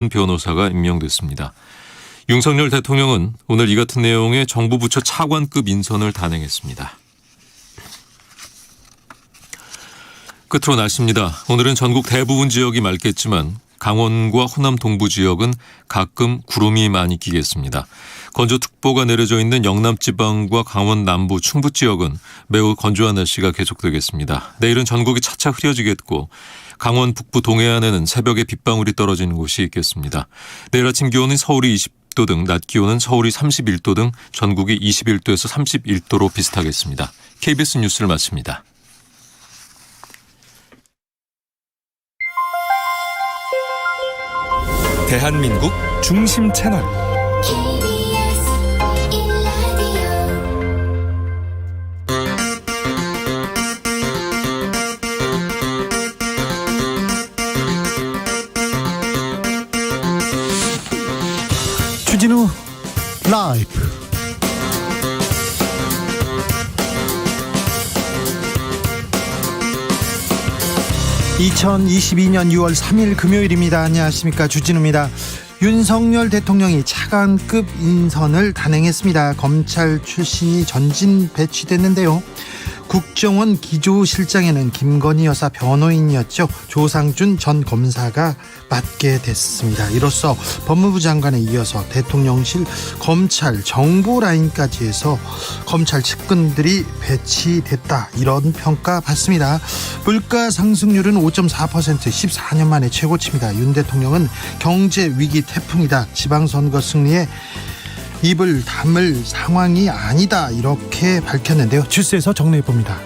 변호사가 임명됐습니다. 윤석열 대통령은 오늘 이 같은 내용의 정부 부처 차관급 인선을 단행했습니다. 끝으로 날씨입니다. 오늘은 전국 대부분 지역이 맑겠지만 강원과 호남 동부 지역은 가끔 구름이 많이 끼겠습니다. 건조특보가 내려져 있는 영남 지방과 강원 남부 충북 지역은 매우 건조한 날씨가 계속되겠습니다. 내일은 전국이 차차 흐려지겠고 강원 북부 동해안에는 새벽에 빗방울이 떨어지는 곳이 있겠습니다. 내일 아침 기온은 서울이 20도 등 낮 기온은 서울이 31도 등 전국이 21도에서 31도로 비슷하겠습니다. KBS 뉴스를 마칩니다. 대한민국 중심 채널 주진우 라이브. (2022년 6월 3일) 금요일입니다. 안녕하십니까, 주진우입니다. 윤석열 대통령이 차관급 인선을 단행했습니다. 검찰 출신이 전진 배치됐는데요. 국정원 기조실장에는 김건희 여사 변호인이었죠. 조상준 전 검사가 맡게 됐습니다. 이로써 법무부 장관에 이어서 대통령실, 검찰, 정보 라인까지 해서 검찰 측근들이 배치됐다, 이런 평가 받습니다. 물가 상승률은 5.4%, 14년 만에 최고치입니다. 윤 대통령은 경제 위기 태풍이다, 지방선거 승리에 입을 다물 상황이 아니다, 이렇게 밝혔는데요. 주스에서 정리해봅니다.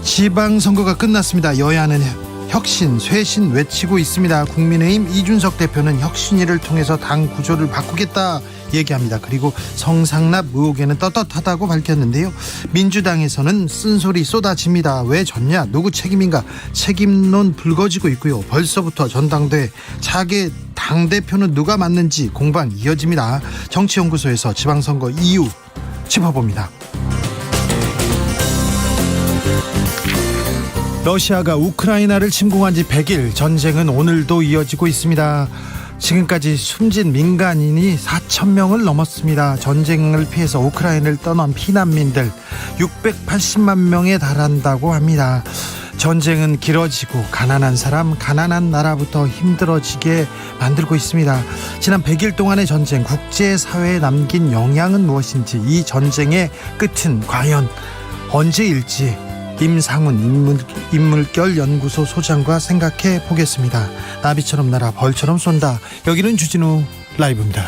지방선거가 끝났습니다. 여야는 혁신, 쇄신 외치고 있습니다. 국민의힘 이준석 대표는 혁신위를 통해서 당 구조를 바꾸겠다 얘기합니다. 그리고 성상납 의혹에는 떳떳하다고 밝혔는데요. 민주당에서는 쓴소리 쏟아집니다. 왜 졌냐, 누구 책임인가, 책임론 불거지고 있고요. 벌써부터 전당대회 차기 당대표는 누가 맡는지 공방 이어집니다. 정치연구소에서 지방선거 이유 짚어봅니다. 러시아가 우크라이나를 침공한 지 100일, 전쟁은 오늘도 이어지고 있습니다. 지금까지 숨진 민간인이 4,000명을 넘었습니다. 전쟁을 피해서 우크라이나를 떠난 피난민들 680만 명에 달한다고 합니다. 전쟁은 길어지고 가난한 사람, 가난한 나라부터 힘들어지게 만들고 있습니다. 지난 100일 동안의 전쟁, 국제사회에 남긴 영향은 무엇인지, 이 전쟁의 끝은 과연 언제일지 임상훈 인물결 연구소 소장과 생각해 보겠습니다. 나비처럼 날아 벌처럼 쏜다. 여기는 주진우 라이브입니다.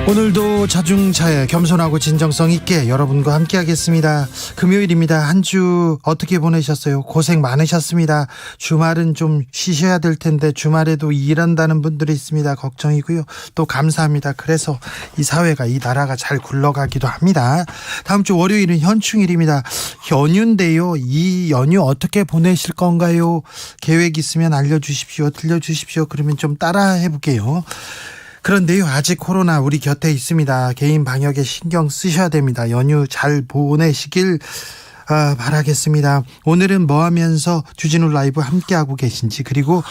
오늘도 자중차에 겸손하고 진정성 있게 여러분과 함께 하겠습니다. 금요일입니다. 한 주 어떻게 보내셨어요? 고생 많으셨습니다. 주말은 좀 쉬셔야 될 텐데 주말에도 일한다는 분들이 있습니다. 걱정이고요. 또 감사합니다. 그래서 이 사회가, 이 나라가 잘 굴러가기도 합니다. 다음 주 월요일은 현충일입니다. 연휴인데요. 이 연휴 어떻게 보내실 건가요? 계획 있으면 알려주십시오. 들려주십시오. 그러면 좀 따라 해볼게요. 그런데요, 아직 코로나 우리 곁에 있습니다. 개인 방역에 신경 쓰셔야 됩니다. 연휴 잘 보내시길 바라겠습니다. 오늘은 뭐 하면서 주진우 라이브 함께하고 계신지, 그리고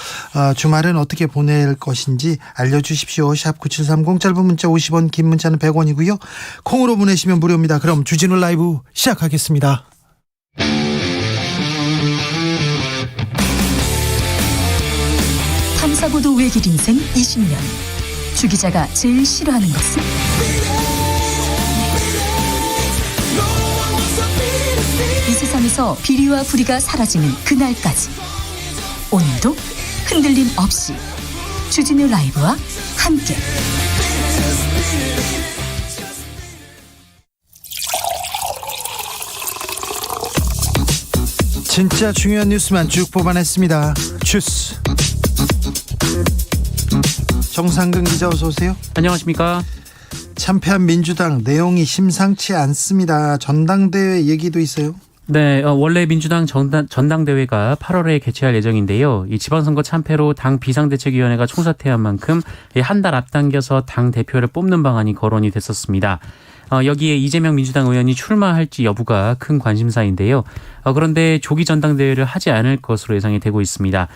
주말은 어떻게 보낼 것인지 알려주십시오. 샵 9730, 짧은 문자 50원, 긴 문자는 100원이고요. 콩으로 보내시면 무료입니다. 그럼 주진우 라이브 시작하겠습니다. 탐사보도 외길 인생 20년. 주 기자가 제일 싫어하는 것은? 이 세상에서 비리와 부리가 사라지는 그날까지, 오늘도 흔들림 없이 주진우 라이브와 함께 진짜 중요한 뉴스만 쭉 뽑아냈습니다. 주스 정상근 기자, 어서 오세요. 안녕하십니까. 참패한 민주당, 내용이 심상치 않습니다. 전당대회 얘기도 있어요. 네, 원래 민주당 전당대회가 8월에 개최할 예정인데요. 이 지방선거 참패로 당 비상대책위원회가 총사퇴한 만큼 한 달 앞당겨서 당 대표를 뽑는 방안이 거론이 됐었습니다. 여기에 이재명 민주당 의원이 출마할지 여부가 큰 관심사인데요. 그런데 조기 전당대회를 하지 않을 것으로 예상이 되고 있습니다.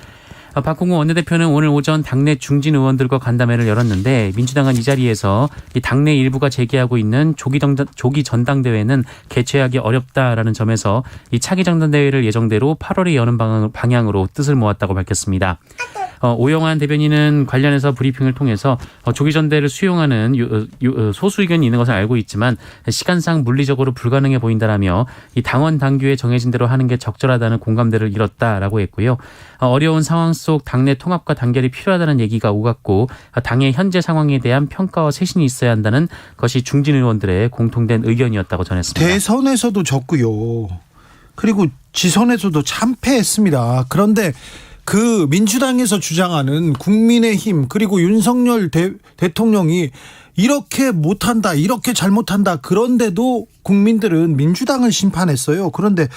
박홍구 원내대표는 오늘 오전 당내 중진 의원들과 간담회를 열었는데 민주당은 이 자리에서 이 당내 일부가 제기하고 있는 조기 전당대회는 개최하기 어렵다라는 점에서 이 차기 전당대회를 예정대로 8월에 여는 방향으로 뜻을 모았다고 밝혔습니다. 오영환 대변인은 관련해서 브리핑을 통해서 조기 전대를 수용하는 소수 의견이 있는 것을 알고 있지만 시간상 물리적으로 불가능해 보인다라며 이 당원 당규에 정해진 대로 하는 게 적절하다는 공감대를 이뤘다라고 했고요. 어려운 상황 속 당내 통합과 단결이 필요하다는 얘기가 오갔고 당의 현재 상황에 대한 평가와 쇄신이 있어야 한다는 것이 중진 의원들의 공통된 의견이었다고 전했습니다. 대선에서도 졌고요. 그리고 지선에서도 참패했습니다. 그런데 그 민주당에서 주장하는 국민의힘 그리고 윤석열 대통령이 이렇게 못한다, 이렇게 잘못한다. 그런데도 국민들은 민주당을 심판했어요. 그런데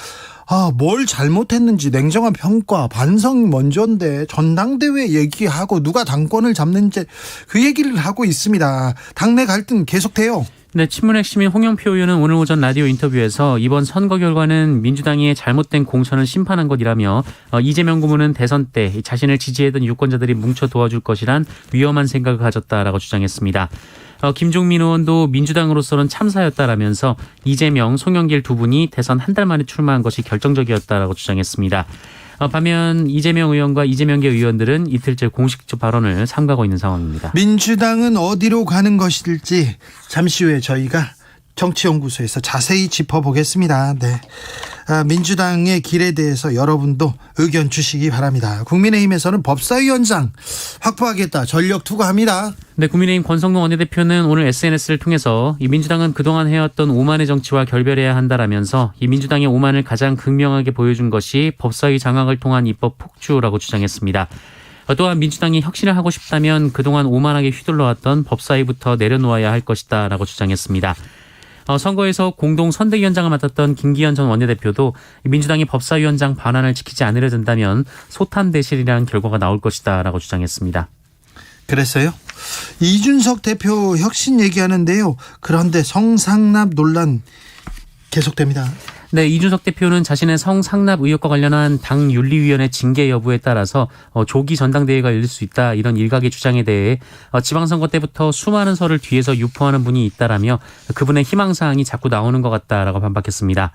뭘 잘못했는지 냉정한 평가, 반성이 먼저인데 전당대회 얘기하고 누가 당권을 잡는지 그 얘기를 하고 있습니다. 당내 갈등 계속돼요. 네, 친문핵 시민 홍영표 의원은 오늘 오전 라디오 인터뷰에서 이번 선거 결과는 민주당이 잘못된 공천을 심판한 것이라며 이재명 고문은 대선 때 자신을 지지했던 유권자들이 뭉쳐 도와줄 것이란 위험한 생각을 가졌다라고 주장했습니다. 김종민 의원도 민주당으로서는 참사였다라면서 이재명, 송영길 두 분이 대선 한 달 만에 출마한 것이 결정적이었다라고 주장했습니다. 반면 이재명 의원과 이재명계 의원들은 이틀째 공식적 발언을 삼가고 있는 상황입니다. 민주당은 어디로 가는 것일지 잠시 후에 저희가 정치연구소에서 자세히 짚어보겠습니다. 네, 민주당의 길에 대해서 여러분도 의견 주시기 바랍니다. 국민의힘에서는 법사위원장 확보하겠다 전력 투구합니다. 네, 국민의힘 권성동 원내대표는 오늘 SNS를 통해서 이 민주당은 그동안 해왔던 오만의 정치와 결별해야 한다라면서 이 민주당의 오만을 가장 극명하게 보여준 것이 법사위 장악을 통한 입법 폭주라고 주장했습니다. 또한 민주당이 혁신을 하고 싶다면 그동안 오만하게 휘둘러왔던 법사위부터 내려놓아야 할 것이다 라고 주장했습니다. 선거에서 공동 선대위원장을 맡았던 김기현 전 원내대표도 민주당이 법사위원장 반환을 지키지 않으려 든다면 소탄대실이라는 결과가 나올 것이다 라고 주장했습니다. 그랬어요? 이준석 대표 혁신 얘기하는데요. 그런데 성상납 논란 계속됩니다. 네, 이준석 대표는 자신의 성상납 의혹과 관련한 당 윤리위원회 징계 여부에 따라서 조기 전당대회가 열릴 수 있다 이런 일각의 주장에 대해 지방선거 때부터 수많은 설을 뒤에서 유포하는 분이 있다라며 그분의 희망사항이 자꾸 나오는 것 같다라고 반박했습니다.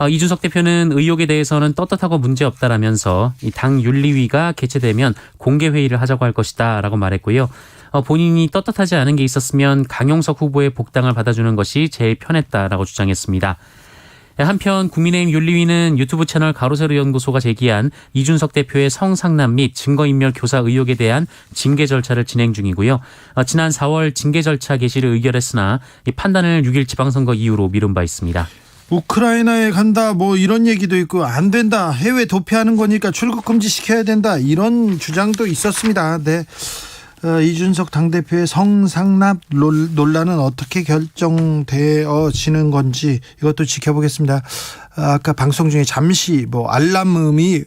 이준석 대표는 의혹에 대해서는 떳떳하고 문제없다라면서 이 당 윤리위가 개최되면 공개회의를 하자고 할 것이다라고 말했고요. 본인이 떳떳하지 않은 게 있었으면 강용석 후보의 복당을 받아주는 것이 제일 편했다라고 주장했습니다. 한편 국민의힘 윤리위는 유튜브 채널 가로세로 연구소가 제기한 이준석 대표의 성상납 및 증거인멸 교사 의혹에 대한 징계 절차를 진행 중이고요. 지난 4월 징계 절차 개시를 의결했으나 이 판단을 6일 지방선거 이후로 미룬 바 있습니다. 우크라이나에 간다 뭐 이런 얘기도 있고 안 된다. 해외 도피하는 거니까 출국 금지 시켜야 된다. 이런 주장도 있었습니다. 네. 이준석 당대표의 성상납 논란은 어떻게 결정되어지는 건지 이것도 지켜보겠습니다. 아까 방송 중에 잠시 알람음이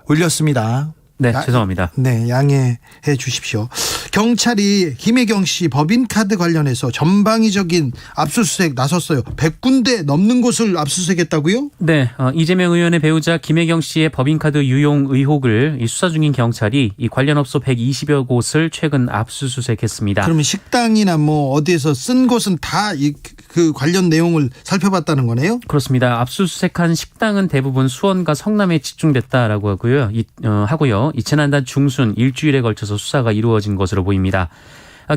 울렸습니다. 네, 죄송합니다. 네, 양해해 주십시오. 경찰이 김혜경 씨 법인카드 관련해서 전방위적인 압수수색 나섰어요. 100군데 넘는 곳을 압수수색했다고요? 네, 이재명 의원의 배우자 김혜경 씨의 법인카드 유용 의혹을 수사 중인 경찰이 이 관련 업소 120여 곳을 최근 압수수색했습니다. 그러면 식당이나 어디에서 쓴 곳은 다 그 관련 내용을 살펴봤다는 거네요? 그렇습니다. 압수수색한 식당은 대부분 수원과 성남에 집중됐다라고 하고요. 지난달 중순 일주일에 걸쳐서 수사가 이루어진 것으로 보입니다.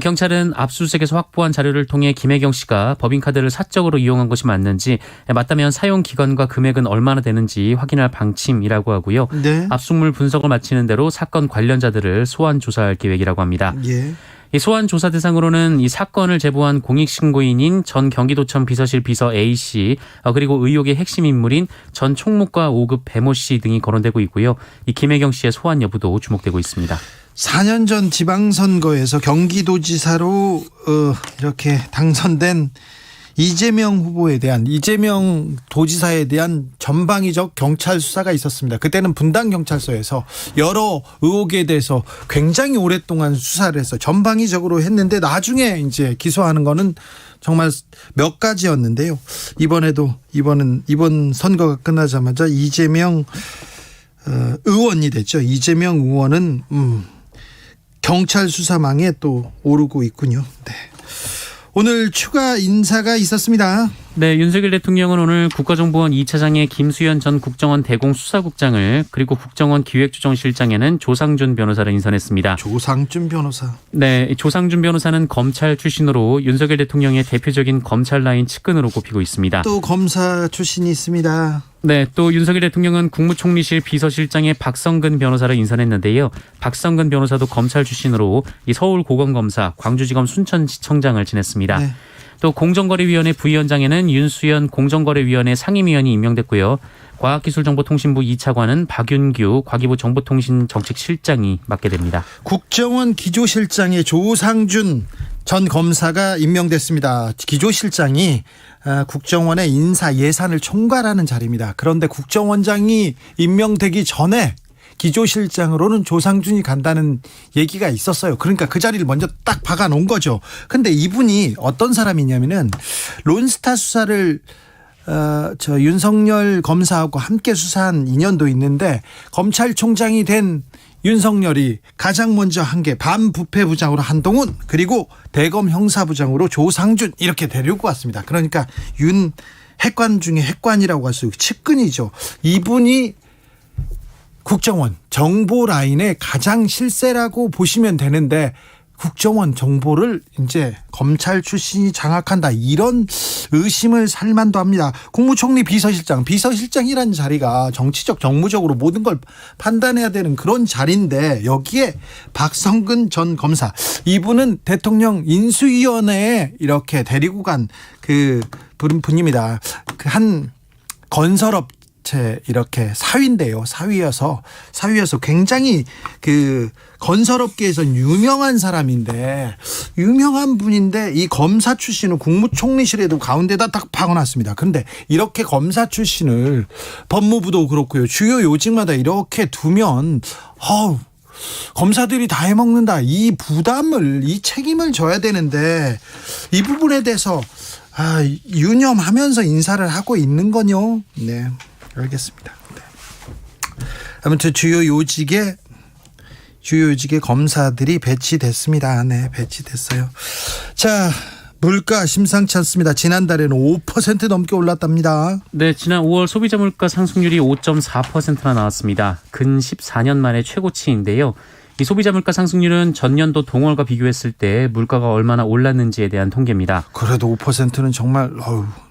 경찰은 압수수색에서 확보한 자료를 통해 김혜경 씨가 법인카드를 사적으로 이용한 것이 맞는지, 맞다면 사용 기간과 금액은 얼마나 되는지 확인할 방침이라고 하고요. 네. 압수물 분석을 마치는 대로 사건 관련자들을 소환 조사할 계획이라고 합니다. 예. 이 소환 조사 대상으로는 이 사건을 제보한 공익신고인인 전 경기도청 비서실 비서 A씨, 그리고 의혹의 핵심 인물인 전 총무과 5급 배모 씨 등이 거론되고 있고요. 이 김혜경 씨의 소환 여부도 주목되고 있습니다. 4년 전 지방선거에서 경기도지사로 이렇게 당선된 이재명 후보에 대한, 이재명 도지사에 대한 전방위적 경찰 수사가 있었습니다. 그때는 분당경찰서에서 여러 의혹에 대해서 굉장히 오랫동안 수사를 해서 전방위적으로 했는데 나중에 이제 기소하는 거는 정말 몇 가지였는데요. 이번 선거가 끝나자마자 이재명 의원이 됐죠. 이재명 의원은 경찰 수사망에 또 오르고 있군요. 네. 오늘 추가 인사가 있었습니다. 네, 윤석열 대통령은 오늘 국가정보원 2차장에 김수현 전 국정원 대공수사국장을, 그리고 국정원 기획조정실장에는 조상준 변호사를 인선했습니다. 조상준 변호사. 네, 조상준 변호사는 검찰 출신으로 윤석열 대통령의 대표적인 검찰 라인 측근으로 꼽히고 있습니다. 또 검사 출신이 있습니다. 네, 또 윤석열 대통령은 국무총리실 비서실장에 박성근 변호사를 인선했는데요. 박성근 변호사도 검찰 출신으로 이 서울고검검사, 광주지검 순천지청장을 지냈습니다. 네. 또 공정거래위원회 부위원장에는 윤수연 공정거래위원회 상임위원이 임명됐고요. 과학기술정보통신부 2차관은 박윤규 과기부 정보통신정책실장이 맡게 됩니다. 국정원 기조실장에 조상준 전 검사가 임명됐습니다. 기조실장이 국정원의 인사 예산을 총괄하는 자리입니다. 그런데 국정원장이 임명되기 전에 기조실장으로는 조상준이 간다는 얘기가 있었어요. 그러니까 그 자리를 먼저 딱 박아놓은 거죠. 근데 이분이 어떤 사람이냐면은 론스타 수사를 윤석열 검사하고 함께 수사한 인연도 있는데, 검찰총장이 된 윤석열이 가장 먼저 한 게 반부패부장으로 한동훈, 그리고 대검 형사부장으로 조상준, 이렇게 데리고 왔습니다. 그러니까 윤 핵관 중에 핵관이라고 할 수 있고 측근이죠. 이분이 국정원 정보 라인의 가장 실세라고 보시면 되는데, 국정원 정보를 이제 검찰 출신이 장악한다, 이런 의심을 살 만도 합니다. 국무총리 비서실장이라는 자리가 정치적 정무적으로 모든 걸 판단해야 되는 그런 자리인데, 여기에 박성근 전 검사, 이분은 대통령 인수위원회에 이렇게 데리고 간 그 분입니다. 그 한 건설업체 이렇게 사위인데요. 사위여서 굉장히 그 건설업계에선 유명한 사람인데, 유명한 분인데, 이 검사 출신을 국무총리실에도 가운데다 딱 박아놨습니다. 그런데 이렇게 검사 출신을 법무부도 그렇고요, 주요 요직마다 이렇게 두면 검사들이 다 해먹는다, 이 부담을, 이 책임을 져야 되는데, 이 부분에 대해서 유념하면서 인사를 하고 있는 거요. 네, 알겠습니다. 네. 아무튼 주요 요직에 검사들이 배치됐습니다. 네, 배치됐어요. 자, 물가 심상치 않습니다. 지난달에는 5% 넘게 올랐답니다. 네, 지난 5월 소비자 물가 상승률이 5.4%나 나왔습니다. 근 14년 만에 최고치인데요. 이 소비자 물가 상승률은 전년도 동월과 비교했을 때 물가가 얼마나 올랐는지에 대한 통계입니다. 그래도 5%는 정말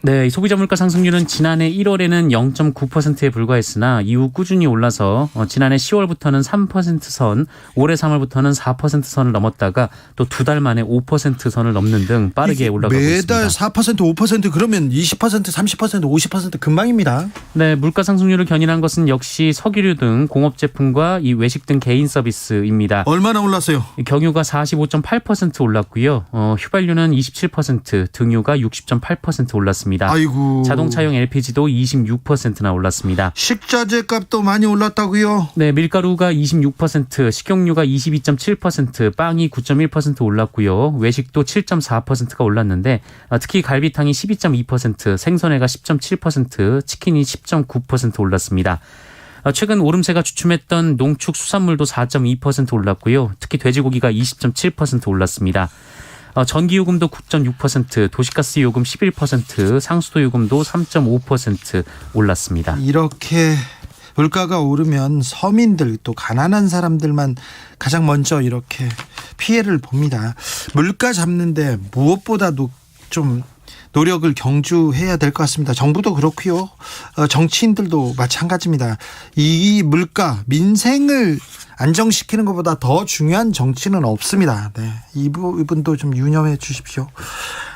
네, 이 소비자 물가 상승률은 지난해 1월에는 0.9%에 불과했으나 이후 꾸준히 올라서 지난해 10월부터는 3% 선, 올해 3월부터는 4% 선을 넘었다가 또 두 달 만에 5% 선을 넘는 등 빠르게 올라가고 있습니다. 매달 4%, 5% 그러면 20%, 30%, 50% 금방입니다. 네, 물가 상승률을 견인한 것은 역시 석유류 등 공업 제품과 이 외식 등 개인 서비스입니다. 얼마나 올랐어요? 경유가 45.8% 올랐고요. 휘발유는 27%, 등유가 60.8% 올랐습니다. 아이고. 자동차용 LPG도 26%나 올랐습니다. 식자재 값도 많이 올랐다고요? 네, 밀가루가 26%, 식용유가 22.7%, 빵이 9.1% 올랐고요. 외식도 7.4%가 올랐는데, 특히 갈비탕이 12.2%, 생선회가 10.7%, 치킨이 10.9% 올랐습니다. 최근 오름세가 주춤했던 농축 수산물도 4.2% 올랐고요. 특히 돼지고기가 20.7% 올랐습니다. 전기요금도 9.6%, 도시가스 요금 11%, 상수도 요금도 3.5% 올랐습니다. 이렇게 물가가 오르면 서민들, 또 가난한 사람들만 가장 먼저 이렇게 피해를 봅니다. 물가 잡는데 무엇보다도 좀 노력을 경주해야 될 것 같습니다. 정부도 그렇고요. 정치인들도 마찬가지입니다. 이 물가, 민생을 안정시키는 것보다 더 중요한 정치는 없습니다. 네, 이 부분도 좀 유념해 주십시오.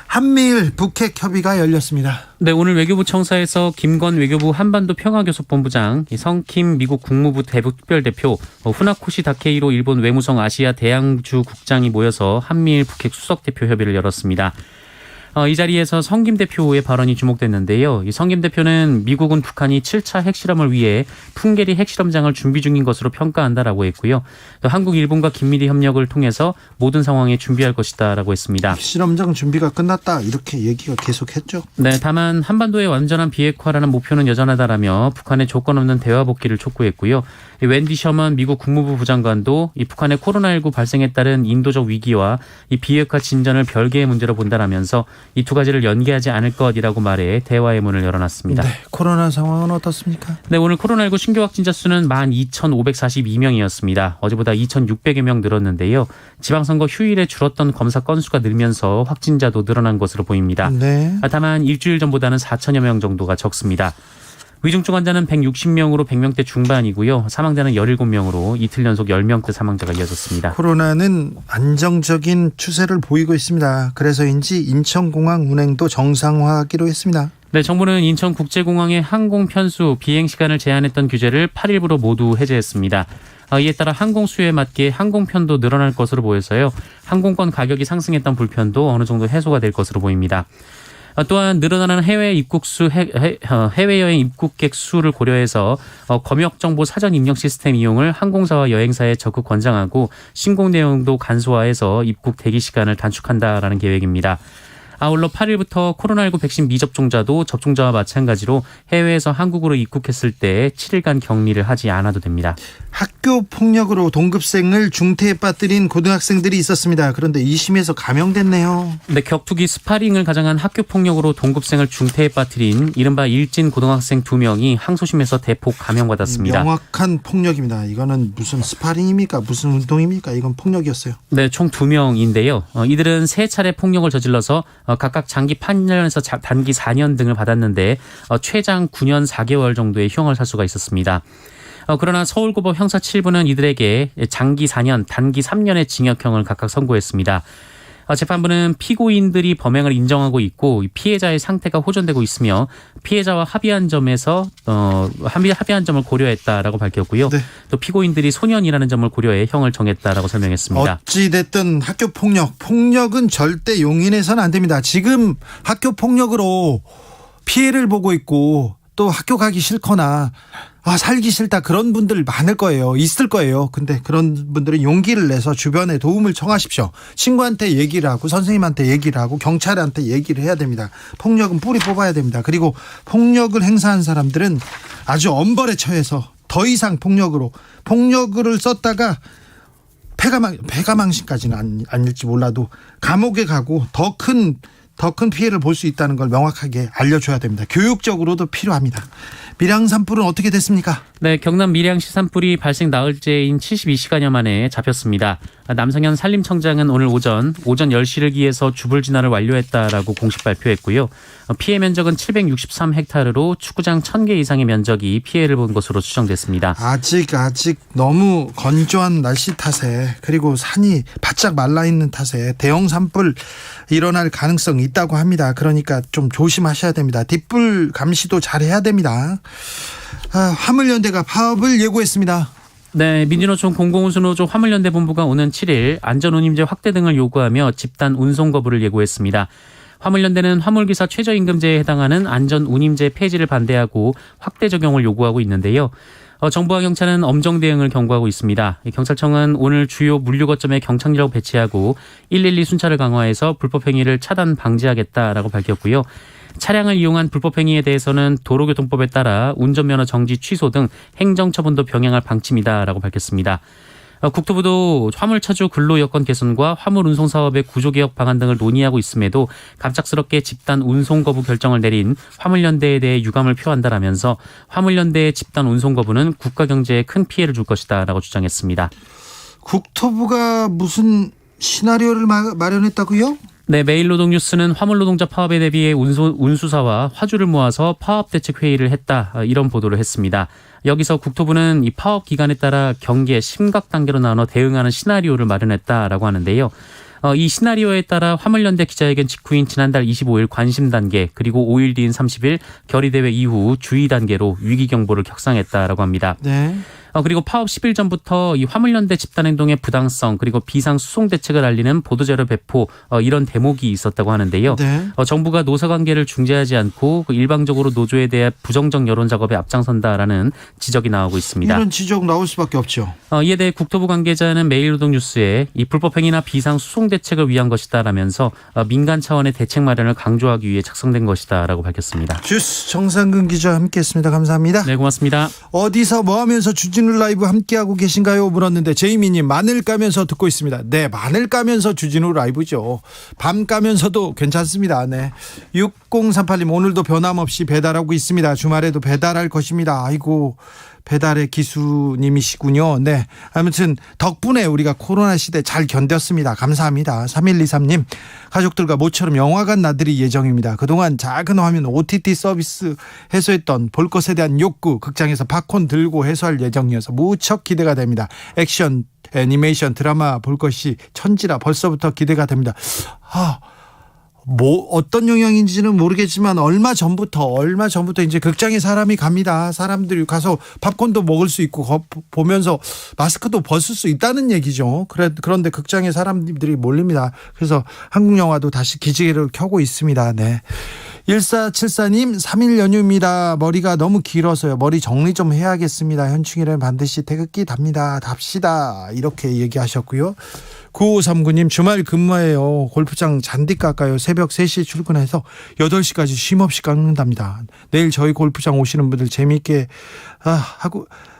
한미일 북핵 협의가 열렸습니다. 네, 오늘 외교부 청사에서 김건 외교부 한반도 평화교섭본부장, 성킴 미국 국무부 특별대표, 후나코시 다케이로 일본 외무성 아시아 대양주 국장이 모여서 한미일 북핵 수석대표 협의를 열었습니다. 이 자리에서 성 김 대표의 발언이 주목됐는데요. 이 성 김 대표는 미국은 북한이 7차 핵실험을 위해 풍계리 핵실험장을 준비 중인 것으로 평가한다라고 했고요. 또 한국, 일본과 긴밀히 협력을 통해서 모든 상황에 준비할 것이다라고 했습니다. 실험장 준비가 끝났다 이렇게 얘기가 계속했죠. 네, 다만 한반도의 완전한 비핵화라는 목표는 여전하다라며 북한의 조건 없는 대화 복귀를 촉구했고요. 웬디 셔먼 미국 국무부 부장관도 이 북한의 코로나19 발생에 따른 인도적 위기와 이 비핵화 진전을 별개의 문제로 본다라면서 이 두 가지를 연계하지 않을 것이라고 말해 대화의 문을 열어놨습니다. 네, 코로나 상황은 어떻습니까? 네, 오늘 코로나19 신규 확진자 수는 12,542명이었습니다. 어제보다 2,600여 명 늘었는데요. 지방선거 휴일에 줄었던 검사 건수가 늘면서 확진자도 늘어난 것으로 보입니다. 네. 다만 일주일 전보다는 4천여 명 정도가 적습니다. 위중증 환자는 160명으로 100명대 중반이고요. 사망자는 17명으로 이틀 연속 10명대 사망자가 이어졌습니다. 코로나는 안정적인 추세를 보이고 있습니다. 그래서인지 인천공항 운행도 정상화하기로 했습니다. 네, 정부는 인천국제공항의 항공 편수, 비행 시간을 제한했던 규제를 8일부로 모두 해제했습니다. 이에 따라 항공 수요에 맞게 항공편도 늘어날 것으로 보여서요. 항공권 가격이 상승했던 불편도 어느 정도 해소가 될 것으로 보입니다. 또한 늘어나는 해외여행 입국객 수를 고려해서 검역정보 사전 입력 시스템 이용을 항공사와 여행사에 적극 권장하고 신고 내용도 간소화해서 입국 대기 시간을 단축한다라는 계획입니다. 아울러 8일부터 코로나19 백신 미접종자도 접종자와 마찬가지로 해외에서 한국으로 입국했을 때 7일간 격리를 하지 않아도 됩니다. 학교 폭력으로 동급생을 중태에 빠뜨린 고등학생들이 있었습니다. 그런데 2심에서 감형됐네요. 네, 격투기 스파링을 가장한 학교 폭력으로 동급생을 중태에 빠뜨린 이른바 일진 고등학생 2명이 항소심에서 대폭 감형받았습니다. 명확한 폭력입니다. 이거는 무슨 스파링입니까? 무슨 운동입니까? 이건 폭력이었어요. 네, 총 2명인데요. 이들은 3차례 폭력을 저질러서 각각 장기 8년에서 단기 4년 등을 받았는데 최장 9년 4개월 정도의 형을 살 수가 있었습니다. 그러나 서울고법 형사 7부는 이들에게 장기 4년, 단기 3년의 징역형을 각각 선고했습니다. 재판부는 피고인들이 범행을 인정하고 있고 피해자의 상태가 호전되고 있으며 피해자와 합의한 점을 고려했다라고 밝혔고요. 네. 또 피고인들이 소년이라는 점을 고려해 형을 정했다라고 설명했습니다. 어찌됐든 학교 폭력은 절대 용인해서는 안 됩니다. 지금 학교 폭력으로 피해를 보고 있고 또 학교 가기 싫거나 살기 싫다 그런 분들 많을 거예요. 있을 거예요. 근데 그런 분들은 용기를 내서 주변에 도움을 청하십시오. 친구한테 얘기를 하고 선생님한테 얘기를 하고 경찰한테 얘기를 해야 됩니다. 폭력은 뿌리 뽑아야 됩니다. 그리고 폭력을 행사한 사람들은 아주 엄벌에 처해서 더 이상 폭력을 썼다가 폐가망신까지는 아닐지 몰라도 감옥에 가고 더 큰 피해를 볼 수 있다는 걸 명확하게 알려줘야 됩니다. 교육적으로도 필요합니다. 밀양 산불은 어떻게 됐습니까? 네, 경남 밀양시 산불이 발생 나흘째인 72시간여 만에 잡혔습니다. 남성현 산림청장은 오늘 오전 10시를 기해서 주불 진화를 완료했다라고 공식 발표했고요. 피해 면적은 763헥타르로 축구장 1000개 이상의 면적이 피해를 본 것으로 추정됐습니다. 아직 너무 건조한 날씨 탓에 그리고 산이 바짝 말라있는 탓에 대형 산불 일어날 가능성이 있다고 합니다. 그러니까 좀 조심하셔야 됩니다. 뒷불 감시도 잘해야 됩니다. 화물연대가 파업을 예고했습니다. 네, 민주노총 공공운수노조 화물연대 본부가 오는 7일 안전운임제 확대 등을 요구하며 집단 운송 거부를 예고했습니다. 화물연대는 화물기사 최저임금제에 해당하는 안전운임제 폐지를 반대하고 확대 적용을 요구하고 있는데요. 정부와 경찰은 엄정 대응을 경고하고 있습니다. 경찰청은 오늘 주요 물류 거점에 경찰력 배치하고 112 순찰을 강화해서 불법 행위를 차단 방지하겠다라고 밝혔고요. 차량을 이용한 불법 행위에 대해서는 도로교통법에 따라 운전면허 정지 취소 등 행정처분도 병행할 방침이다라고 밝혔습니다. 국토부도 화물차주 근로 여건 개선과 화물 운송 사업의 구조개혁 방안 등을 논의하고 있음에도 갑작스럽게 집단 운송 거부 결정을 내린 화물연대에 대해 유감을 표한다라면서 화물연대의 집단 운송 거부는 국가 경제에 큰 피해를 줄 것이다라고 주장했습니다. 국토부가 무슨 시나리오를 마련했다고요? 네, 매일노동뉴스는 화물노동자 파업에 대비해 운수사와 화주를 모아서 파업 대책 회의를 했다, 이런 보도를 했습니다. 여기서 국토부는 이 파업 기간에 따라 경계, 심각 단계로 나눠 대응하는 시나리오를 마련했다라고 하는데요. 이 시나리오에 따라 화물연대 기자회견 직후인 지난달 25일 관심 단계, 그리고 5일 뒤인 30일 결의대회 이후 주의 단계로 위기경보를 격상했다라고 합니다. 네. 그리고 파업 10일 전부터 이 화물연대 집단행동의 부당성 그리고 비상수송 대책을 알리는 보도자료 배포 이런 대목이 있었다고 하는데요. 네. 정부가 노사관계를 중재하지 않고 일방적으로 노조에 대해 부정적 여론 작업에 앞장선다라는 지적이 나오고 있습니다. 이런 지적 나올 수밖에 없죠. 이에 대해 국토부 관계자는 매일노동뉴스에 이 불법행위나 비상수송 대책을 위한 것이다라면서 민간 차원의 대책 마련을 강조하기 위해 작성된 것이다라고 밝혔습니다. 주스 정상근 기자 함께했습니다. 감사합니다. 네, 고맙습니다. 어디서 뭐 하면서 주진우 라이브 함께하고 계신가요? 물었는데 제이미님 마늘 까면서 듣고 있습니다. 네, 마늘 까면서 주진우 라이브죠. 밤 까면서도 괜찮습니다. 네. 6038님 오늘도 변함없이 배달하고 있습니다. 주말에도 배달할 것입니다. 아이고 배달의 기수님이시군요. 네. 아무튼 덕분에 우리가 코로나 시대 잘 견뎠습니다. 감사합니다. 3123님 가족들과 모처럼 영화관 나들이 예정입니다. 그동안 작은 화면 OTT 서비스 해소했던 볼 것에 대한 욕구 극장에서 팝콘 들고 해소할 예정이어서 무척 기대가 됩니다. 액션 애니메이션 드라마 볼 것이 천지라 벌써부터 기대가 됩니다. 뭐 어떤 영향인지는 모르겠지만 얼마 전부터 이제 극장에 사람이 갑니다. 사람들이 가서 팝콘도 먹을 수 있고 보면서 마스크도 벗을 수 있다는 얘기죠. 그런데 극장에 사람들이 몰립니다. 그래서 한국 영화도 다시 기지개를 켜고 있습니다. 네. 1474님 3일 연휴입니다. 머리가 너무 길어서요. 머리 정리 좀 해야겠습니다. 현충일엔 반드시 태극기 답시다. 이렇게 얘기하셨고요. 9539님 주말 근무해요. 골프장 잔디 깎아요. 새벽 3시에 출근해서 8시까지 쉼없이 깎는답니다. 내일 저희 골프장 오시는 분들 재미있게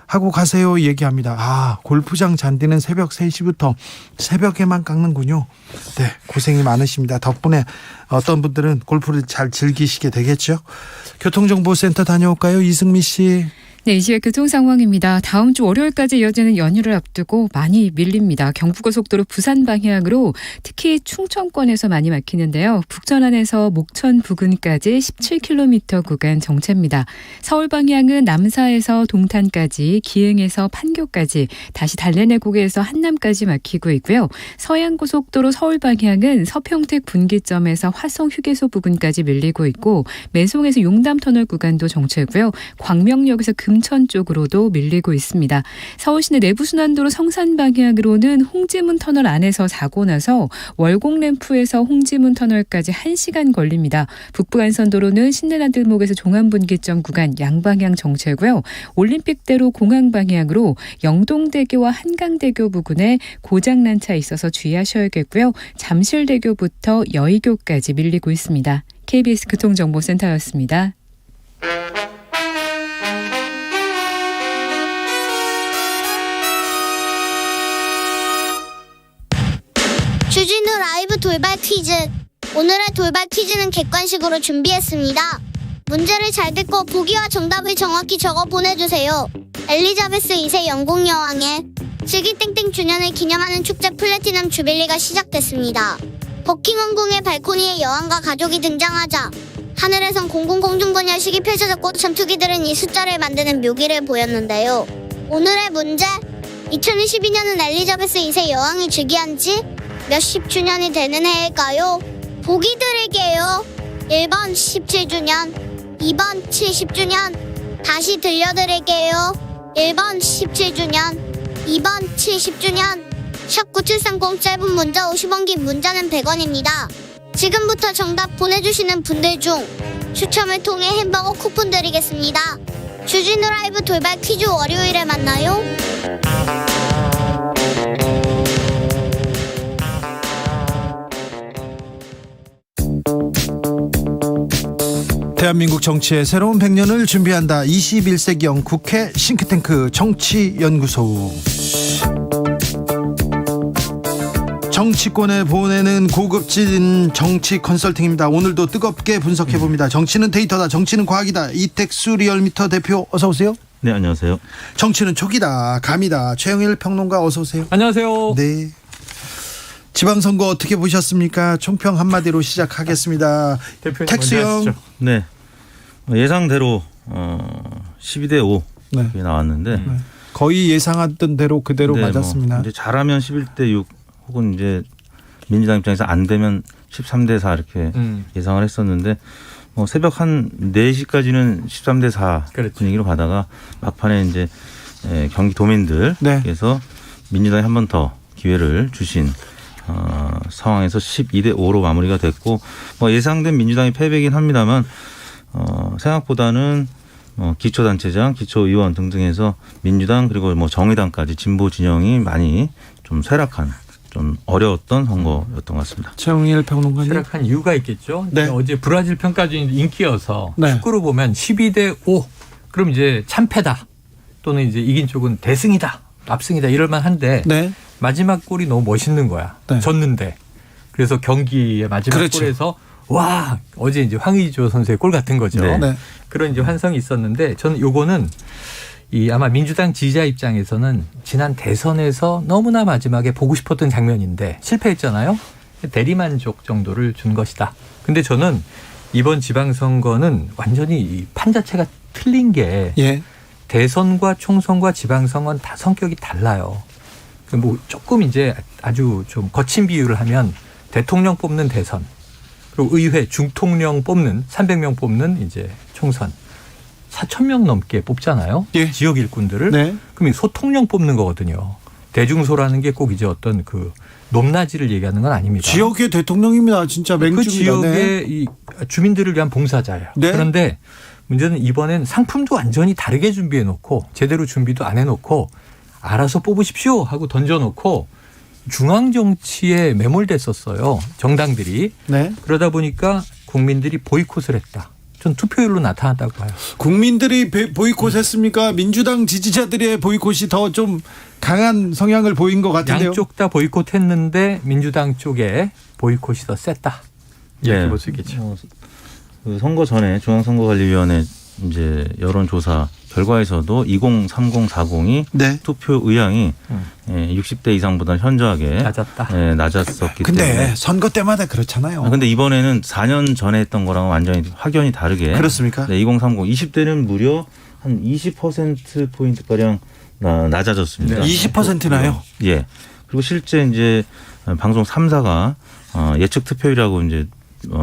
하고 가세요 얘기합니다. 골프장 잔디는 새벽 3시부터 새벽에만 깎는군요. 네, 고생이 많으십니다. 덕분에 어떤 분들은 골프를 잘 즐기시게 되겠죠. 교통정보센터 다녀올까요? 이승미 씨. 네, 이 시각 교통 상황입니다. 다음 주 월요일까지 이어지는 연휴를 앞두고 많이 밀립니다. 경부고속도로 부산 방향으로 특히 충청권에서 많이 막히는데요. 북전안에서 목천 부근까지 17km 구간 정체입니다. 서울 방향은 남사에서 동탄까지, 기흥에서 판교까지, 다시 달래내곡에서 한남까지 막히고 있고요. 서해안고속도로 서울 방향은 서평택 분기점에서 화성 휴게소 부근까지 밀리고 있고 매송에서 용담터널 구간도 정체고요. 광명역에서 금천 쪽으로도 밀리고 있습니다. 서울시내 내부순환도로 성산 방향으로는 홍지문 터널 안에서 사고 나서 월곡램프에서 홍지문 터널까지 1시간 걸립니다. 북부간선도로는 신내나들목에서 종암분기점 구간 양방향 정체고요. 올림픽대로 공항 방향으로 영동대교와 한강대교 부근에 고장난 차 있어서 주의하셔야겠고요. 잠실대교부터 여의교까지 밀리고 있습니다. KBS 교통정보센터였습니다. 주진우 라이브 돌발 퀴즈. 오늘의 돌발 퀴즈는 객관식으로 준비했습니다. 문제를 잘 듣고 보기와 정답을 정확히 적어 보내주세요. 엘리자베스 2세 영국 여왕의 실기땡땡 주년을 기념하는 축제 플래티넘 주빌리가 시작됐습니다. 버킹엄궁의 발코니에 여왕과 가족이 등장하자 하늘에선 공중분열식이 펼쳐졌고 전투기들은 이 숫자를 만드는 묘기를 보였는데요. 오늘의 문제. 2022년은 엘리자베스 2세 여왕이 즉위한 지 몇십 주년이 되는 해일까요? 보기 드릴게요. 1번 17주년, 2번 70주년. 다시 들려드릴게요. 1번 17주년, 2번 70주년. 샵 9730 짧은 문자 50원, 긴 문자는 100원입니다. 지금부터 정답 보내주시는 분들 중 추첨을 통해 햄버거 쿠폰 드리겠습니다. 주진우 라이브 돌발 퀴즈 월요일에 만나요. 대한민국 정치의 새로운 100년을 준비한다. 21세기형 국회 싱크탱크 정치연구소. 정치권에 보내는 고급진 정치 컨설팅입니다. 오늘도 뜨겁게 분석해봅니다. 정치는 데이터다. 정치는 과학이다. 이택수 리얼미터 대표 어서 오세요. 네, 안녕하세요. 정치는 촉이다. 감이다. 최영일 평론가 어서 오세요. 안녕하세요. 네. 지방선거 어떻게 보셨습니까? 총평 한마디로 시작하겠습니다. 대표님 택수형. 네, 예상대로 12대 5 네. 이렇게 나왔는데 거의 예상하던 대로 그대로 네, 맞았습니다. 이제 잘하면 11대 6 혹은 이제 민주당 입장에서 안 되면 13대 4 이렇게 예상을 했었는데 새벽 한 4시까지는 13대 4 그렇죠. 분위기로 가다가 막판에 이제 경기도민들께서 민주당이 한 번 더 기회를 주신 상황에서 12대 5로 마무리가 됐고 뭐 예상된 민주당의 패배이긴 합니다만 생각보다는 기초단체장, 기초의원 등등해서 민주당 그리고 뭐 정의당까지 진보 진영이 많이 좀 쇠락한 좀 어려웠던 선거였던 것 같습니다. 최영일 평론가님. 쇠락한 이유가 있겠죠. 네. 어제 브라질 평가전이 인기여서 네. 축구로 보면 12대 5 그럼 이제 참패다 또는 이제 이긴 쪽은 대승이다 압승이다 이럴만 한데 네. 마지막 골이 너무 멋있는 거야. 네. 졌는데 그래서 경기의 마지막 그렇죠. 골에서 와 어제 이제 황의조 선수의 골 같은 거죠. 네. 네. 그런 이제 환성이 있었는데 저는 요거는 아마 민주당 지지자 입장에서는 지난 대선에서 너무나 마지막에 보고 싶었던 장면인데 실패했잖아요. 대리만족 정도를 준 것이다. 근데 저는 이번 지방선거는 완전히 이 판 자체가 틀린 게 예. 대선과 총선과 지방선거는 다 성격이 달라요. 뭐 조금 이제 아주 좀 거친 비유를 하면 대통령 뽑는 대선 그리고 의회 중통령 뽑는 300명 뽑는 이제 총선 4,000명 넘게 뽑잖아요. 예. 지역 일꾼들을. 네. 그럼 이 소통령 뽑는 거거든요. 대중소라는 게 꼭 이제 어떤 그 높낮이를 얘기하는 건 아닙니다. 지역의 대통령입니다. 진짜 맹주입니다. 그 지역의 네. 이 주민들을 위한 봉사자예요. 네. 그런데 문제는 이번엔 상품도 완전히 다르게 준비해 놓고 제대로 준비도 안 해놓고 알아서 뽑으십시오 하고 던져놓고 중앙 정치에 매몰됐었어요. 정당들이. 네. 그러다 보니까 국민들이 보이콧을 했다. 전 투표율로 나타났다고 봐요. 국민들이 보이콧했습니까? 민주당 지지자들의 보이콧이 더 좀 강한 성향을 보인 것 같은데요. 양쪽 다 보이콧했는데 민주당 쪽에 보이콧이 더 셌다. 이렇게 볼 수 있겠죠. 그 선거 전에 중앙선거관리위원회 이제 여론조사 결과에서도 20, 30, 40이 네. 투표 의향이 60대 이상보다는 현저하게 낮았다. 낮았었기 근데 때문에. 선거 때마다 그렇잖아요. 근데 이번에는 4년 전에 했던 거랑은 완전히 확연히 다르게. 그렇습니까? 네, 20, 30, 20대는 무려 한 20%포인트가량 낮아졌습니다. 네. 20%나요? 예. 그리고 실제 이제 방송 3사가 예측 투표율이라고 이제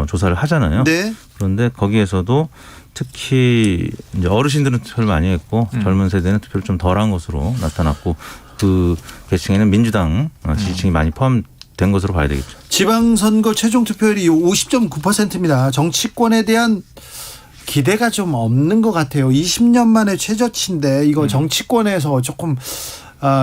조사를 하잖아요. 네. 그런데 거기에서도 특히 이제 어르신들은 투표를 많이 했고 젊은 세대는 투표를 좀 덜한 것으로 나타났고 그 계층에는 민주당 지지층이 많이 포함된 것으로 봐야 되겠죠. 지방선거 최종 투표율이 50.9%입니다. 정치권에 대한 기대가 좀 없는 것 같아요. 20년 만에 최저치인데 이거 정치권에서 조금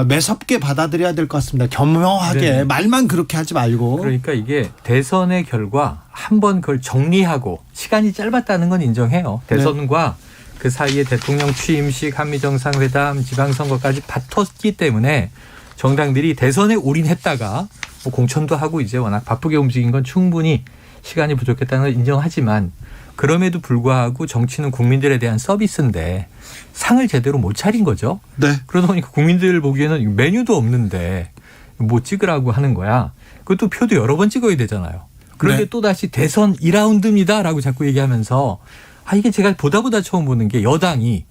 매섭게 받아들여야 될 것 같습니다. 겸허하게 네네. 말만 그렇게 하지 말고. 그러니까 이게 대선의 결과 한번 그걸 정리하고 시간이 짧았다는 건 인정해요. 대선과 그 사이에 대통령 취임식, 한미정상회담, 지방선거까지 바텄기 때문에 정당들이 대선에 올인했다가 뭐 공천도 하고 이제 워낙 바쁘게 움직인 건 충분히 시간이 부족했다는 걸 인정하지만 그럼에도 불구하고 정치는 국민들에 대한 서비스인데 상을 제대로 못 차린 거죠. 네. 그러다 보니까 국민들 보기에는 메뉴도 없는데 뭐 찍으라고 하는 거야. 그것도 표도 여러 번 찍어야 되잖아요. 그런데 네. 또다시 대선 2라운드입니다라고 자꾸 얘기하면서 이게 제가 보다 처음 보는 게 여당이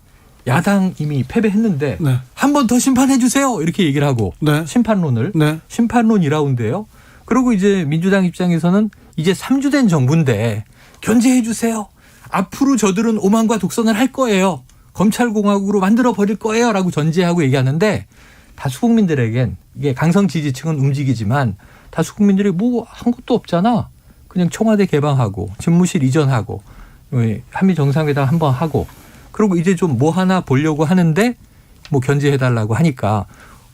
야당 이미 패배했는데 네. 한 번 더 심판해 주세요. 이렇게 얘기를 하고 네. 심판론을. 네. 심판론 2라운드예요. 그리고 이제 민주당 입장에서는 이제 3주 된 정부인데 견제해 주세요. 앞으로 저들은 오만과 독선을 할 거예요. 검찰공화국으로 만들어 버릴 거예요. 라고 전제하고 얘기하는데 다수 국민들에겐 이게 강성 지지층은 움직이지만 다수 국민들이 뭐 한 것도 없잖아. 그냥 청와대 개방하고 집무실 이전하고 한미 정상회담 한번 하고 그리고 이제 좀 뭐 하나 보려고 하는데 뭐 견제해달라고 하니까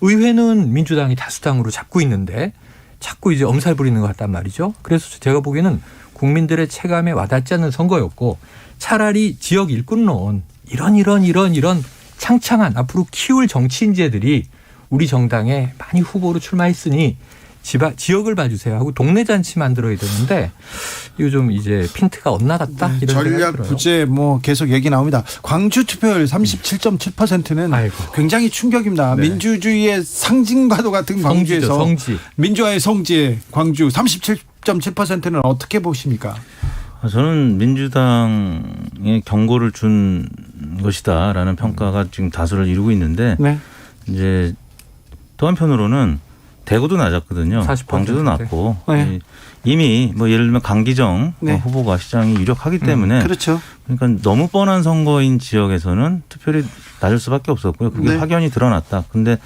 의회는 민주당이 다수당으로 잡고 있는데 자꾸 이제 엄살 부리는 것 같단 말이죠. 그래서 제가 보기에는 국민들의 체감에 와닿지 않는 선거였고 차라리 지역 일꾼론 이런 창창한 앞으로 키울 정치인재들이 우리 정당에 많이 후보로 출마했으니 지역을 봐주세요 하고 동네 잔치 만들어야 되는데 이거 좀 이제 핀트가 엇나갔다 네, 이런 생각이 전략 들어요. 부재 뭐 계속 얘기 나옵니다. 광주 투표율 37.7%는 아이고. 굉장히 충격입니다. 네. 민주주의의 상징과도 같은 광주에서 성지. 민주화의 성지 광주 37.7%는 어떻게 보십니까? 저는 민주당에 경고를 준 것이다라는 평가가 지금 다수를 이루고 있는데 네. 이제 또 한편으로는 대구도 낮았거든요. 40%. 광주도 낮고 네. 이미 뭐 예를 들면 강기정 네. 후보가 시장이 유력하기 때문에 그렇죠. 그러니까 너무 뻔한 선거인 지역에서는 투표율이 낮을 수밖에 없었고요. 그게 네. 확연히 드러났다. 근데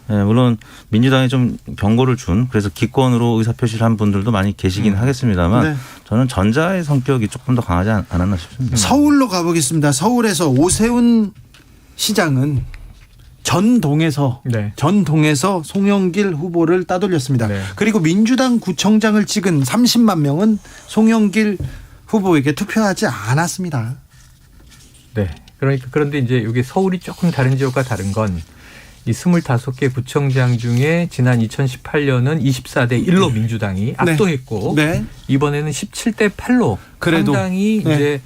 물론 민주당이 좀 경고를 준 그래서 기권으로 의사표시를 한 분들도 많이 계시긴 하겠습니다만 네. 저는 전자의 성격이 조금 더 강하지 않았나 싶습니다. 서울로 가보겠습니다. 서울에서 오세훈 시장은 전동에서 송영길 후보를 따돌렸습니다. 네. 그리고 민주당 구청장을 찍은 30만 명은 송영길 후보에게 투표하지 않았습니다. 네. 그러니까 그런데 이제 이게 서울이 조금 다른 지역과 다른 건 이 25개 구청장 중에 지난 2018년은 24대 1로 민주당이 압도했고 네. 이번에는 17대 8로 그래도. 상당히 네. 이제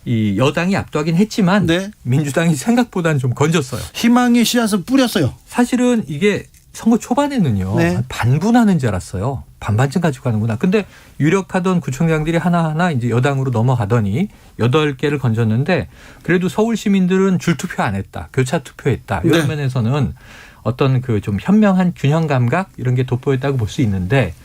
이 여당이 압도하긴 했지만 네. 민주당이 생각보다는 좀 건졌어요. 희망의 씨앗을 뿌렸어요. 사실은 이게 선거 초반에는요. 네. 반분하는 줄 알았어요. 반반쯤 가지고 가는구나. 근데 유력하던 구청장들이 하나하나 이제 여당으로 넘어가더니 8개를 건졌는데 그래도 서울 시민들은 줄투표 안 했다. 교차 투표했다. 이런 네. 면에서는 어떤 그 좀 현명한 균형 감각 이런 게 돋보였다고 볼 수 있는데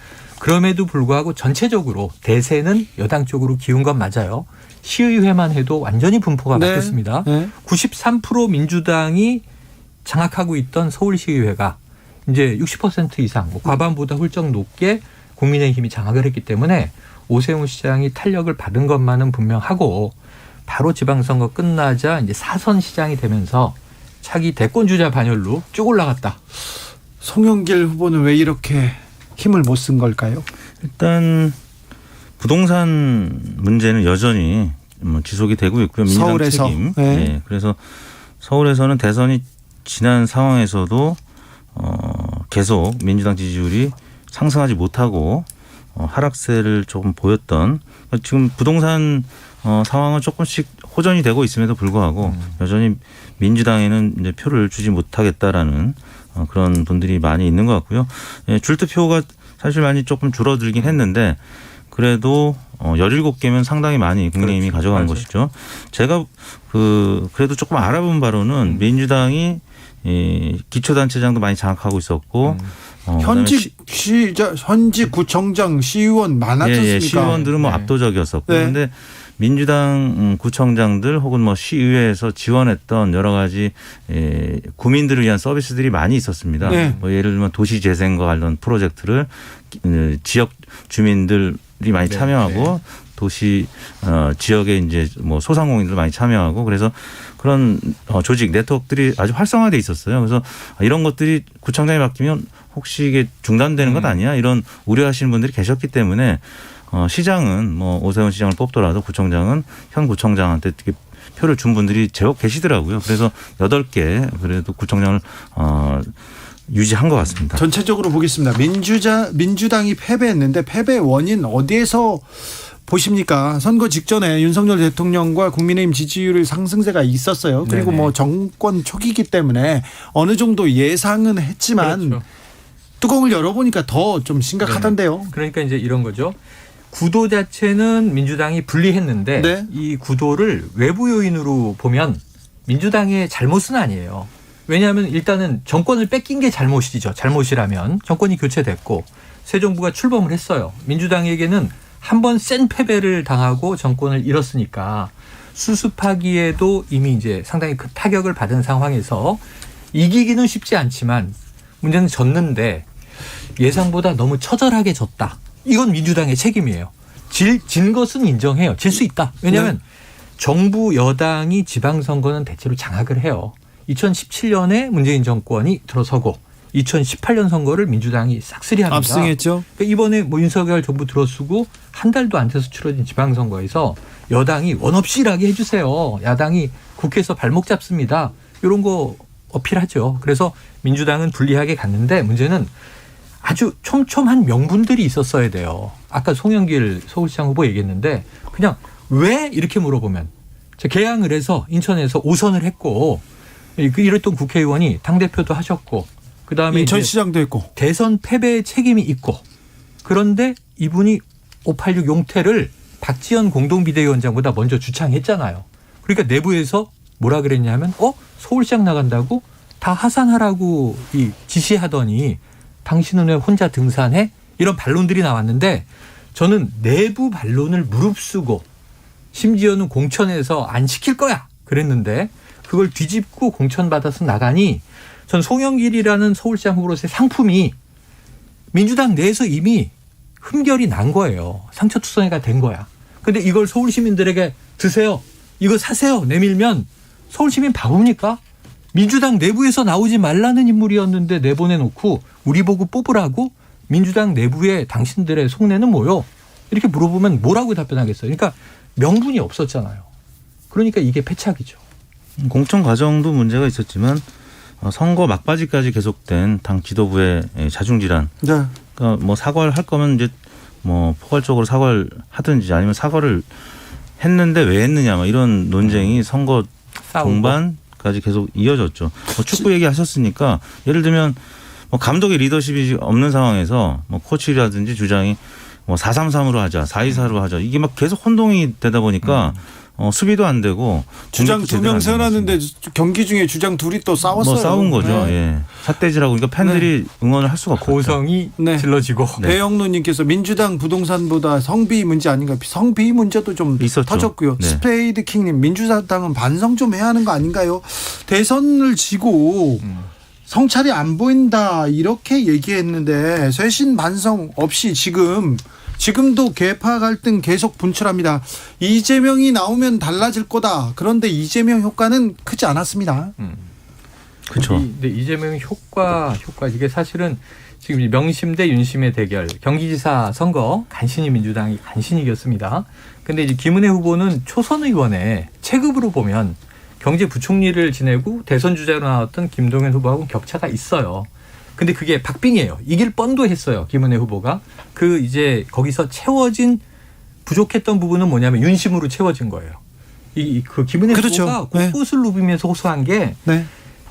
그럼에도 불구하고 전체적으로 대세는 여당 쪽으로 기운 건 맞아요. 시의회만 해도 완전히 분포가 네. 바뀌었습니다. 네. 93% 민주당이 장악하고 있던 서울시의회가 이제 60% 이상 과반보다 훌쩍 높게 국민의힘이 장악을 했기 때문에 오세훈 시장이 탄력을 받은 것만은 분명하고 바로 지방선거 끝나자 이제 사선 시장이 되면서 차기 대권 주자 반열로 쭉 올라갔다. 송영길 후보는 왜 이렇게 힘을 못 쓴 걸까요? 일단 부동산 문제는 여전히 지속이 되고 있고요. 민주당 서울에서. 책임. 네. 네. 그래서 서울에서는 대선이 지난 상황에서도 계속 민주당 지지율이 상승하지 못하고 하락세를 조금 보였던 지금 부동산 상황은 조금씩 호전이 되고 있음에도 불구하고 여전히 민주당에는 이제 표를 주지 못하겠다라는 그런 분들이 많이 있는 것 같고요. 예, 줄투표가 사실 많이 조금 줄어들긴 했는데 그래도 17개면 상당히 많이 국민의힘이 가져간 것이죠. 제가 그래도 조금 알아본 바로는 민주당이 기초단체장도 많이 장악하고 있었고 현직 구청장 시의원 많았지 않습니까? 시의원들은 뭐 네. 압도적이었었고 네. 그런데 민주당 구청장들 혹은 뭐 시의회에서 지원했던 여러 가지 구민들을 위한 서비스들이 많이 있었습니다. 네. 뭐 예를 들면 도시재생과 관련 프로젝트를 지역 주민들이 많이 네. 참여하고 도시 지역에 이제 뭐 소상공인들 많이 참여하고 그래서 그런 조직 네트워크들이 아주 활성화돼 있었어요. 그래서 이런 것들이 구청장이 바뀌면 혹시 이게 중단되는 것 아니야? 이런 우려하시는 분들이 계셨기 때문에 시장은 뭐 오세훈 시장을 뽑더라도 구청장은 현 구청장한테 특히 표를 준 분들이 제법 계시더라고요. 그래서 8개 그래도 구청장을 유지한 것 같습니다. 전체적으로 보겠습니다. 민주당이 패배했는데 패배 원인 어디에서 보십니까? 선거 직전에 윤석열 대통령과 국민의힘 지지율 상승세가 있었어요. 그리고 네네. 뭐 정권 초기이기 때문에 어느 정도 예상은 했지만 그렇죠. 뚜껑을 열어보니까 더 좀 심각하던데요. 그러니까 이제 이런 거죠. 구도 자체는 민주당이 불리했는데 네. 이 구도를 외부 요인으로 보면 민주당의 잘못은 아니에요. 왜냐하면 일단은 정권을 뺏긴 게 잘못이죠. 잘못이라면 정권이 교체됐고 새 정부가 출범을 했어요. 민주당에게는 한 번 센 패배를 당하고 정권을 잃었으니까 수습하기에도 이미 이제 상당히 큰 타격을 받은 상황에서 이기기는 쉽지 않지만 문제는 졌는데 예상보다 너무 처절하게 졌다. 이건 민주당의 책임이에요. 진 것은 인정해요. 질 수 있다. 왜냐하면 정부 여당이 지방선거는 대체로 장악을 해요. 2017년에 문재인 정권이 들어서고 2018년 선거를 민주당이 싹쓸이합니다. 압승했죠. 그러니까 이번에 뭐 윤석열 정부 들어서고 한 달도 안 돼서 치러진 지방선거에서 여당이 원 없이 일하게 해주세요. 야당이 국회에서 발목 잡습니다. 이런 거 어필하죠. 그래서 민주당은 불리하게 갔는데 문제는 아주 촘촘한 명분들이 있었어야 돼요. 아까 송영길 서울시장 후보 얘기했는데 그냥 왜 이렇게 물어보면 개항을 해서 인천에서 5선을 했고 이랬던 국회의원이 당대표도 하셨고 그다음에 인천시장도 했고 대선 패배의 책임이 있고 그런데 이분이 586 용태를 박지원 공동비대위원장보다 먼저 주창했잖아요. 그러니까 내부에서 뭐라 그랬냐면 서울시장 나간다고 다 하산하라고 지시하더니 당신은 왜 혼자 등산해? 이런 반론들이 나왔는데 저는 내부 반론을 무릅쓰고 심지어는 공천에서 안 시킬 거야 그랬는데 그걸 뒤집고 공천 받아서 나가니 전 송영길이라는 서울시장 후보로서의 상품이 민주당 내에서 이미 흠결이 난 거예요. 상처투성이가 된 거야. 근데 이걸 서울 시민들에게 드세요. 이거 사세요. 내밀면 서울 시민 바보입니까? 민주당 내부에서 나오지 말라는 인물이었는데 내보내놓고 우리 보고 뽑으라고? 민주당 내부에 당신들의 속내는 뭐요? 이렇게 물어보면 뭐라고 답변하겠어요? 그러니까 명분이 없었잖아요. 그러니까 이게 패착이죠. 공천 과정도 문제가 있었지만 선거 막바지까지 계속된 당 지도부의 자중질환. 네. 그러니까 뭐 사과를 할 거면 이제 뭐 포괄적으로 사과를 하든지 아니면 사과를 했는데 왜 했느냐 뭐 이런 논쟁이 선거 동반까지 계속 이어졌죠. 뭐 축구 얘기하셨으니까 예를 들면 뭐 감독의 리더십이 없는 상황에서 뭐 코치라든지 주장이 뭐 4-3-3으로 하자, 4-2-4로 하자 이게 막 계속 혼동이 되다 보니까 수비도 안 되고 주장 2명 세워놨는데 경기 중에 주장 둘이 또 싸웠어요. 뭐 싸운 거죠. 네. 예. 삿대질하고 그러니까 팬들이 응원을 할 수가 없고 고성이 질러지고. 배영로님께서 민주당 부동산보다 성비 문제 아닌가. 성비 문제도 좀 있었죠. 터졌고요. 네. 스페이드 킹님 민주당은 반성 좀 해야 하는 거 아닌가요? 대선을 지고 성찰이 안 보인다 이렇게 얘기했는데 쇄신 반성 없이 지금도 계파 갈등 계속 분출합니다. 이재명이 나오면 달라질 거다. 그런데 이재명 효과는 크지 않았습니다. 그렇죠. 근데 이재명 효과 이게 사실은 지금 명심 대 윤심의 대결. 경기지사 선거 간신히 민주당이 간신히 이겼습니다. 근데 이제 김은혜 후보는 초선 의원의 체급으로 보면 경제부총리를 지내고 대선 주자로 나왔던 김동연 후보하고 격차가 있어요. 근데 그게 박빙이에요. 이길 뻔도 했어요. 김은혜 후보가. 그 이제 거기서 채워진 부족했던 부분은 뭐냐면 윤심으로 채워진 거예요. 그 김은혜 그렇죠. 후보가 곳곳을 누비면서 호소한 게 네.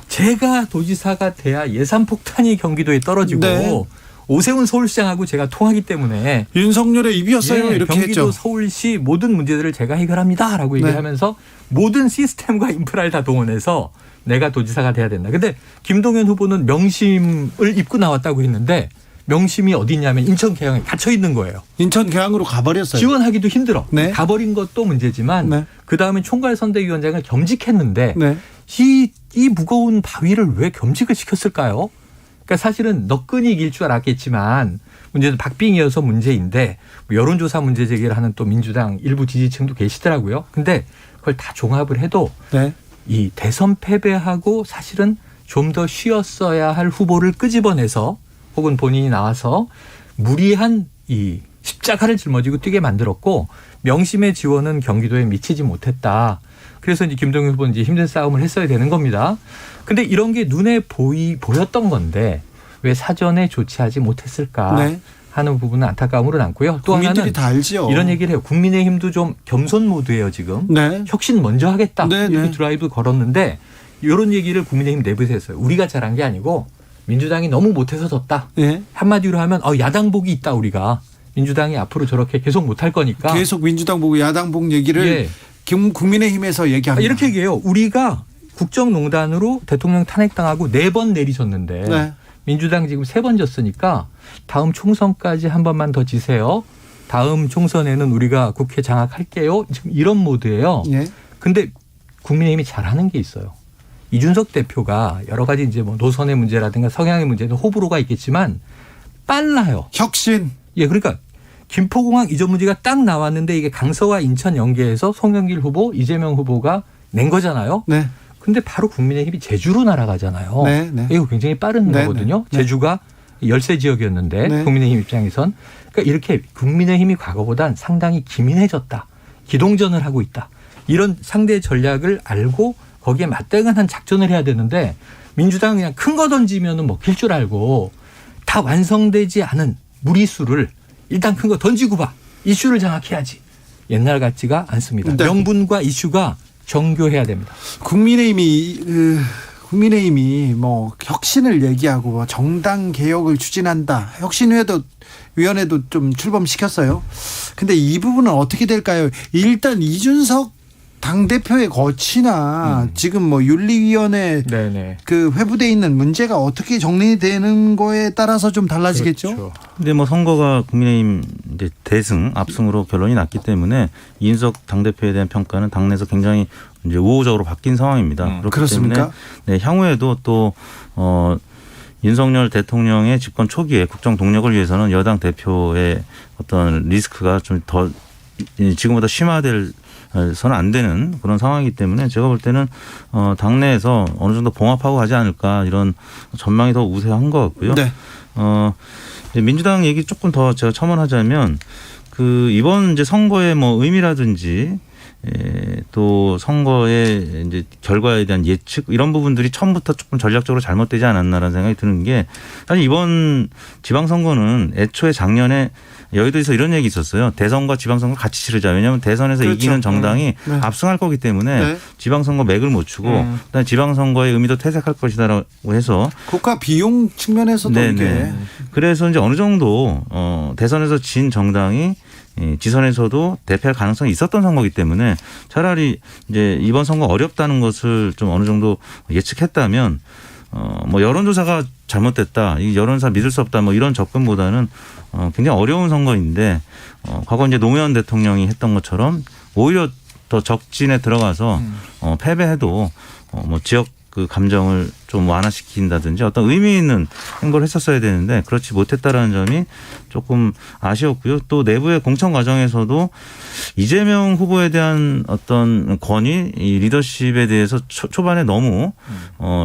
제가 도지사가 돼야 예산 폭탄이 경기도에 떨어지고 네. 오세훈 서울시장하고 제가 통하기 때문에 윤석열의 입이었어요. 이렇게 경기도 했죠. 서울시 모든 문제들을 제가 해결합니다라고 네. 얘기하면서 모든 시스템과 인프라를 다 동원해서 내가 도지사가 돼야 된다. 근데 김동연 후보는 명심을 입고 나왔다고 했는데 명심이 어디 있냐면 인천 계양에 갇혀 있는 거예요. 인천 계양으로 가버렸어요. 지원하기도 힘들어. 네. 가버린 것도 문제지만 네. 그다음에 총괄선대위원장을 겸직했는데 네. 이 무거운 바위를 왜 겸직을 시켰을까요? 그러니까 사실은 너끈히 이길 줄 알았겠지만 문제는 박빙이어서 문제인데 여론조사 문제 제기를 하는 또 민주당 일부 지지층도 계시더라고요. 근데 그걸 다 종합을 해도 네. 이 대선 패배하고 사실은 좀 더 쉬었어야 할 후보를 끄집어내서 혹은 본인이 나와서 무리한 이 십자가를 짊어지고 뛰게 만들었고 명심의 지원은 경기도에 미치지 못했다. 그래서 이제 김동연 후보는 이제 힘든 싸움을 했어야 되는 겁니다. 근데 이런 게 눈에 보였던 건데 왜 사전에 조치하지 못했을까 네. 하는 부분은 안타까움으로 남고요. 또 국민들이 하나는 다 알지요. 이런 얘기를 해요. 국민의힘도 좀 겸손 모드예요 지금. 네. 혁신 먼저 하겠다. 네, 이렇게 네. 드라이브 걸었는데 이런 얘기를 국민의힘 내부에서 했어요. 우리가 잘한 게 아니고 민주당이 너무 못해서 졌다. 네. 한마디로 하면 야당복이 있다 우리가. 민주당이 앞으로 저렇게 계속 못할 거니까. 계속 민주당 보고 야당 복 얘기를 예. 국민의힘에서 얘기합니다. 이렇게 얘기해요. 우리가 국정농단으로 대통령 탄핵당하고 4번 내리셨는데 네. 민주당 지금 3번 졌으니까 다음 총선까지 한 번만 더 지세요. 다음 총선에는 우리가 국회 장악할게요. 지금 이런 모드예요. 예. 근데 국민의힘이 잘하는 게 있어요. 이준석 대표가 여러 가지 이제 뭐 노선의 문제라든가 성향의 문제는 호불호가 있겠지만 빨라요. 혁신. 예, 그러니까 김포공항 이전 문제가 딱 나왔는데 이게 강서와 인천 연계해서 송영길 후보, 이재명 후보가 낸 거잖아요. 네. 근데 바로 국민의힘이 제주로 날아가잖아요. 네, 네. 이거 굉장히 빠른 네, 거거든요. 네. 제주가 열세 지역이었는데 네. 국민의힘 입장에선 그러니까 이렇게 국민의힘이 과거보단 상당히 기민해졌다. 기동전을 하고 있다. 이런 상대 전략을 알고 거기에 맞대응한 작전을 해야 되는데 민주당은 그냥 큰 거 던지면 먹힐 줄 알고 다 완성되지 않은 무리수를 일단 큰 거 던지고 봐. 이슈를 장악해야지. 옛날 같지가 않습니다. 네. 명분과 이슈가 정교해야 됩니다. 국민의힘이 뭐 혁신을 얘기하고 뭐 정당 개혁을 추진한다. 혁신위원회도 좀 출범시켰어요. 근데 이 부분은 어떻게 될까요? 일단 이준석 당 대표의 거치나 지금 뭐 윤리위원회 네네. 그 회부돼 있는 문제가 어떻게 정리되는 거에 따라서 좀 달라지겠죠. 그렇죠. 근데 뭐 선거가 국민의힘 이제 대승 압승으로 결론이 났기 때문에 이인석 당대표에 대한 평가는 당내에서 굉장히 이제 우호적으로 바뀐 상황입니다. 그렇기 그렇습니까? 때문에 네, 향후에도 또 윤석열 대통령의 집권 초기에 국정 동력을 위해서는 여당 대표의 어떤 리스크가 좀 더 지금보다 심화될 서는 안 되는 그런 상황이기 때문에 제가 볼 때는 당내에서 어느 정도 봉합하고 가지 않을까 이런 전망이 더 우세한 것 같고요. 네. 이제 민주당 얘기 조금 더 제가 첨언하자면 그 이번 이제 선거의 뭐 의미라든지 또 선거의 이제 결과에 대한 예측 이런 부분들이 처음부터 조금 전략적으로 잘못되지 않았나라는 생각이 드는 게 사실 이번 지방선거는 애초에 작년에 여의도에서 이런 얘기 있었어요. 대선과 지방선거 같이 치르자. 왜냐하면 대선에서 그렇죠. 이기는 정당이 네. 압승할 거기 때문에 네. 지방선거 맥을 못 추고 그다음에 지방선거의 의미도 퇴색할 것이다라고 해서 국가 비용 측면에서도 네네. 이게 그래서 이제 어느 정도 대선에서 진 정당이 지선에서도 대패할 가능성이 있었던 선거이기 때문에 차라리 이제 이번 선거 어렵다는 것을 좀 어느 정도 예측했다면 뭐 여론조사가 잘못됐다, 이 여론조사 믿을 수 없다, 뭐 이런 접근보다는 굉장히 어려운 선거인데 과거 이제 노무현 대통령이 했던 것처럼 오히려 더 적진에 들어가서 패배해도 뭐 지역 그 감정을 좀 완화시킨다든지 어떤 의미 있는 행보를 했었어야 되는데 그렇지 못했다라는 점이 조금 아쉬웠고요. 또 내부의 공천 과정에서도 이재명 후보에 대한 어떤 권위, 이 리더십에 대해서 초반에 너무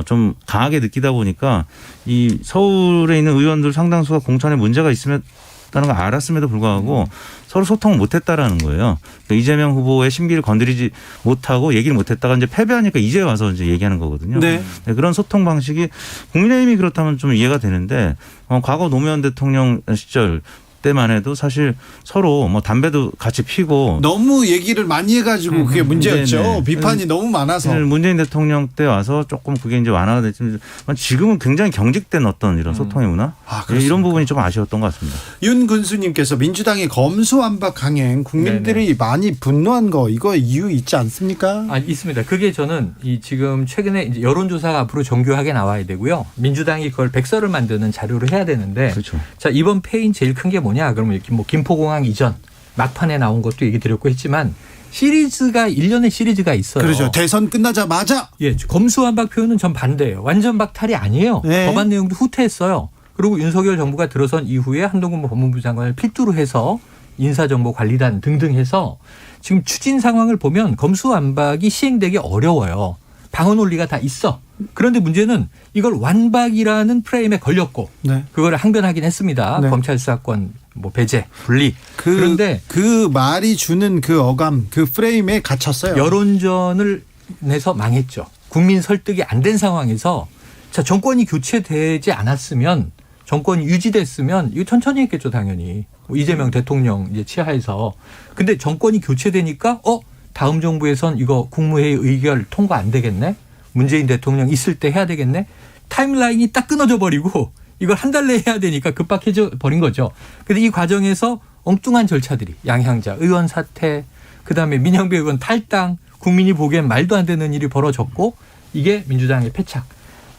좀 강하게 느끼다 보니까 이 서울에 있는 의원들 상당수가 공천에 문제가 있다는 걸 알았음에도 불구하고 서로 소통을 못했다라는 거예요. 그러니까 이재명 후보의 심기를 건드리지 못하고 얘기를 못했다가 이제 패배하니까 이제 와서 이제 얘기하는 거거든요. 네. 네, 그런 소통 방식이 국민의힘이 그렇다면 좀 이해가 되는데 과거 노무현 대통령 시절 때만 해도 사실 서로 뭐 담배도 같이 피고 너무 얘기를 많이 해가지고 그게 문제였죠. 네네. 비판이 너무 많아서. 문재인 대통령 때 와서 조금 그게 이제 완화가 됐지만 지금은 굉장히 경직된 어떤 이런 소통의 문화 이런 부분이 좀 아쉬웠던 것 같습니다. 윤 군수님께서 민주당의 검수완박 강행 국민들이 많이 분노한 거 이거 이유 있지 않습니까? 아, 있습니다. 그게 저는 이 지금 최근에 이제 여론조사가 앞으로 정교하게 나와야 되고요. 민주당이 그걸 백서를 만드는 자료로 해야 되는데. 그렇죠. 자, 이번 패인 제일 큰 게 뭐냐? 그러면 이렇게 뭐 김포공항 이전 막판에 나온 것도 얘기 드렸고 했지만 시리즈가 1년의 시리즈가 있어요. 그렇죠. 대선 끝나자마자. 예, 검수완박 표현은 전 반대예요. 완전 박탈이 아니에요. 네. 법안 내용도 후퇴했어요. 그리고 윤석열 정부가 들어선 이후에 한동훈 법무부 장관을 필두로 해서 인사정보관리단 등등 해서 지금 추진 상황을 보면 검수완박이 시행되기 어려워요. 방어 논리가 다 있어. 그런데 문제는 이걸 완박이라는 프레임에 걸렸고 네. 그걸 항변하긴 했습니다. 네. 검찰 수사권 뭐 배제, 분리. 그런데 그 말이 주는 그 어감, 그 프레임에 갇혔어요. 여론전을 내서 망했죠. 국민 설득이 안 된 상황에서 자, 정권이 교체되지 않았으면 정권이 유지됐으면 이거 천천히 했겠죠, 당연히. 이재명 대통령 이제 치하에서. 근데 정권이 교체되니까 다음 정부에선 이거 국무회의 의결 통과 안 되겠네. 문재인 대통령 있을 때 해야 되겠네. 타임라인이 딱 끊어져 버리고 이걸 한 달 내에 해야 되니까 급박해져 버린 거죠. 근데 이 과정에서 엉뚱한 절차들이 양향자 의원 사퇴, 그다음에 민영배 의원 탈당, 국민이 보기엔 말도 안 되는 일이 벌어졌고 이게 민주당의 패착.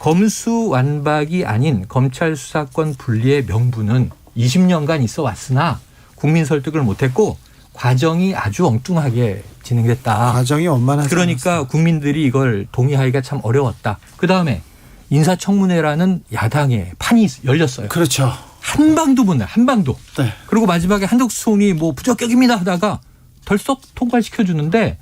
검수완박이 아닌 검찰 수사권 분리의 명분은 20년간 있어 왔으나 국민 설득을 못했고 과정이 아주 엉뚱하게 진행됐다. 과정이 원만하지 그러니까 않았어요. 국민들이 이걸 동의하기가 참 어려웠다. 그다음에 인사청문회라는 야당의 판이 열렸어요. 그렇죠. 한 방도 못 나요. 한 방도. 네. 그리고 마지막에 한덕수 총리 뭐 부적격입니다 하다가 덜썩 통과시켜주는데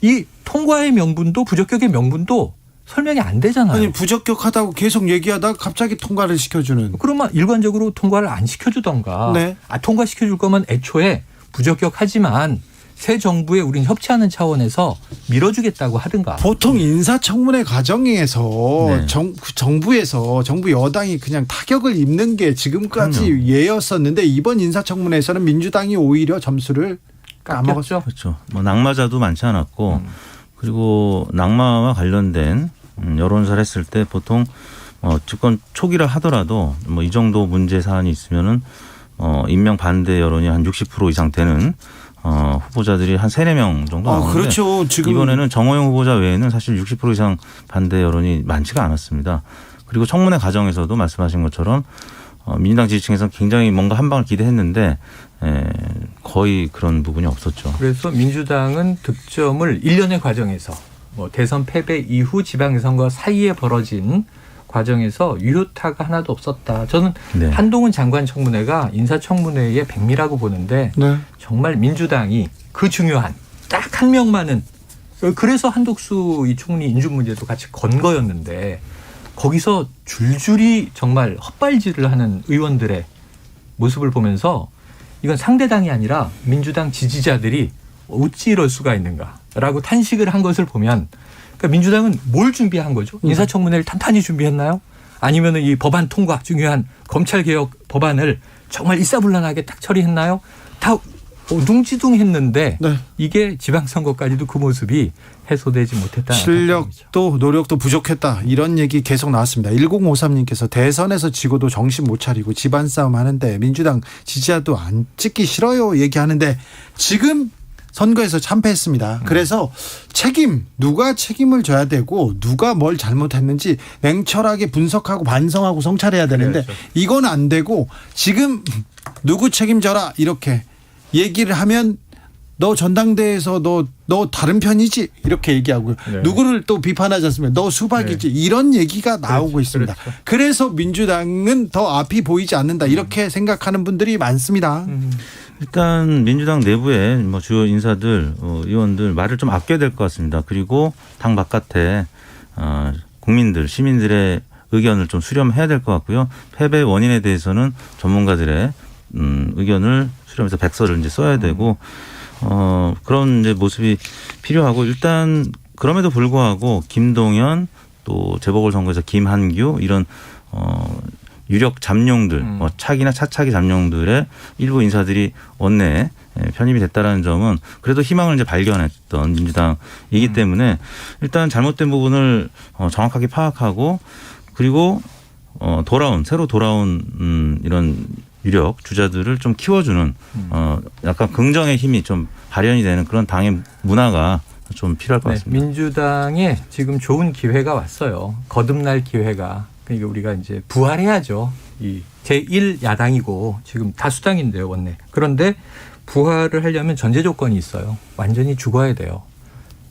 이 통과의 명분도 부적격의 명분도 설명이 안 되잖아요. 아니 부적격하다고 계속 얘기하다가 갑자기 통과를 시켜주는. 그러면 일관적으로 통과를 안 시켜주던가. 네. 통과시켜줄 거면 애초에 부적격하지만 새 정부에 우린 협치하는 차원에서 밀어주겠다고 하든가. 보통 인사청문회 과정에서 네. 정부에서 정부 여당이 그냥 타격을 입는 게 지금까지 예였었는데 이번 인사청문회에서는 민주당이 오히려 점수를 까먹었죠. 그렇죠. 뭐 낙마자도 많지 않았고 그리고 낙마와 관련된 여론조사를 했을 때 보통 집권 초기라 하더라도 뭐 이 정도 문제 사안이 있으면은 임명 반대 여론이 한 60% 이상 되는 후보자들이 한 3-4명 정도 나오는데 그렇죠. 지금 이번에는 정호영 후보자 외에는 사실 60% 이상 반대 여론이 많지가 않았습니다. 그리고 청문회 과정에서도 말씀하신 것처럼 민주당 지지층에서 굉장히 뭔가 한 방을 기대했는데 거의 그런 부분이 없었죠. 그래서 민주당은 득점을 1년의 과정에서 뭐 대선 패배 이후 지방선거 사이에 벌어진 과정에서 유효타가 하나도 없었다. 저는 네. 한동훈 장관 청문회가 인사청문회의 백미라고 보는데 네. 정말 민주당이 그 중요한 딱 한 명만은 그래서 한독수 이 총리 인준 문제도 같이 건 거였는데 거기서 줄줄이 정말 헛발질을 하는 의원들의 모습을 보면서 이건 상대당이 아니라 민주당 지지자들이 어찌 이럴 수가 있는가라고 탄식을 한 것을 보면 그러니까 민주당은 뭘 준비한 거죠? 인사청문회를 탄탄히 준비했나요? 아니면 이 법안 통과 중요한 검찰개혁 법안을 정말 일사불란하게 딱 처리했나요? 다 둥지둥했는데 네. 이게 지방선거까지도 그 모습이 해소되지 못했다. 실력도 노력도 부족했다. 이런 얘기 계속 나왔습니다. 1053님께서 대선에서 지고도 정신 못 차리고 집안 싸움 하는데 민주당 지지자도 안 찍기 싫어요 얘기하는데 지금 선거에서 참패했습니다. 그래서 누가 책임을 져야 되고 누가 뭘 잘못했는지 냉철하게 분석하고 반성하고 성찰해야 되는데 그래야죠. 이건 안 되고 지금 누구 책임져라 이렇게 얘기를 하면 너 전당대회에서 너 다른 편이지 이렇게 얘기하고 네. 누구를 또 비판하지 않습니까? 너 수박이지 이런 얘기가 나오고 있습니다. 그렇죠. 그래서 민주당은 더 앞이 보이지 않는다 이렇게 생각하는 분들이 많습니다. 일단 민주당 내부에 뭐 주요 인사들, 의원들 말을 좀 아껴야 될 것 같습니다. 그리고 당 바깥에 국민들, 시민들의 의견을 좀 수렴해야 될 것 같고요. 패배 원인에 대해서는 전문가들의 의견을 수렴해서 백서를 이제 써야 되고 그런 이제 모습이 필요하고 일단 그럼에도 불구하고 김동연 또 재보궐선거에서 김한규 이런 유력 잠룡들, 뭐 차기나 차차기 잠룡들의 일부 인사들이 원내에 편입이 됐다라는 점은 그래도 희망을 이제 발견했던 민주당이기 때문에 일단 잘못된 부분을 정확하게 파악하고 그리고 새로 돌아온 이런 유력 주자들을 좀 키워주는 약간 긍정의 힘이 좀 발현이 되는 그런 당의 문화가 좀 필요할 것 같습니다. 민주당에 지금 좋은 기회가 왔어요. 거듭날 기회가. 그러니까 우리가 이제 부활해야죠. 이 제1야당이고 지금 다수당인데요, 원내. 그런데 부활을 하려면 전제 조건이 있어요. 완전히 죽어야 돼요.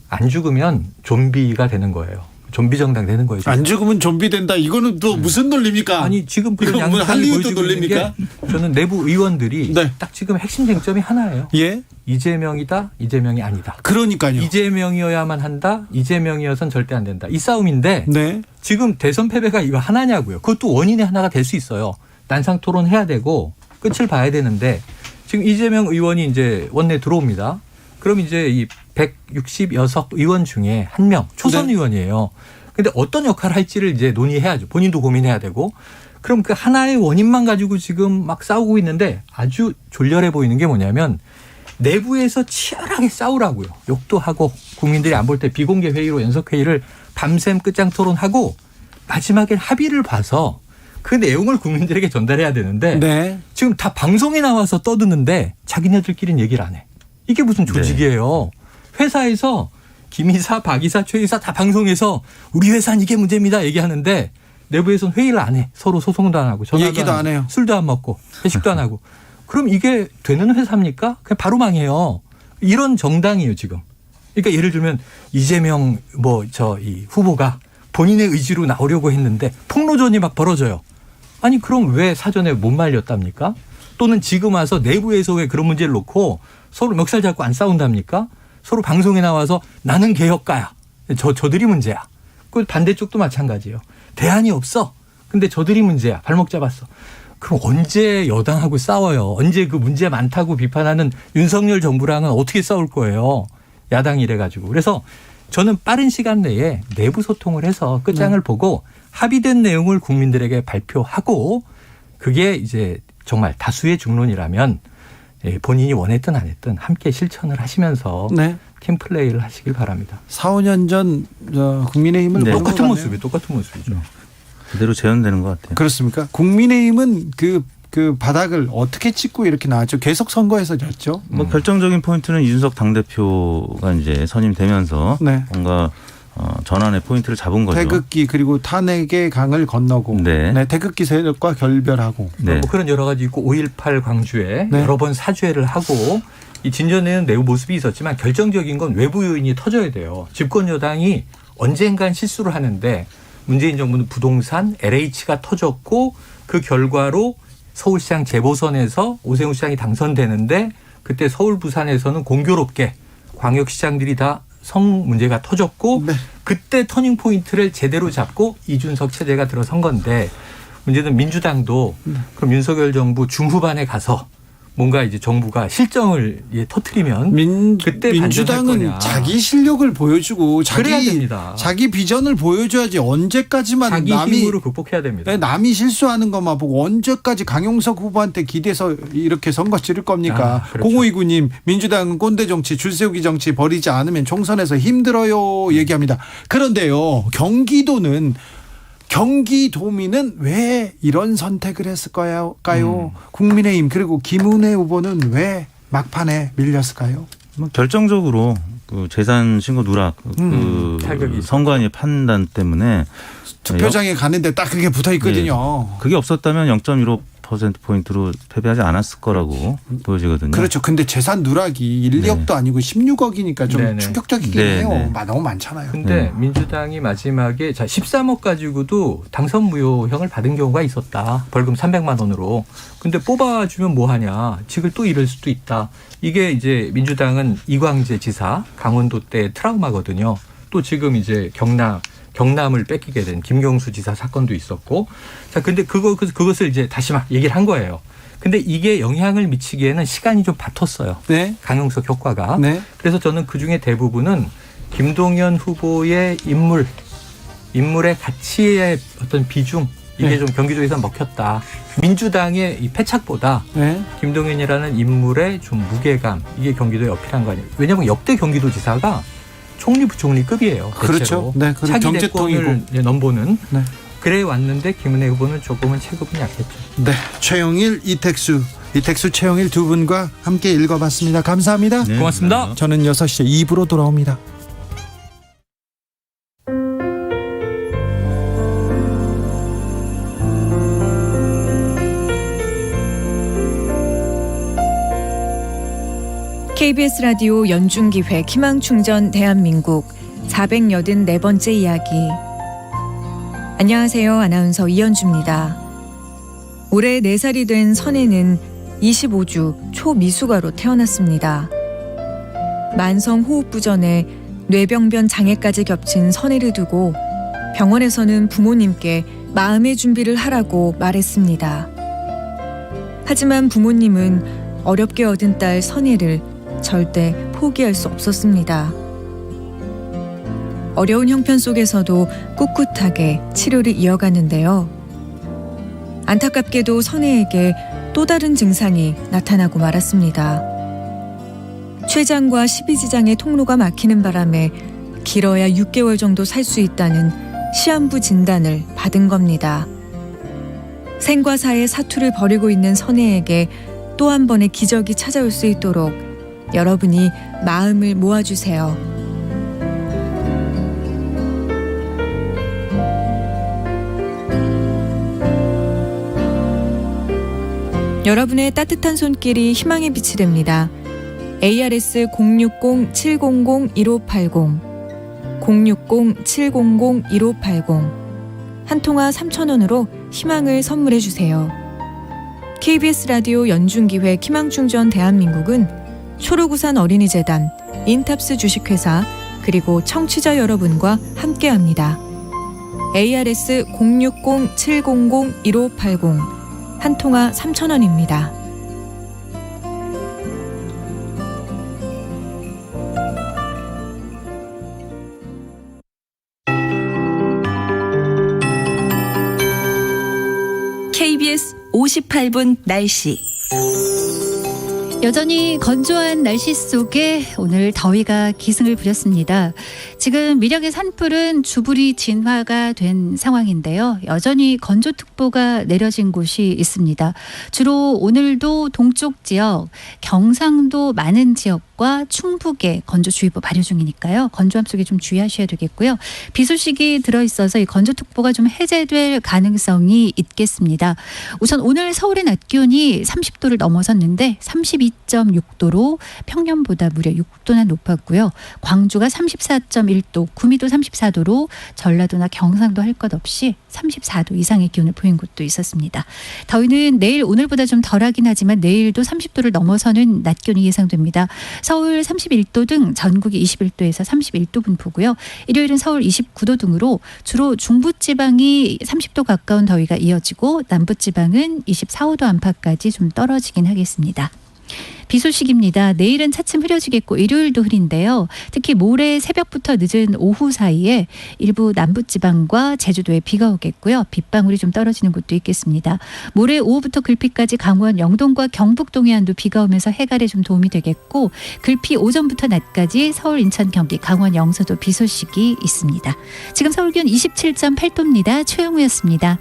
안 죽으면 좀비가 되는 거예요. 좀비 정당 되는 거예요. 안 죽으면 좀비 된다. 이거는 또 무슨 논리입니까? 아니 지금 그런 이건 뭐 양상이 할리우드 보여지고 있는 게 논리입니까? 저는 내부 의원들이 네. 딱 지금 핵심 쟁점이 하나예요. 예. 이재명이다, 이재명이 아니다. 그러니까요. 이재명이어야만 한다, 이재명이어선 절대 안 된다. 이 싸움인데 네. 지금 대선 패배가 이거 하나냐고요. 그것도 원인의 하나가 될 수 있어요. 난상 토론해야 되고 끝을 봐야 되는데 지금 이재명 의원이 이제 원내 들어옵니다. 그럼 이제 이 160여 의원 중에 한 명 초선 네. 의원이에요. 근데 어떤 역할을 할지를 이제 논의해야죠. 본인도 고민해야 되고. 그럼 그 하나의 원인만 가지고 지금 막 싸우고 있는데 아주 졸렬해 보이는 게 뭐냐면 내부에서 치열하게 싸우라고요. 욕도 하고 국민들이 안 볼 때 비공개 회의로 연석 회의를 밤샘 끝장 토론하고 마지막에 합의를 봐서 그 내용을 국민들에게 전달해야 되는데 네. 지금 다 방송에 나와서 떠드는데 자기네들끼리는 얘기를 안 해. 이게 무슨 조직이에요. 회사에서 김이사, 박이사, 최이사 다 방송에서 우리 회사는 이게 문제입니다 얘기하는데 내부에서는 회의를 안 해. 서로 소송도 안 하고 전화도 얘기도 안 해요. 술도 안 먹고 회식도 안 하고. 그럼 이게 되는 회사입니까? 그냥 바로 망해요. 이런 정당이에요 지금. 그러니까 예를 들면 이재명 이 후보가 본인의 의지로 나오려고 했는데 폭로전이 막 벌어져요. 아니 그럼 왜 사전에 못 말렸답니까? 또는 지금 와서 내부에서 왜 그런 문제를 놓고 서로 멱살 잡고 안 싸운답니까? 서로 방송에 나와서 나는 개혁가야. 저들이 문제야. 그 반대쪽도 마찬가지예요. 대안이 없어. 근데 저들이 문제야. 발목 잡았어. 그럼 언제 여당하고 싸워요? 언제 그 문제 많다고 비판하는 윤석열 정부랑은 어떻게 싸울 거예요? 야당이 이래가지고. 그래서 저는 빠른 시간 내에 내부 소통을 해서 끝장을 보고 합의된 내용을 국민들에게 발표하고 그게 이제 정말 다수의 중론이라면 본인이 원했든 안 했든 함께 실천을 하시면서 네. 팀 플레이를 하시길 바랍니다. 4, 5년 전 국민의힘을 네. 똑같은 모습이죠. 그대로 재현되는 것 같아요. 그렇습니까? 국민의힘은 그 그 바닥을 어떻게 찍고 이렇게 나왔죠? 계속 선거에서 졌죠. 뭐 결정적인 포인트는 이준석 당대표가 이제 선임되면서 네. 뭔가 전환의 포인트를 잡은 거죠. 태극기 그리고 탄핵의 강을 건너고 네. 태극기 세력과 결별하고 네. 뭐 그런 여러 가지 있고 5.18 광주에 네. 여러 번 사죄를 하고 이 진전에는 내부 모습이 있었지만 결정적인 건 외부 요인이 터져야 돼요. 집권 여당이 언젠간 실수를 하는데 문재인 정부는 부동산 LH가 터졌고 그 결과로 서울시장 재보선에서 오세훈 시장이 당선되는데 그때 서울 부산에서는 공교롭게 광역시장들이 다 성 문제가 터졌고 네. 그때 터닝 포인트를 제대로 잡고 이준석 체제가 들어선 건데 문제는 민주당도 그럼 윤석열 정부 중후반에 가서 뭔가 이제 정부가 실정을 터뜨리면 그때 민주당은 반전할 거냐. 자기 실력을 보여주고 그래야 됩니다. 자기 비전을 보여줘야지 언제까지만 자기 힘으로 극복해야 됩니다. 남이 실수하는 것만 보고 언제까지 강용석 후보한테 기대서 이렇게 선거 치를 겁니까? 그렇죠. 0529님 민주당은 꼰대 정치 줄세우기 정치 버리지 않으면 총선에서 힘들어요 얘기합니다. 그런데요 경기도민은 왜 이런 선택을 했을까요? 국민의힘 그리고 김은혜 후보는 왜 막판에 밀렸을까요? 뭐 결정적으로 그 재산 신고 누락 그 타격이 선관위 판단 때문에 투표장에 가는데 딱 그게 붙어 있거든요. 그게 없었다면 0.15%포인트로 패배하지 않았을 거라고 보여지거든요. 그렇죠. 근데 재산 누락이 1억도 아니고 16억이니까 좀 네네. 충격적이긴 네네. 해요. 너무 많잖아요. 근데 민주당이 마지막에 13억 가지고도 당선 무효형을 받은 경우가 있었다. 벌금 300만 원으로. 근데 뽑아주면 뭐하냐. 직을 또 잃을 수도 있다. 이게 이제 민주당은 이광재 지사 강원도 때 트라우마거든요. 또 지금 이제 경남을 뺏기게 된 김경수 지사 사건도 있었고. 자, 근데 그것을 이제 다시 막 얘기를 한 거예요. 근데 이게 영향을 미치기에는 시간이 좀 바텄어요. 네. 강용석 효과가. 네. 그래서 저는 그중에 대부분은 김동연 후보의 인물의 가치의 어떤 비중 이게 네. 좀 경기도에서 먹혔다. 민주당의 이 패착보다 네. 김동연이라는 인물의 좀 무게감 이게 경기도에 어필한 거 아니에요. 왜냐하면 역대 경기도지사가 총리 부총리급이에요. 그렇죠. 네, 그리고 차기 경제통이고. 대권을 넘보는. 네. 그래 왔는데 김은혜 후보는 조금은 체급은 약했죠. 네. 최영일, 이택수 최영일 두 분과 함께 읽어봤습니다. 감사합니다. 네, 고맙습니다. 감사합니다. 저는 6시 2부로 돌아옵니다. KBS 라디오 연중기획 희망충전 대한민국 484번째 이야기. 안녕하세요. 아나운서 이현주입니다. 올해 4살이 된 선혜는 25주 초미숙아로 태어났습니다. 만성호흡부전에 뇌병변 장애까지 겹친 선혜를 두고 병원에서는 부모님께 마음의 준비를 하라고 말했습니다. 하지만 부모님은 어렵게 얻은 딸 선혜를 절대 포기할 수 없었습니다. 어려운 형편 속에서도 꿋꿋하게 치료를 이어갔는데요. 안타깝게도 선혜에게 또 다른 증상이 나타나고 말았습니다. 췌장과 십이지장의 통로가 막히는 바람에 길어야 6개월 정도 살 수 있다는 시한부 진단을 받은 겁니다. 생과 사의 사투를 벌이고 있는 선혜에게 또 한 번의 기적이 찾아올 수 있도록 여러분이 마음을 모아주세요. 여러분의 따뜻한 손길이 희망의 빛이 됩니다. ARS 060-700-1580 060-700-1580 한 통화 3,000원으로 희망을 선물해 주세요. KBS 라디오 연중기획 희망충전 대한민국은 초록우산 어린이재단, 인탑스 주식회사 그리고 청취자 여러분과 함께합니다. ARS 060-700-1580 한 통화 3,000원입니다. KBS 58분 날씨. 여전히 건조한 날씨 속에 오늘 더위가 기승을 부렸습니다. 지금 밀양의 산불은 주불이 진화가 된 상황인데요. 여전히 건조특보가 내려진 곳이 있습니다. 주로 오늘도 동쪽 지역, 경상도 많은 지역과 충북에 건조주의보 발효 중이니까요. 건조함 속에 좀 주의하셔야 되겠고요. 비 소식이 들어있어서 이 건조특보가 좀 해제될 가능성이 있겠습니다. 우선 오늘 서울의 낮 기온이 30도를 넘어섰는데 32.6도로 평년보다 무려 6도나 높았고요. 광주가 34.1도, 구미도 34도로 전라도나 경상도 할 것 없이 34도 이상의 기온을 보인 곳도 있었습니다. 더위는 내일 오늘보다 좀 덜하긴 하지만 내일도 30도를 넘어서는 낮 기온이 예상됩니다. 서울 31도 등 전국이 21도에서 31도 분포고요. 일요일은 서울 29도 등으로 주로 중부지방이 30도 가까운 더위가 이어지고 남부지방은 24, 5도 안팎까지 좀 떨어지긴 하겠습니다. 비 소식입니다. 내일은 차츰 흐려지겠고 일요일도 흐린데요. 특히 모레 새벽부터 늦은 오후 사이에 일부 남부지방과 제주도에 비가 오겠고요. 빗방울이 좀 떨어지는 곳도 있겠습니다. 모레 오후부터 글피까지 강원 영동과 경북 동해안도 비가 오면서 해갈에 좀 도움이 되겠고 글피 오전부터 낮까지 서울, 인천, 경기, 강원, 영서도 비 소식이 있습니다. 지금 서울 기온 27.8도입니다. 최영우였습니다.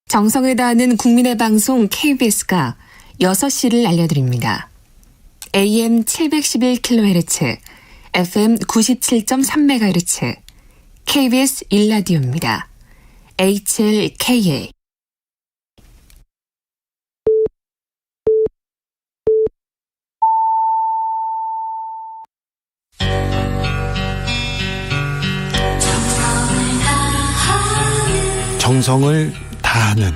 정성을 다하는 국민의 방송 KBS가 6시를 알려드립니다. AM 711kHz, FM 97.3MHz, KBS 1라디오입니다. HLKA. 정성을 다하는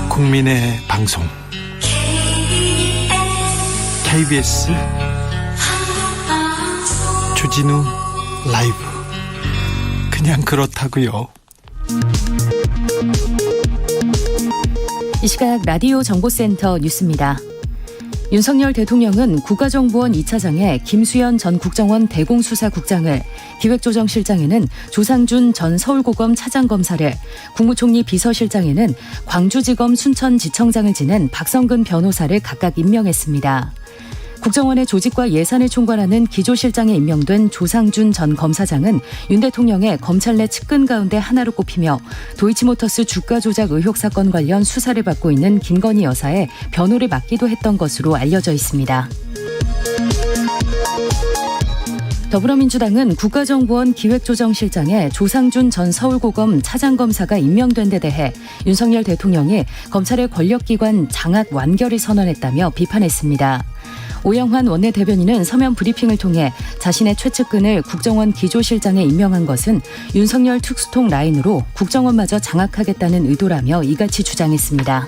국민의 방송 KBS 주진우 라이브. 그냥 그렇다고요. 이 시각 라디오 정보센터 뉴스입니다. 윤석열 대통령은 국가정보원 2차장에 김수현 전 국정원 대공수사국장을, 기획조정실장에는 조상준 전 서울고검 차장검사를, 국무총리 비서실장에는 광주지검 순천지청장을 지낸 박성근 변호사를 각각 임명했습니다. 국정원의 조직과 예산을 총괄하는 기조실장에 임명된 조상준 전 검사장은 윤 대통령의 검찰 내 측근 가운데 하나로 꼽히며 도이치모터스 주가 조작 의혹 사건 관련 수사를 받고 있는 김건희 여사의 변호를 맡기도 했던 것으로 알려져 있습니다. 더불어민주당은 국가정보원 기획조정실장에 조상준 전 서울고검 차장검사가 임명된 데 대해 윤석열 대통령이 검찰의 권력기관 장악 완결을 선언했다며 비판했습니다. 오영환 원내대변인은 서면 브리핑을 통해 자신의 최측근을 국정원 기조실장에 임명한 것은 윤석열 특수통 라인으로 국정원마저 장악하겠다는 의도라며 이같이 주장했습니다.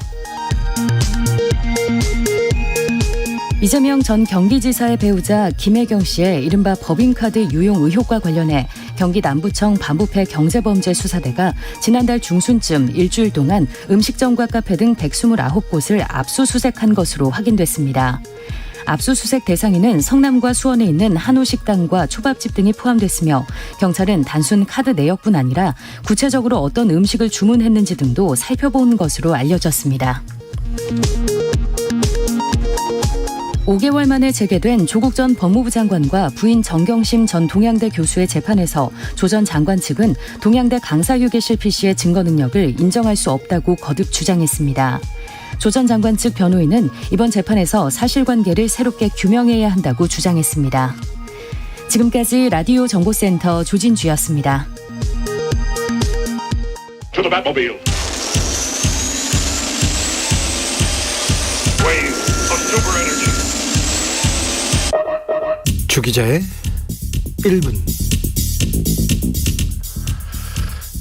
이재명 전 경기지사의 배우자 김혜경 씨의 이른바 법인카드 유용 의혹과 관련해 경기 남부청 반부패 경제범죄수사대가 지난달 중순쯤 일주일 동안 음식점과 카페 등 129곳을 압수수색한 것으로 확인됐습니다. 압수수색 대상에는 성남과 수원에 있는 한우식당과 초밥집 등이 포함됐으며 경찰은 단순 카드 내역뿐 아니라 구체적으로 어떤 음식을 주문했는지 등도 살펴본 것으로 알려졌습니다. 5개월 만에 재개된 조국 전 법무부 장관과 부인 정경심 전 동양대 교수의 재판에서 조 전 장관 측은 동양대 강사휴게 실피 씨의 증거 능력을 인정할 수 없다고 거듭 주장했습니다. 조 전 장관 측 변호인은 이번 재판에서 사실관계를 새롭게 규명해야 한다고 주장했습니다. 지금까지 라디오 정보센터 조진주였습니다. 주기자의 1분.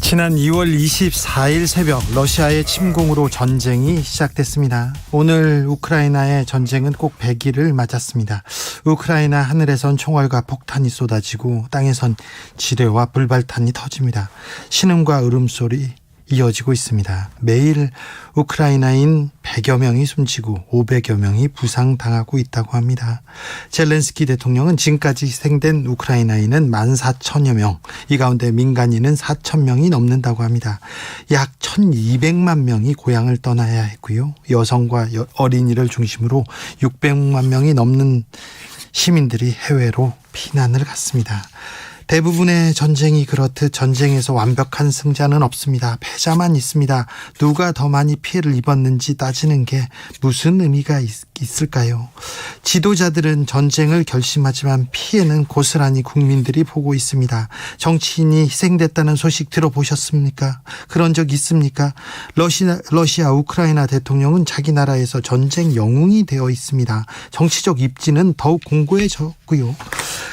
지난 2월 24일 새벽 러시아의 침공으로 전쟁이 시작됐습니다. 오늘 우크라이나의 전쟁은 꼭 100일을 맞았습니다. 우크라이나 하늘에선 총알과 폭탄이 쏟아지고 땅에선 지뢰와 불발탄이 터집니다. 신음과 울음소리, 이어지고 있습니다. 매일 우크라이나인 100여 명이 숨지고 500여 명이 부상당하고 있다고 합니다. 젤렌스키 대통령은 지금까지 희생된 우크라이나인은 14,000여 명, 이 가운데 민간인은 4,000명이 넘는다고 합니다. 약 1,200만 명이 고향을 떠나야 했고요. 여성과 어린이를 중심으로 600만 명이 넘는 시민들이 해외로 피난을 갔습니다. 대부분의 전쟁이 그렇듯 전쟁에서 완벽한 승자는 없습니다. 패자만 있습니다. 누가 더 많이 피해를 입었는지 따지는 게 무슨 의미가 있을까요? 지도자들은 전쟁을 결심하지만 피해는 고스란히 국민들이 보고 있습니다. 정치인이 희생됐다는 소식 들어보셨습니까? 그런 적 있습니까? 러시아 우크라이나 대통령은 자기 나라에서 전쟁 영웅이 되어 있습니다. 정치적 입지는 더욱 공고해졌고요.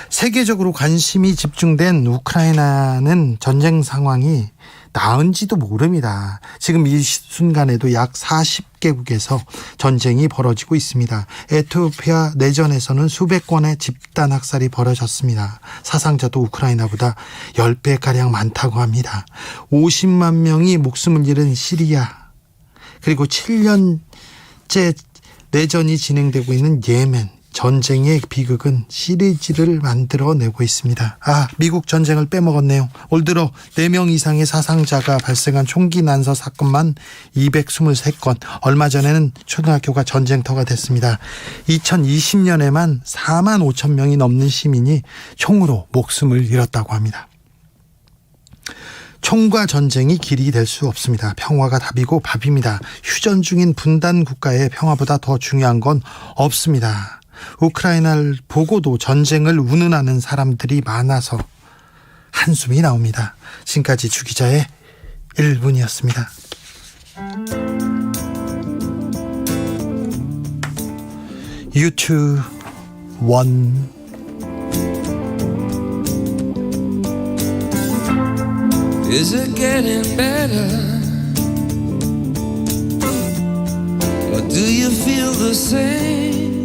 세계적으로 관심이 집중된 우크라이나는 전쟁 상황이 나은지도 모릅니다. 지금 이 순간에도 약 40개국에서 전쟁이 벌어지고 있습니다. 에티오피아 내전에서는 수백 건의 집단 학살이 벌어졌습니다. 사상자도 우크라이나보다 10배가량 많다고 합니다. 50만 명이 목숨을 잃은 시리아, 그리고 7년째 내전이 진행되고 있는 예멘, 전쟁의 비극은 시리즈를 만들어내고 있습니다. 미국 전쟁을 빼먹었네요. 올 들어 4명 이상의 사상자가 발생한 총기 난사 사건만 223건, 얼마 전에는 초등학교가 전쟁터가 됐습니다. 2020년에만 4만 5천 명이 넘는 시민이 총으로 목숨을 잃었다고 합니다. 총과 전쟁이 길이 될 수 없습니다. 평화가 답이고 밥입니다. 휴전 중인 분단 국가의 평화보다 더 중요한 건 없습니다. 우크라이나를 보고도 전쟁을 운운하는 사람들이 많아서 한숨이 나옵니다. 지금까지 주 기자의 1분이었습니다. U2 One. Is it getting better? Or do you feel the same?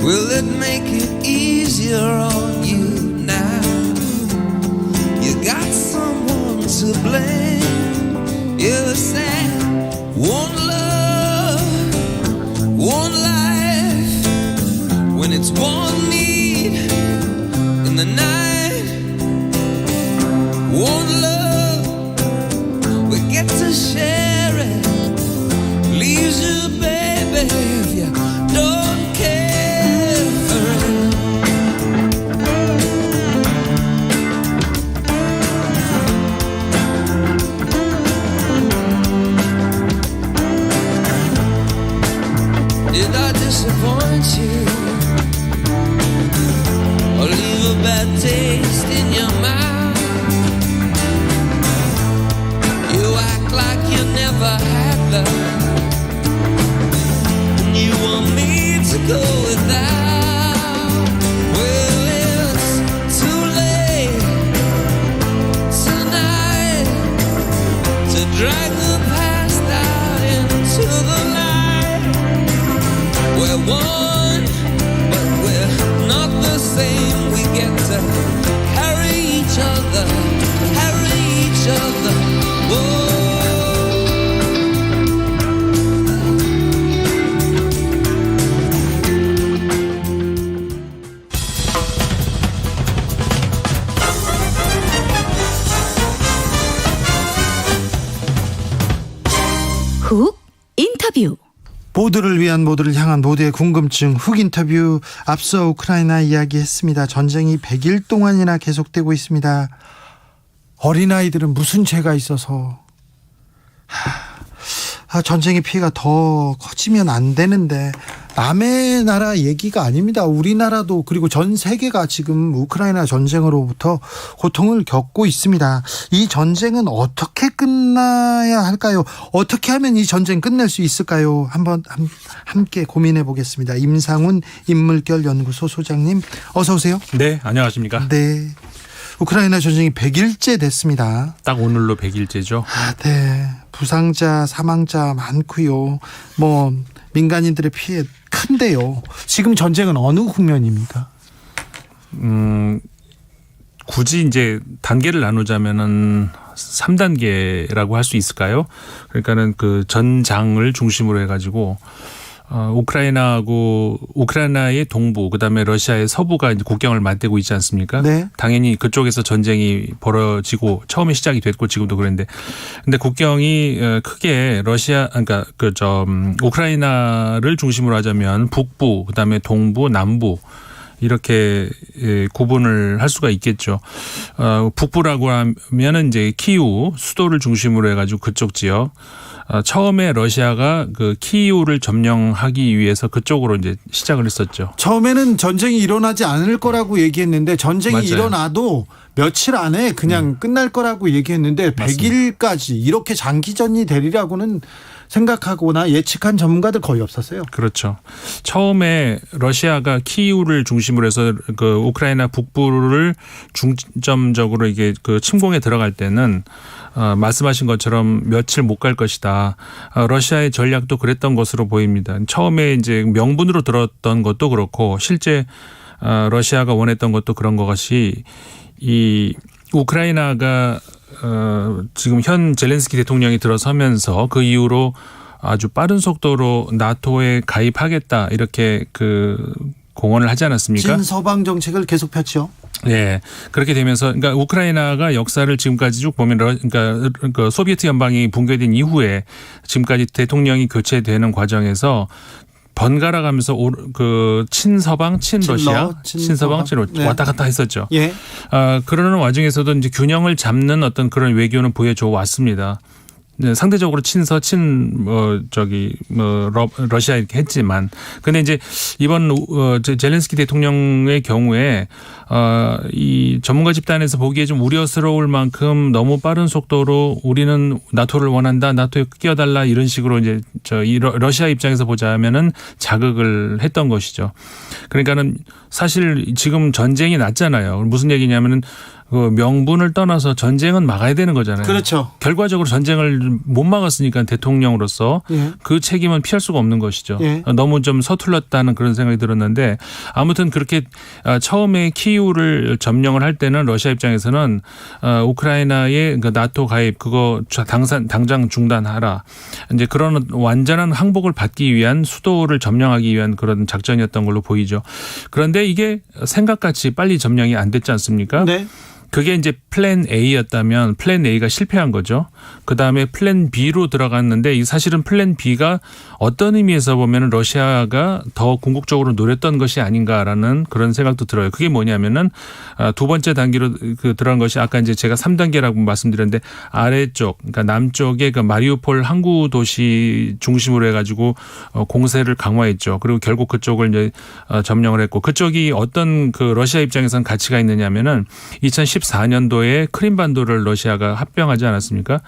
Will it make it easier on you now? You got someone to blame. You said one love, one life. When it's one need in the night, one love, we get to share it. Leaves you, baby, if you don't care. Did I disappoint you or leave a bad taste in your mouth? You act like you never had love, and you want me to go without. Well, it's too late tonight to drag the past out into the light. We're one, but we're not the same. We get to carry each other, carry each other. Whoa. 훅 인터뷰. 모두를 위한, 모두를 향한, 모두의 궁금증 훅 인터뷰. 앞서 우크라이나 이야기했습니다. 전쟁이 100일 동안이나 계속되고 있습니다. 어린아이들은 무슨 죄가 있어서 전쟁의 피해가 더 커지면 안 되는데, 남의 나라 얘기가 아닙니다. 우리나라도, 그리고 전 세계가 지금 우크라이나 전쟁으로부터 고통을 겪고 있습니다. 이 전쟁은 어떻게 끝나야 할까요? 어떻게 하면 이 전쟁 끝낼 수 있을까요? 한번 함께 고민해 보겠습니다. 임상훈 인물결 연구소 소장님, 어서 오세요. 네, 안녕하십니까? 네. 우크라이나 전쟁이 100일째 됐습니다. 딱 오늘로 100일째죠. 네. 부상자, 사망자 많고요. 민간인들의 피해 큰데요. 지금 전쟁은 어느 국면입니까? 굳이 이제 단계를 나누자면은 3단계라고 할 수 있을까요? 그러니까는 그 전장을 중심으로 해가지고 우크라이나의 동부, 그다음에 러시아의 서부가 이제 국경을 맞대고 있지 않습니까? 네. 당연히 그쪽에서 전쟁이 벌어지고 처음에 시작이 됐고 지금도 그런데, 근데 국경이 크게 우크라이나를 중심으로 하자면 북부, 그다음에 동부, 남부 이렇게 구분을 할 수가 있겠죠. 북부라고 하면은 이제 키이우 수도를 중심으로 해가지고 그쪽 지역. 처음에 러시아가 그 키이우를 점령하기 위해서 그쪽으로 이제 시작을 했었죠. 처음에는 전쟁이 일어나지 않을 거라고 얘기했는데 전쟁이 맞아요. 일어나도 며칠 안에 그냥 끝날 거라고 얘기했는데 100일까지 이렇게 장기전이 되리라고는 생각하거나 예측한 전문가들 거의 없었어요. 그렇죠. 처음에 러시아가 키이우를 중심으로 해서 그 우크라이나 북부를 중점적으로 이게 그 침공에 들어갈 때는 말씀하신 것처럼 며칠 못 갈 것이다. 러시아의 전략도 그랬던 것으로 보입니다. 처음에 이제 명분으로 들었던 것도 그렇고 실제 러시아가 원했던 것도 그런 것이 이 우크라이나가 지금 현 젤렌스키 대통령이 들어서면서 그 이후로 아주 빠른 속도로 나토에 가입하겠다 이렇게 그 공언을 하지 않았습니까? 친서방 정책을 계속 폈죠. 네, 그렇게 되면서 그러니까 우크라이나가 역사를 지금까지 쭉 보면 그러니까 그 소비에트 연방이 붕괴된 이후에 지금까지 대통령이 교체되는 과정에서 번갈아 가면서 그 친서방, 친러시아, 친서방, 친러시아 왔다 갔다 했었죠. 예. 그러는 와중에서도 이제 균형을 잡는 어떤 그런 외교는 보여줘 왔습니다. 네, 상대적으로 러시아 이렇게 했지만, 근데 이제 이번 젤렌스키 대통령의 경우에 이 전문가 집단에서 보기에 좀 우려스러울 만큼 너무 빠른 속도로 우리는 나토를 원한다, 나토에 끼어달라 이런 식으로 이제 러시아 입장에서 보자면은 자극을 했던 것이죠. 그러니까는 사실 지금 전쟁이 났잖아요. 무슨 얘기냐면은 그 명분을 떠나서 전쟁은 막아야 되는 거잖아요. 그렇죠. 결과적으로 전쟁을 못 막았으니까 대통령으로서 예. 그 책임은 피할 수가 없는 것이죠. 예. 너무 좀 서툴렀다는 그런 생각이 들었는데 아무튼 그렇게 처음에 키이우를 점령을 할 때는 러시아 입장에서는 우크라이나의 그 나토 가입 그거 당장 중단하라. 이제 그런 완전한 항복을 받기 위한 수도를 점령하기 위한 그런 작전이었던 걸로 보이죠. 그런데 이게 생각같이 빨리 점령이 안 됐지 않습니까? 네. 그게 이제 플랜 A였다면 플랜 A가 실패한 거죠. 그다음에 플랜 B로 들어갔는데 이 사실은 플랜 B가 어떤 의미에서 보면 러시아가 더 궁극적으로 노렸던 것이 아닌가라는 그런 생각도 들어요. 그게 뭐냐면은 두 번째 단계로 그 들어간 것이 아까 이제 제가 3단계라고 말씀드렸는데 아래쪽 그러니까 남쪽의 그 마리우폴 항구 도시 중심으로 해가지고 공세를 강화했죠. 그리고 결국 그쪽을 이제 점령을 했고 그쪽이 어떤 그 러시아 입장에서는 가치가 있느냐면은 2014년도에 크림반도를 러시아가 합병하지 않았습니까?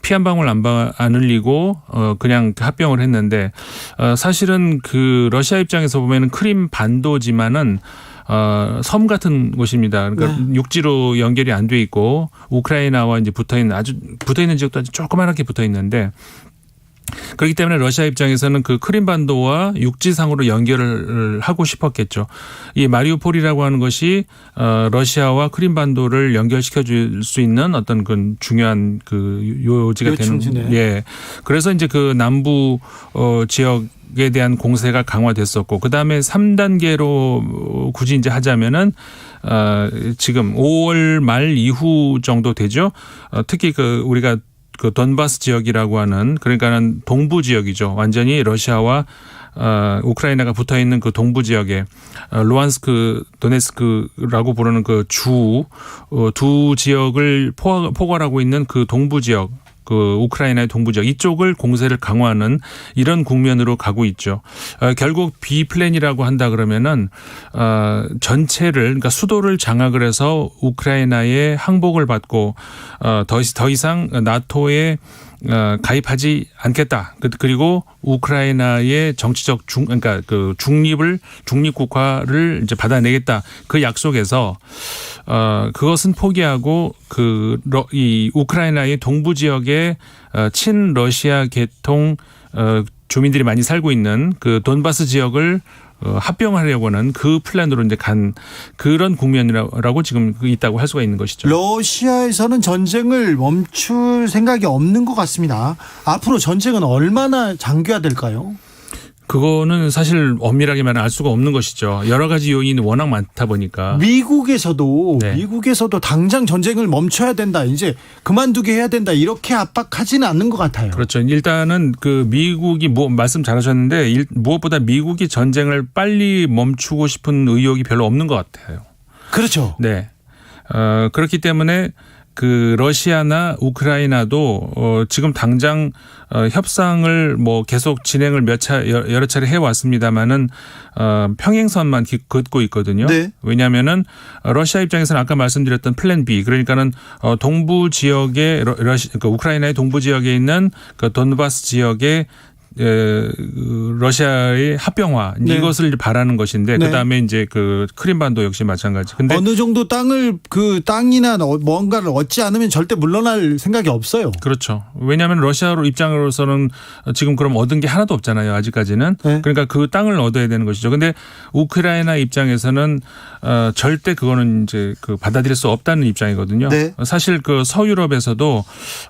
피 한 방울 안 흘리고 그냥 합병을 했는데 사실은 그 러시아 입장에서 보면은 크림 반도지만은 섬 같은 곳입니다. 그러니까 네. 육지로 연결이 안 돼 있고 우크라이나와 이제 붙어 있는 지역도 아주 조그맣게 붙어 있는데. 그렇기 때문에 러시아 입장에서는 그 크림반도와 육지상으로 연결을 하고 싶었겠죠. 이 마리우폴이라고 하는 것이 러시아와 크림반도를 연결시켜 줄 수 있는 어떤 그 중요한 그 요지가 되는. 예. 그래서 이제 그 남부 지역에 대한 공세가 강화됐었고 그다음에 3단계로 굳이 이제 하자면은 지금 5월 말 이후 정도 되죠. 특히 그 우리가 그 돈바스 지역이라고 하는 그러니까는 동부 지역이죠. 완전히 러시아와 우크라이나가 붙어 있는 그 동부 지역에 루안스크, 도네스크라고 부르는 그 두 지역을 포괄하고 있는 그 동부 지역. 그 우크라이나의 동부 지역 이쪽을 공세를 강화하는 이런 국면으로 가고 있죠. 결국 B 플랜이라고 한다 그러면은 전체를 그러니까 수도를 장악을 해서 우크라이나의 항복을 받고 더 이상 나토에 가입하지 않겠다. 그리고 우크라이나의 정치적 그러니까 그 중립국화를 이제 받아내겠다. 그 약속에서 그것은 포기하고 이 우크라이나의 동부 지역에 친러시아 계통 주민들이 많이 살고 있는 그 돈바스 지역을 합병하려고 하는 그 플랜으로 이제 간 그런 국면이라고 지금 있다고 할 수가 있는 것이죠. 러시아에서는 전쟁을 멈출 생각이 없는 것 같습니다. 앞으로 전쟁은 얼마나 장기화될까요? 그거는 사실 엄밀하게 말하면 알 수가 없는 것이죠. 여러 가지 요인이 워낙 많다 보니까. 미국에서도 네. 당장 전쟁을 멈춰야 된다. 이제 그만두게 해야 된다. 이렇게 압박하지는 않는 것 같아요. 그렇죠. 일단은 그 미국이 말씀 잘하셨는데 무엇보다 미국이 전쟁을 빨리 멈추고 싶은 의욕이 별로 없는 것 같아요. 그렇죠. 네. 그렇기 때문에 그 러시아나 우크라이나도 지금 당장 협상을 뭐 계속 진행을 여러 차례 해왔습니다만은 평행선만 긋고 있거든요. 네. 왜냐하면은 러시아 입장에서는 아까 말씀드렸던 플랜 B, 그러니까는 동부 지역의 그러니까 우크라이나의 동부 지역에 있는 그 돈바스 지역의 러시아의 합병화 네. 이것을 바라는 것인데 네. 그다음에 이제 그 크림반도 역시 마찬가지. 근데 어느 정도 땅이나 뭔가를 얻지 않으면 절대 물러날 생각이 없어요. 그렇죠. 왜냐하면 러시아 입장으로서는 지금 그럼 얻은 게 하나도 없잖아요. 아직까지는. 네. 그러니까 그 땅을 얻어야 되는 것이죠. 근데 우크라이나 입장에서는 절대 그거는 이제 그 받아들일 수 없다는 입장이거든요. 네. 사실 그 서유럽에서도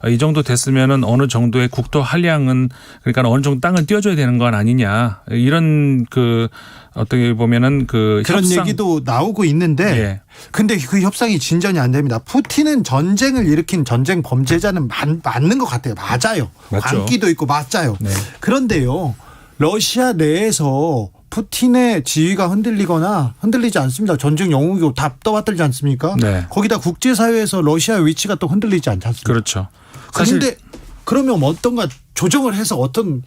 이 정도 됐으면은 어느 정도의 국토 한량은 그러니까 어느 정도 땅을 띄워줘야 되는 건 아니냐 이런 그 어떻게 보면은 그 그런 협상. 얘기도 나오고 있는데 예. 근데 그 협상이 진전이 안 됩니다. 푸틴은 전쟁을 일으킨 전쟁 범죄자는 맞는 것 같아요. 맞아요. 맞죠. 광기도 있고 맞아요. 네. 그런데요. 러시아 내에서 푸틴의 지위가 흔들리지 않습니다. 전쟁 영웅이고 다 떠받들지 않습니까? 네. 거기다 국제사회에서 러시아의 위치가 또 흔들리지 않지 않습니까? 그렇죠. 사실 그런데 그러면 어떤가 조정을 해서 어떤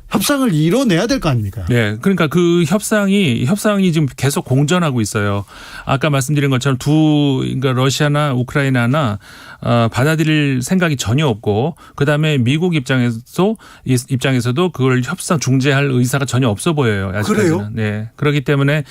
협상을 이뤄내야 될 거 아닙니까? 네, 그러니까 그 협상이 지금 계속 공전하고 있어요. 아까 말씀드린 것처럼 그러니까 러시아나 우크라이나나 받아들일 생각이 전혀 없고, 그 다음에 미국 입장에서도 그걸 협상 중재할 의사가 전혀 없어 보여요. 아직까지는. 그래요? 네, 그렇기 때문에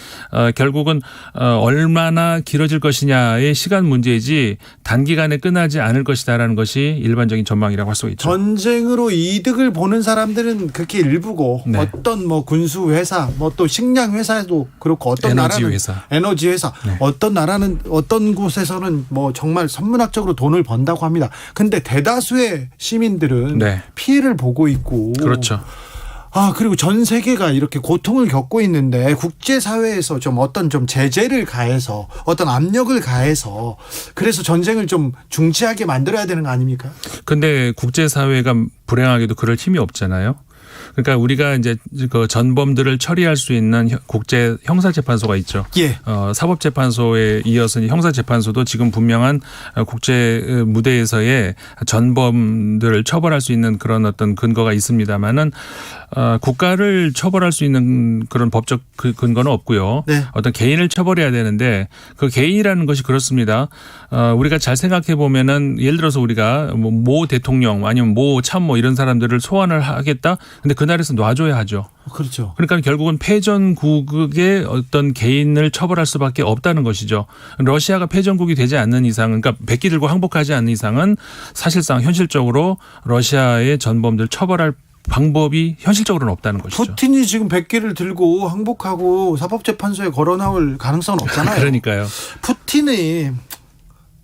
결국은 얼마나 길어질 것이냐의 시간 문제이지 단기간에 끝나지 않을 것이다라는 것이 일반적인 전망이라고 할 수 있죠. 전쟁으로 이득을 보는 사람들은 그렇게 일부고 네. 어떤 뭐 군수 회사, 뭐 또 식량 회사도 그렇고 어떤 에너지 나라는 회사. 에너지 회사, 네. 어떤 나라는 어떤 곳에서는 뭐 정말 선문학적으로 돈을 번다고 합니다. 근데 대다수의 시민들은 네. 피해를 보고 있고 그렇죠. 그리고 전 세계가 이렇게 고통을 겪고 있는데 국제사회에서 좀 어떤 좀 제재를 가해서 어떤 압력을 가해서 그래서 전쟁을 좀 중지하게 만들어야 되는 거 아닙니까? 근데 국제사회가 불행하게도 그럴 힘이 없잖아요. 그러니까 우리가 이제 그 전범들을 처리할 수 있는 국제 형사재판소가 있죠. 예. 사법재판소에 이어서 형사재판소도 지금 분명한 국제 무대에서의 전범들을 처벌할 수 있는 그런 어떤 근거가 있습니다만은 국가를 처벌할 수 있는 그런 법적 근거는 없고요. 네. 어떤 개인을 처벌해야 되는데 그 개인이라는 것이 그렇습니다. 우리가 잘 생각해 보면은 예를 들어서 우리가 모 대통령 아니면 모 참모 이런 사람들을 소환을 하겠다. 근데 그날에서 놔줘야 하죠. 그렇죠. 그러니까 결국은 패전국의 어떤 개인을 처벌할 수밖에 없다는 것이죠. 러시아가 패전국이 되지 않는 이상은, 그러니까 백기 들고 항복하지 않는 이상은 사실상 현실적으로 러시아의 전범들 처벌할 방법이 현실적으로는 없다는 것이죠. 푸틴이 지금 100개를 들고 항복하고 사법재판소에 걸어 나올 가능성은 없잖아요. 그러니까요. 푸틴이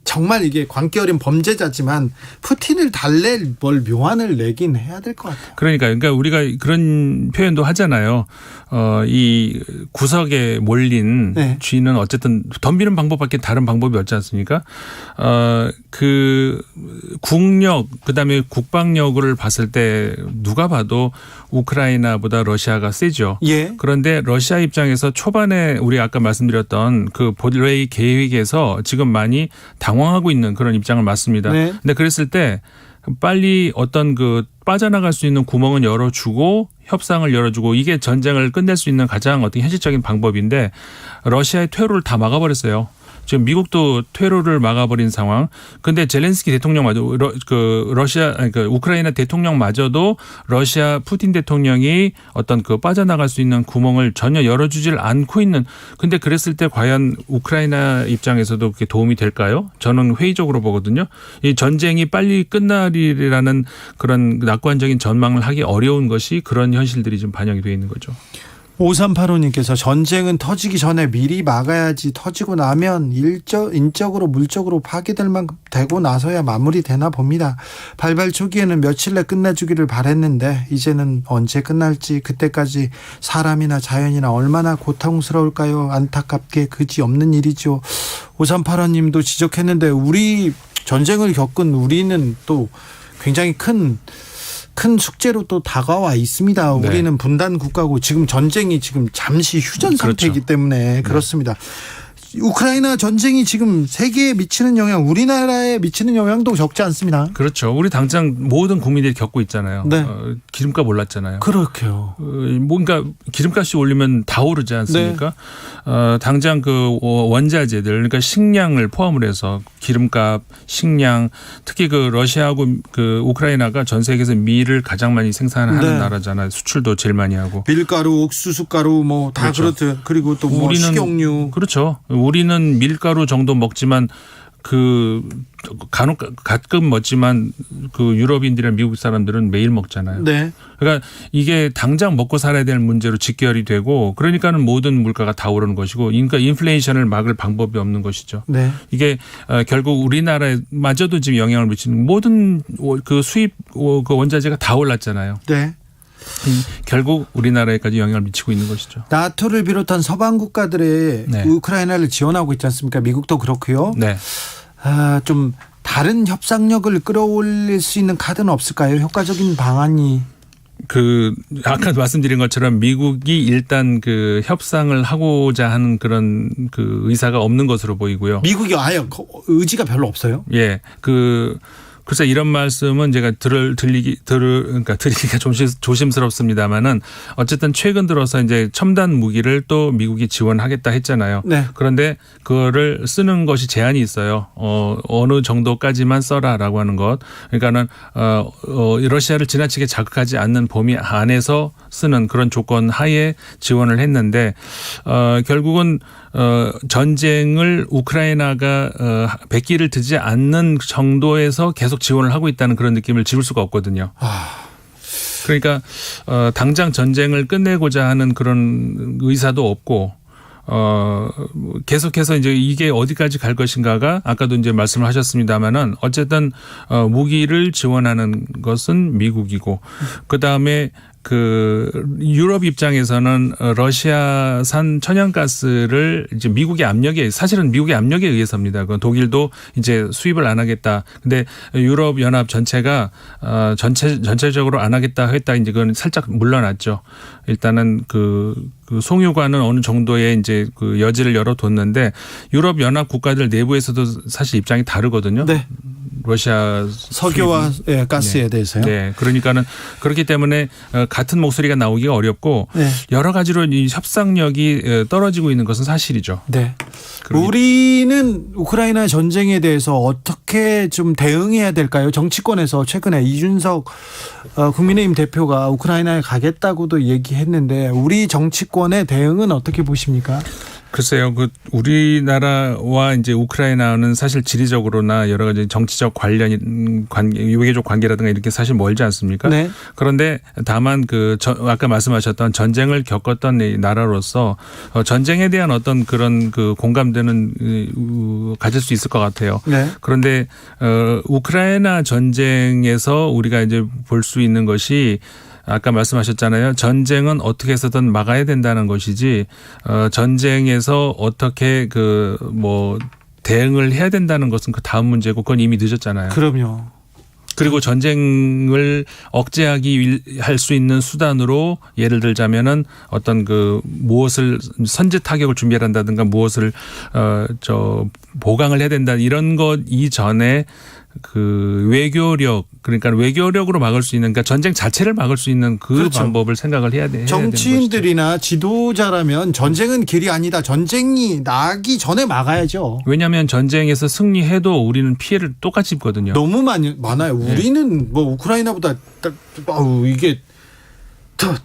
정말 이게 광기 어린 범죄자지만 푸틴을 달랠 뭘 묘안을 내긴 해야 될 것 같아요. 그러니까 우리가 그런 표현도 하잖아요. 이 구석에 몰린 네. 쥐는 어쨌든 덤비는 방법밖에 다른 방법이 없지 않습니까? 그 국력 그다음에 국방력을 봤을 때 누가 봐도 우크라이나보다 러시아가 세죠. 예. 그런데 러시아 입장에서 초반에 우리 아까 말씀드렸던 그 보레이 계획에서 지금 많이 당황하고 있는 그런 입장을 맞습니다. 네. 근데 그랬을 때 빨리 어떤 그 빠져나갈 수 있는 구멍은 열어주고 협상을 열어주고 이게 전쟁을 끝낼 수 있는 가장 어떤 현실적인 방법인데 러시아의 퇴로를 다 막아버렸어요. 지금 미국도 퇴로를 막아버린 상황. 근데 젤렌스키 대통령마저 우크라이나 대통령마저도 러시아 푸틴 대통령이 어떤 그 빠져나갈 수 있는 구멍을 전혀 열어주질 않고 있는. 근데 그랬을 때 과연 우크라이나 입장에서도 그게 도움이 될까요? 저는 회의적으로 보거든요. 이 전쟁이 빨리 끝나리라는 그런 낙관적인 전망을 하기 어려운 것이 그런 현실들이 좀 반영이 되어 있는 거죠. 5385님께서 전쟁은 터지기 전에 미리 막아야지 터지고 나면 인적으로 물적으로 파괴될 만큼 되고 나서야 마무리되나 봅니다. 발발 초기에는 며칠 내 끝내주기를 바랬는데 이제는 언제 끝날지 그때까지 사람이나 자연이나 얼마나 고통스러울까요? 안타깝게 그지없는 일이죠. 5385님도 지적했는데 우리 전쟁을 겪은 우리는 또 굉장히 큰 숙제로 또 다가와 있습니다. 네. 우리는 분단 국가고 지금 전쟁이 지금 잠시 휴전 상태이기 그렇죠. 때문에 그렇습니다. 우크라이나 전쟁이 지금 세계에 미치는 영향, 우리나라에 미치는 영향도 적지 않습니다. 그렇죠. 우리 당장 모든 국민들이 겪고 있잖아요. 네. 기름값 올랐잖아요. 그렇게요. 뭔가 기름값이 올리면 다 오르지 않습니까? 당장 그 원자재들, 그러니까 식량을 포함을 해서 기름값, 식량, 특히 그 러시아하고 그 우크라이나가 전 세계에서 밀을 가장 많이 생산하는 나라잖아요. 수출도 제일 많이 하고. 밀가루, 옥수수가루 뭐 다 그렇죠. 그렇듯 그리고 또 뭐 식용유. 그렇죠. 우리는 밀가루 정도 먹지만 그 가끔 먹지만 그 유럽인들이나 미국 사람들은 매일 먹잖아요. 네. 그러니까 이게 당장 먹고 살아야 될 문제로 직결이 되고 그러니까는 모든 물가가 다 오르는 것이고 그러니까 인플레이션을 막을 방법이 없는 것이죠. 네. 이게 결국 우리나라에마저도 지금 영향을 미치는 모든 그 수입 그 원자재가 다 올랐잖아요. 네. 결국 우리나라에까지 영향을 미치고 있는 것이죠. 나토를 비롯한 서방 국가들의 우크라이나를 지원하고 있지 않습니까? 미국도 그렇고요. 네. 좀 다른 협상력을 끌어올릴 수 있는 카드는 없을까요? 효과적인 방안이. 그 아까 말씀드린 것처럼 미국이 일단 그 협상을 하고자 하는 그런 그 의사가 없는 것으로 보이고요. 미국이 아예 의지가 별로 없어요? 예. 글쎄 이런 말씀은 제가 드리기가 좀 조심스럽습니다만은 어쨌든 최근 들어서 이제 첨단 무기를 또 미국이 지원하겠다 했잖아요. 네. 그런데 그거를 쓰는 것이 제한이 있어요. 어느 정도까지만 써라라고 하는 것. 그러니까는 러시아를 지나치게 자극하지 않는 범위 안에서 쓰는 그런 조건 하에 지원을 했는데 결국은 전쟁을 우크라이나가 백기를 드지 않는 정도에서 계속 지원을 하고 있다는 그런 느낌을 지울 수가 없거든요. 그러니까 당장 전쟁을 끝내고자 하는 그런 의사도 없고 계속해서 이제 이게 어디까지 갈 것인가가 아까도 이제 말씀을 하셨습니다만은 어쨌든 무기를 지원하는 것은 미국이고 그다음에 그 유럽 입장에서는 러시아산 천연가스를 이제 미국의 압력에 사실은 미국의 압력에 의해서입니다. 그건 독일도 이제 수입을 안 하겠다. 근데 유럽 연합 전체가 전체적으로 안 하겠다 했다. 이제 그건 살짝 물러났죠. 일단은 그 송유관은 어느 정도의 이제 그 여지를 열어뒀는데 유럽 연합 국가들 내부에서도 사실 입장이 다르거든요. 네. 러시아 석유와 가스에 대해서요. 네, 그러니까는 그렇기 때문에 같은 목소리가 나오기가 어렵고 여러 가지로 이 협상력이 떨어지고 있는 것은 사실이죠. 네. 우리는 우크라이나 전쟁에 대해서 어떻게 좀 대응해야 될까요? 정치권에서 최근에 이준석 국민의힘 대표가 우크라이나에 가겠다고도 얘기했는데 우리 정치권의 대응은 어떻게 보십니까? 글쎄요, 우리나라와 이제 우크라이나는 사실 지리적으로나 여러 가지 정치적 외교적 관계라든가 이렇게 사실 멀지 않습니까? 네. 그런데 다만 아까 말씀하셨던 전쟁을 겪었던 나라로서 전쟁에 대한 어떤 그런 그 공감대는 가질 수 있을 것 같아요. 네. 그런데 우크라이나 전쟁에서 우리가 이제 볼 수 있는 것이 아까 말씀하셨잖아요. 전쟁은 어떻게 해서든 막아야 된다는 것이지 전쟁에서 어떻게 대응을 해야 된다는 것은 그 다음 문제고 그건 이미 늦었잖아요. 그럼요. 그리고 전쟁을 할 수 있는 수단으로 예를 들자면은 어떤 무엇을 선제 타격을 준비한다든가 무엇을 보강을 해야 된다 이런 것 이전에 외교력으로 막을 수 있는, 그러니까 전쟁 자체를 막을 수 있는 그렇죠. 방법을 생각을 해야 되는 정치인들이나 지도자라면 전쟁은 길이 아니다. 전쟁이 나기 전에 막아야죠. 왜냐하면 전쟁에서 승리해도 우리는 피해를 똑같이 입거든요. 너무 많아요. 우리는 우크라이나보다 이게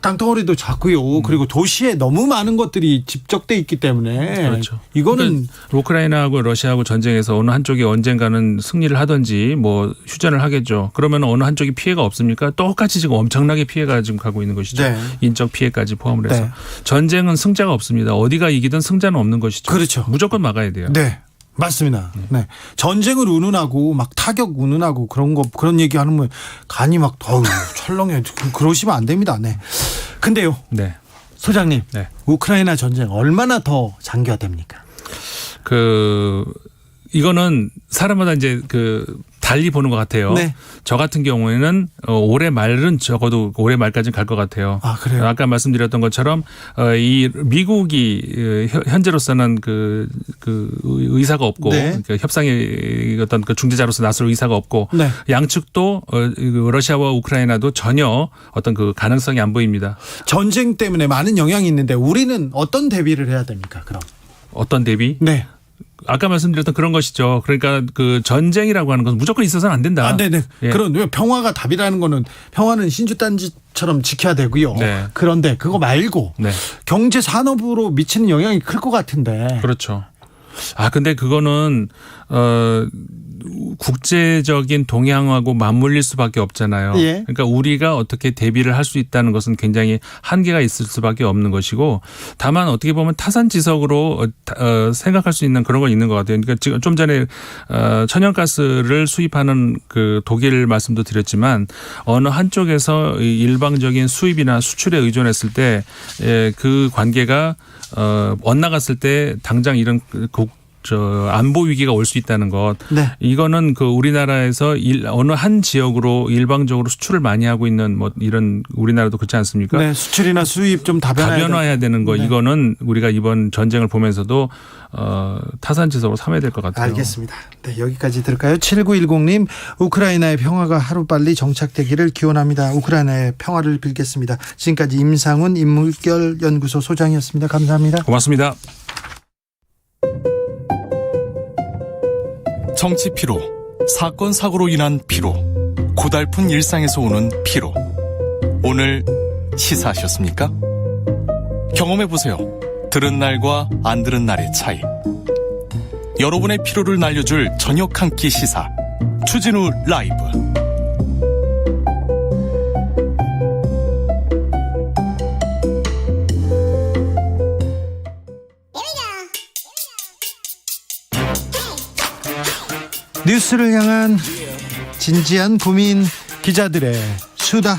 땅덩어리도 작고요. 그리고 도시에 너무 많은 것들이 집적돼 있기 때문에 그렇죠. 이거는 그러니까 우크라이나하고 러시아하고 전쟁에서 어느 한쪽이 언젠가는 승리를 하든지 뭐 휴전을 하겠죠. 그러면 어느 한쪽이 피해가 없습니까? 똑같이 지금 엄청나게 피해가 지금 가고 있는 것이죠. 네. 인적 피해까지 포함을 해서. 네. 전쟁은 승자가 없습니다. 어디가 이기든 승자는 없는 것이죠. 그렇죠. 무조건 막아야 돼요. 네. 맞습니다. 네. 전쟁을 운운하고 막 타격 운운하고 그런 얘기 하는 간이 막 철렁해. 그러시면 안 됩니다. 네. 근데요. 네. 소장님. 네. 우크라이나 전쟁 얼마나 더 장기화됩니까? 이거는 사람마다 이제 달리 보는 것 같아요. 네. 저 같은 경우에는 올해 말은 적어도 올해 말까지는 갈 것 같아요. 아, 그래요? 아까 말씀드렸던 것처럼 이 미국이 현재로서는 그 의사가 없고 네. 그 협상의 어떤 그 중재자로서 나설 의사가 없고 네. 양측도 러시아와 우크라이나도 전혀 어떤 그 가능성이 안 보입니다. 전쟁 때문에 많은 영향이 있는데 우리는 어떤 대비를 해야 됩니까? 그럼 어떤 대비? 네. 아까 말씀드렸던 그런 것이죠. 그러니까 그 전쟁이라고 하는 것은 무조건 있어서는 안 된다. 네네. 예. 그런 평화가 답이라는 거는 평화는 신주단지처럼 지켜야 되고요. 네. 그런데 그거 말고 네. 경제 산업으로 미치는 영향이 클 것 같은데. 그렇죠. 근데 그거는 국제적인 동향하고 맞물릴 수밖에 없잖아요. 예. 그러니까 우리가 어떻게 대비를 할 수 있다는 것은 굉장히 한계가 있을 수밖에 없는 것이고, 다만 어떻게 보면 타산지석으로 생각할 수 있는 그런 건 있는 것 같아요. 그러니까 지금 좀 전에 천연가스를 수입하는 그 독일 말씀도 드렸지만, 어느 한쪽에서 일방적인 수입이나 수출에 의존했을 때 그 관계가 엇나갔을 때 당장 이런 안보 위기가 올 수 있다는 것. 네. 이거는 우리나라에서 어느 한 지역으로 일방적으로 수출을 많이 하고 있는 이런 우리나라도 그렇지 않습니까? 네, 수출이나 수입 좀 다변화해야 되는 거. 네. 이거는 우리가 이번 전쟁을 보면서도 타산지석으로 삼아야 될 것 같아요. 알겠습니다. 네, 여기까지 들을까요? 7910님, 우크라이나의 평화가 하루빨리 정착되기를 기원합니다. 우크라이나의 평화를 빌겠습니다. 지금까지 임상훈 인물결연구소 소장이었습니다. 감사합니다. 고맙습니다. 정치 피로, 사건 사고로 인한 피로, 고달픈 일상에서 오는 피로. 오늘 시사하셨습니까? 경험해보세요. 들은 날과 안 들은 날의 차이. 여러분의 피로를 날려줄 저녁 한 끼 시사. 추진우 라이브. 뉴스를 향한 진지한 고민, 기자들의 수다.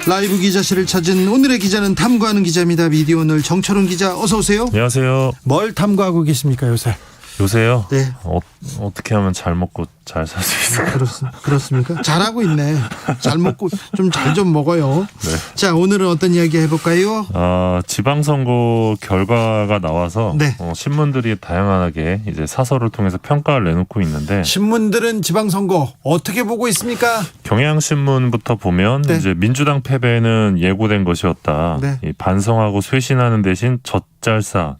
라이브 기자실을 찾은 오늘의 기자는 탐구하는 기자입니다. 미디어오늘 정철훈 기자, 어서 오세요. 안녕하세요. 뭘 탐구하고 계십니까 요새? 요새요? 네. 어떻게 하면 잘 먹고 잘 살 수 있을까요? 그렇습니까? 잘하고 있네. 잘 먹고 좀 잘 좀 먹어요. 네. 자, 오늘은 어떤 이야기 해볼까요? 지방선거 결과가 나와서 네. 신문들이 다양하게 이제 사설을 통해서 평가를 내놓고 있는데, 신문들은 지방선거 어떻게 보고 있습니까? 경향신문부터 보면 네. 이제 민주당 패배는 예고된 것이었다. 네. 이 반성하고 쇄신하는 대신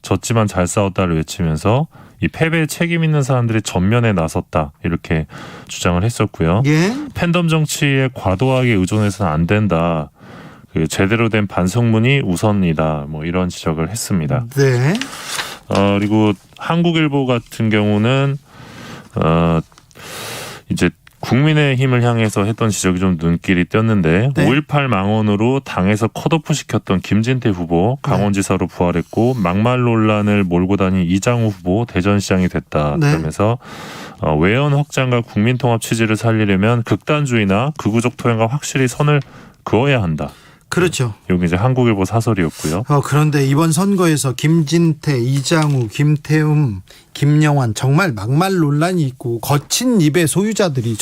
졌지만 잘 싸웠다를 외치면서 이 패배에 책임 있는 사람들이 전면에 나섰다, 이렇게 주장을 했었고요. 예. 팬덤 정치에 과도하게 의존해서는 안 된다. 제대로 된 반성문이 우선이다. 이런 지적을 했습니다. 네. 그리고 한국일보 같은 경우는 이제 국민의힘을 향해서 했던 지적이 좀 눈길이 띄었는데, 네. 5.18 망언으로 당에서 컷오프 시켰던 김진태 후보 강원지사로 부활했고, 막말 논란을 몰고 다닌 이장우 후보 대전시장이 됐다. 네. 그러면서 외연 확장과 국민통합 취지를 살리려면 극단주의나 극우적 토양과 확실히 선을 그어야 한다. 그렇죠. 여기 이제 한국일보 사설이었고요. 그런데 이번 선거에서 김진태, 이장우, 김태움, 김영환 정말 막말 논란이 있고 거친 입의 소유자들이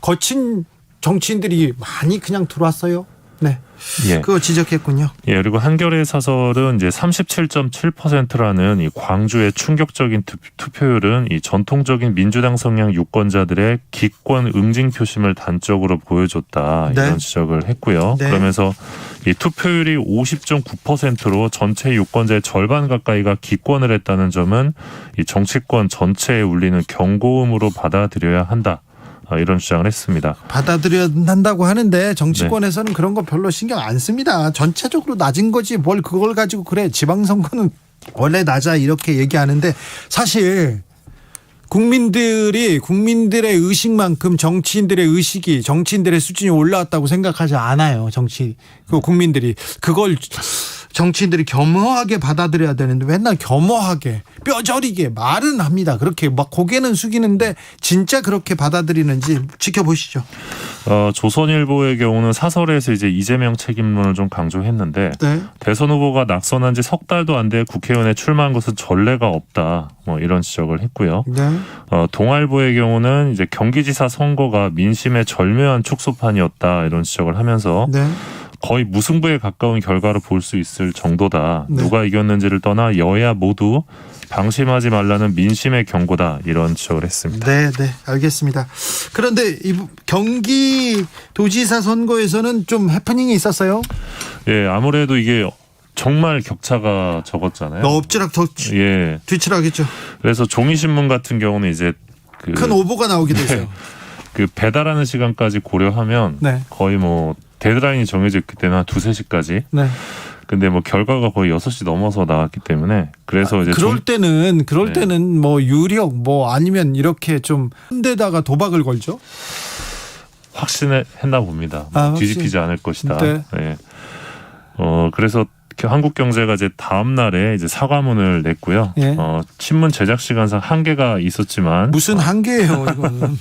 거친 정치인들이 많이 그냥 들어왔어요. 네. 예. 그거 지적했군요. 예, 그리고 한겨레 사설은 이제 37.7%라는 이 광주의 충격적인 투표율은 이 전통적인 민주당 성향 유권자들의 기권 응징 표심을 단적으로 보여줬다. 네. 이런 지적을 했고요. 네. 그러면서 이 투표율이 50.9%로 전체 유권자의 절반 가까이가 기권을 했다는 점은 이 정치권 전체에 울리는 경고음으로 받아들여야 한다. 이런 주장을 했습니다. 받아들여야 한다고 하는데 정치권에서는 그런 거 별로 신경 안 씁니다. 전체적으로 낮은 거지 뭘 그걸 가지고 그래. 지방선거는 원래 낮아 이렇게 얘기하는데 사실 국민들의 의식만큼 정치인들의 의식이 정치인들의 수준이 올라왔다고 생각하지 않아요. 국민들이 그걸 정치인들이 겸허하게 받아들여야 되는데 맨날 겸허하게 뼈저리게 말은 합니다. 그렇게 막 고개는 숙이는데 진짜 그렇게 받아들이는지 지켜보시죠. 조선일보의 경우는 사설에서 이제 이재명 책임론을 좀 강조했는데 네. 대선 후보가 낙선한 지 석 달도 안 돼 국회의원에 출마한 것은 전례가 없다. 이런 지적을 했고요. 네. 동아일보의 경우는 이제 경기지사 선거가 민심의 절묘한 축소판이었다. 이런 지적을 하면서 네. 거의 무승부에 가까운 결과로 볼 수 있을 정도다. 네. 누가 이겼는지를 떠나 여야 모두 방심하지 말라는 민심의 경고다. 이런 지적을 했습니다. 네, 알겠습니다. 그런데 이 경기도지사 선거에서는 좀 해프닝이 있었어요? 예, 아무래도 이게 정말 격차가 적었잖아요. 엎치락 뒤치락했죠. 그래서 종이신문 같은 경우는 이제 큰 오보가 나오기도 했어요. 그 배달하는 시간까지 고려하면 네. 거의 뭐 데드라인이 정해져 있기 때문에 한 2-3시까지. 네. 근데 뭐 결과가 거의 6시 넘어서 나왔기 때문에 그래서 이제 그럴 때는 뭐 유력 뭐 아니면 이렇게 좀 데다가 도박을 걸죠. 확신했나 봅니다. 뒤집히지 않을 것이다. 네. 네. 그래서 한국경제가 이제 다음 날에 이제 사과문을 냈고요. 예. 신문 제작 시간상 한계가 있었지만 무슨 한계예요, 이거는.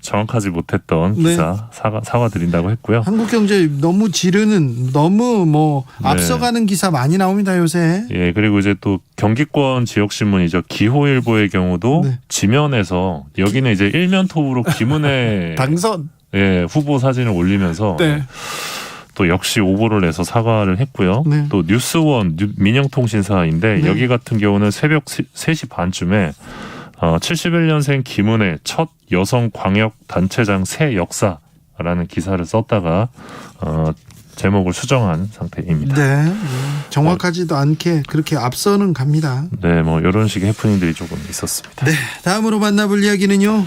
정확하지 못했던 기사 사과드린다고 했고요. 한국경제 너무 지르는 너무 네. 앞서가는 기사 많이 나옵니다 요새. 예, 그리고 이제 또 경기권 지역 신문이죠. 기호일보의 경우도 지면에서 여기는 이제 일면톱으로 김은혜 당선 후보 사진을 올리면서. 네. 또 역시 오보를 내서 사과를 했고요. 네. 또 뉴스원 민영통신사인데 네. 여기 같은 경우는 새벽 3시 반쯤에 71년생 김은혜 첫 여성 광역 단체장 새 역사라는 기사를 썼다가 제목을 수정한 상태입니다. 네, 정확하지도 않게 그렇게 앞서는 갑니다. 네, 뭐 이런 식의 해프닝들이 조금 있었습니다. 네, 다음으로 만나볼 이야기는요.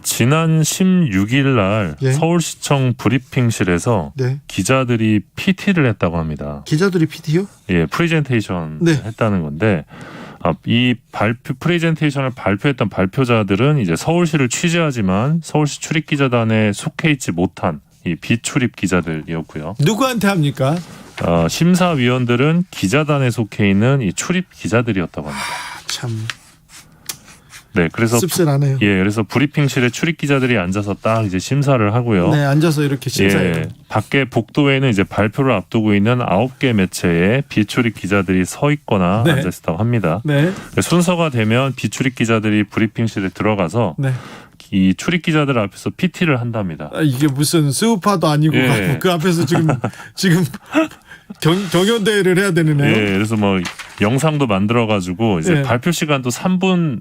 지난 16일 날 예. 서울시청 브리핑실에서 네. 기자들이 PT를 했다고 합니다. 기자들이 PT요? 예, 프레젠테이션 네. 했다는 건데 이 프레젠테이션을 발표했던 발표자들은 이제 서울시를 취재하지만 서울시 출입기자단에 속해 있지 못한 이 비출입 기자들이었고요. 누구한테 합니까? 심사위원들은 기자단에 속해 있는 이 출입 기자들이었다고 합니다. 참. 네, 그래서 씁쓸하네요. 예, 그래서 브리핑실에 출입 기자들이 앉아서 딱 이제 심사를 하고요. 네, 앉아서 이렇게 심사해요. 예, 밖에 복도에는 이제 발표를 앞두고 있는 9개 매체의 비출입 기자들이 서 있거나 네. 앉아 있다고 합니다. 네. 순서가 되면 비출입 기자들이 브리핑실에 들어가서 네. 이 출입 기자들 앞에서 PT를 한답니다. 이게 무슨 스우파도 아니고 예. 그 앞에서 지금 경연대회를 해야 되는 애요. 예, 그래서 뭐 영상도 만들어 가지고 이제 예. 발표 시간도 3분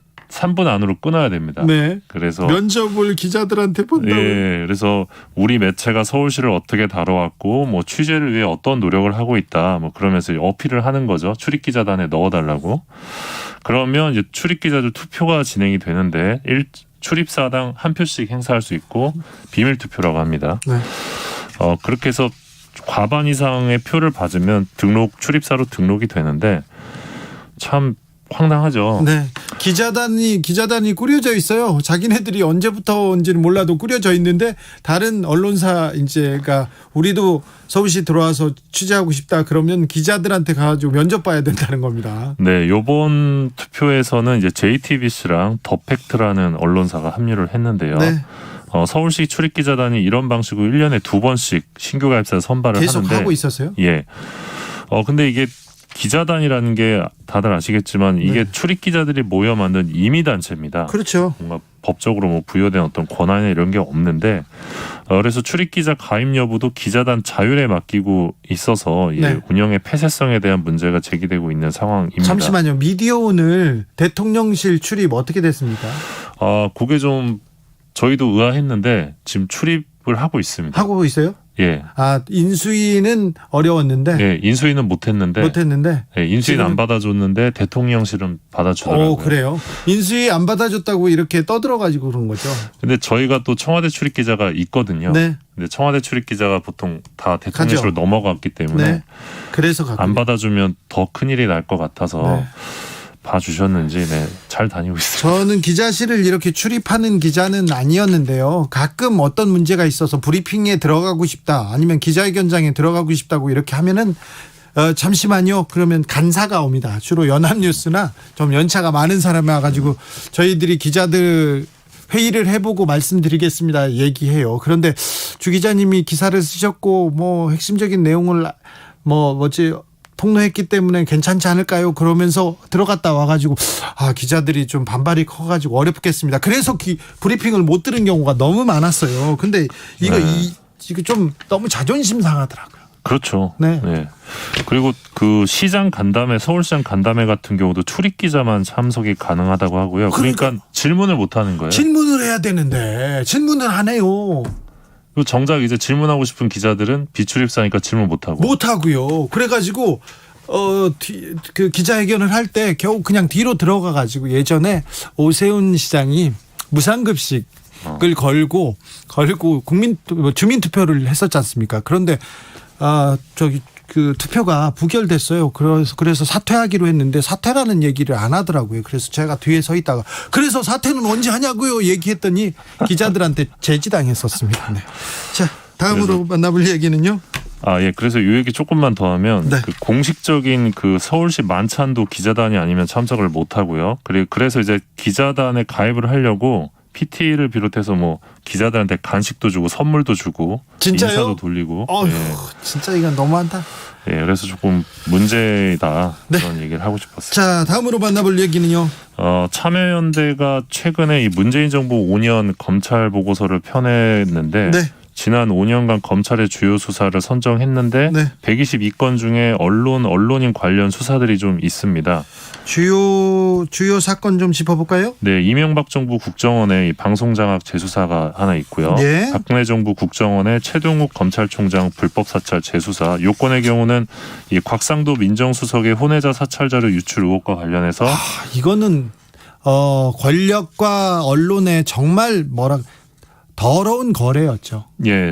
안으로 끊어야 됩니다. 네. 그래서 면접을 기자들한테 본다고. 예, 그래서 우리 매체가 서울시를 어떻게 다뤄왔고 뭐 취재를 위해 어떤 노력을 하고 있다. 뭐 그러면서 어필을 하는 거죠. 출입 기자단에 넣어달라고. 그러면 이제 출입 기자들 투표가 진행이 되는데 출입사당 한 표씩 행사할 수 있고 비밀 투표라고 합니다. 네. 그렇게 해서 과반 이상의 표를 받으면 출입사로 등록이 되는데 참 황당하죠. 네. 기자단이 꾸려져 있어요. 자기네들이 언제부터인지는 몰라도 꾸려져 있는데 다른 언론사 이제가 우리도 서울시 들어와서 취재하고 싶다 그러면 기자들한테 가가지고 면접 봐야 된다는 겁니다. 네, 이번 투표에서는 이제 JTBC랑 더팩트라는 언론사가 합류를 했는데요. 네. 서울시 출입기자단이 이런 방식으로 1년에 2번씩 신규 가입자 선발을 계속 하는데 하고 있었어요? 예. 근데 이게 기자단이라는 게 다들 아시겠지만 이게 출입 기자들이 모여 만든 임의 단체입니다. 그렇죠. 뭔가 법적으로 뭐 부여된 어떤 권한이나 이런 게 없는데 그래서 출입 기자 가입 여부도 기자단 자율에 맡기고 있어서 이 네. 운영의 폐쇄성에 대한 문제가 제기되고 있는 상황입니다. 잠시만요. 미디어 오늘 대통령실 출입 어떻게 됐습니까? 그게 좀 저희도 의아했는데 지금 출입을 하고 있습니다. 하고 있어요? 예. 아, 인수위는 어려웠는데. 예, 인수위는 못했는데. 예, 인수위는 안 받아줬는데 대통령실은 받아주더라고요. 그래요? 인수위 안 받아줬다고 이렇게 떠들어가지고 그런 거죠. 근데 저희가 또 청와대 출입 기자가 있거든요. 네. 근데 청와대 출입 기자가 보통 다 대통령실로 넘어갔기 때문에 네. 그래서 안 받아주면 더 큰일이 날 것 같아서 네. 봐주셨는지 잘 다니고 있어요. 저는 기자실을 이렇게 출입하는 기자는 아니었는데요. 가끔 어떤 문제가 있어서 브리핑에 들어가고 싶다, 아니면 기자회견장에 들어가고 싶다고 이렇게 하면은 잠시만요. 그러면 간사가 옵니다. 주로 연합뉴스나 좀 연차가 많은 사람이 와가지고 저희들이 기자들 회의를 해보고 말씀드리겠습니다 얘기해요. 그런데 주 기자님이 기사를 쓰셨고 뭐 핵심적인 내용을 폭로했기 때문에 괜찮지 않을까요? 그러면서 들어갔다 와가지고 기자들이 좀 반발이 커가지고 어렵겠습니다. 그래서 브리핑을 못 들은 경우가 너무 많았어요. 근데 이거 좀 너무 자존심 상하더라고요. 그렇죠. 네. 그리고 그 시장 간담회, 서울시장 간담회 같은 경우도 출입 기자만 참석이 가능하다고 하고요. 그러니까 질문을 못 하는 거예요. 질문을 해야 되는데 질문을 안 해요. 정작 이제 질문하고 싶은 기자들은 비출입사니까 질문 못 하고요. 그래가지고 그 기자회견을 할 때 겨우 그냥 뒤로 들어가가지고 예전에 오세훈 시장이 무상급식을 걸고 주민 투표를 했었지 않습니까? 그런데 그 투표가 부결됐어요. 그래서 사퇴하기로 했는데 사퇴라는 얘기를 안 하더라고요. 그래서 제가 뒤에 서 있다가 그래서 사퇴는 언제 하냐고요 얘기했더니 기자들한테 제지당했었습니다. 네. 자, 다음으로 만나볼 얘기는요. 그래서 이 얘기 조금만 더 하면 그 공식적인 그 서울시 만찬도 기자단이 아니면 참석을 못 하고요. 그래서 이제 기자단에 가입을 하려고 PT를 비롯해서 기자들한테 간식도 주고 선물도 주고 진짜요? 인사도 돌리고. 진짜 이건 너무한다. 그래서 조금 문제다 그런 얘기를 하고 싶었어요. 자, 다음으로 만나볼 얘기는요. 참여연대가 최근에 이 문재인 정부 5년 검찰 보고서를 펴냈는데 지난 5년간 검찰의 주요 수사를 선정했는데 122건 중에 언론인 관련 수사들이 좀 있습니다. 주요 사건 좀 짚어볼까요? 네, 이명박 정부 국정원의 방송장악 재수사가 하나 있고요. 박근혜 정부 국정원의 최동욱 검찰총장 불법 사찰 재수사. 요건의 경우는 이 곽상도 민정수석의 혼외자 사찰 자료 유출 의혹과 관련해서 이거는 권력과 언론의 정말 더러운 거래였죠.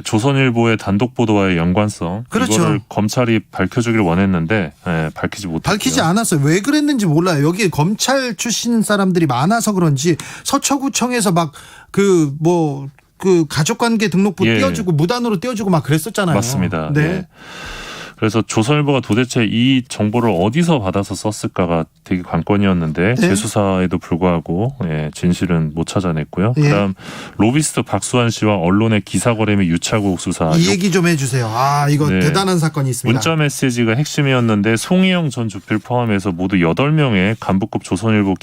조선일보의 단독 보도와의 연관성. 그렇죠. 이거를 검찰이 밝혀주길 원했는데 밝히지 못했고요. 밝히지 않았어요. 왜 그랬는지 몰라요. 여기 검찰 출신 사람들이 많아서 그런지 서초구청에서 가족관계 등록부 띄워주고 무단으로 띄워주고 막 그랬었잖아요. 맞습니다. 네. 그래서 조선일보가 도대체 이 정보를 어디서 받아서 썼을까가 되게 관건이었는데 재수사에도 불구하고 진실은 못 찾아냈고요. 그다음 로비스트 박수환 씨와 언론의 기사 거래 및 유착 의혹 수사. 이 얘기 좀 해주세요. 이거 대단한 사건이 있습니다. 문자 메시지가 핵심이었는데 송희영 전 주필 포함해서 모두 8명의 간부급 조선일보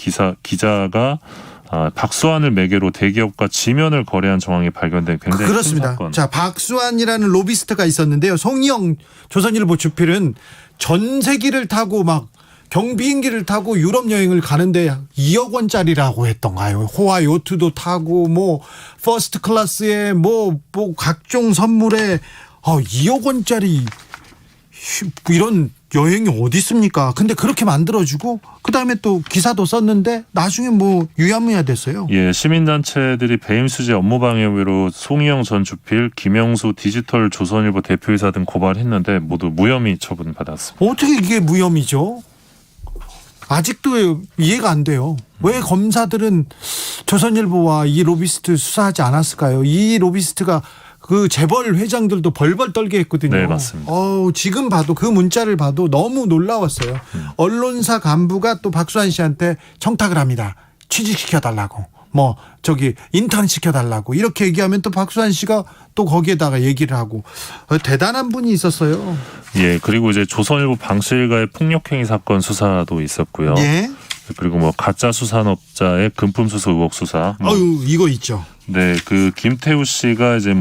기자가 박수환을 매개로 대기업과 지면을 거래한 정황이 발견된 굉장히 그렇습니다. 큰 사건. 자, 박수환이라는 로비스트가 있었는데요. 송희영 조선일보 주필은 전세기를 타고 경비행기를 타고 유럽 여행을 가는데 2억 원짜리라고 했던가요? 호화 요트도 타고 퍼스트 클래스에 각종 선물에 2억 원짜리 이런 여행이 어디 있습니까? 근데 그렇게 만들어주고 그다음에 또 기사도 썼는데 나중에 유야무야 됐어요. 시민단체들이 배임 수재 업무방해 혐의로 송희영 전 주필, 김영수 디지털 조선일보 대표이사 등 고발했는데 모두 무혐의 처분받았습니다. 어떻게 이게 무혐의죠? 아직도 이해가 안 돼요. 왜 검사들은 조선일보와 이 로비스트 수사하지 않았을까요? 이 로비스트가 그 재벌 회장들도 벌벌 떨게 했거든요. 네, 맞습니다. 지금 봐도 그 문자를 봐도 너무 놀라웠어요. 언론사 간부가 또 박수환 씨한테 청탁을 합니다. 취직시켜달라고. 인턴 시켜달라고. 이렇게 얘기하면 또 박수환 씨가 또 거기에다가 얘기를 하고. 대단한 분이 있었어요. 그리고 이제 조선일보 방실가의 폭력행위 사건 수사도 있었고요. 그리고 가짜 수산업자의 금품 수수 의혹 수사. 이거 있죠. 네, 그 김태우 씨가 이제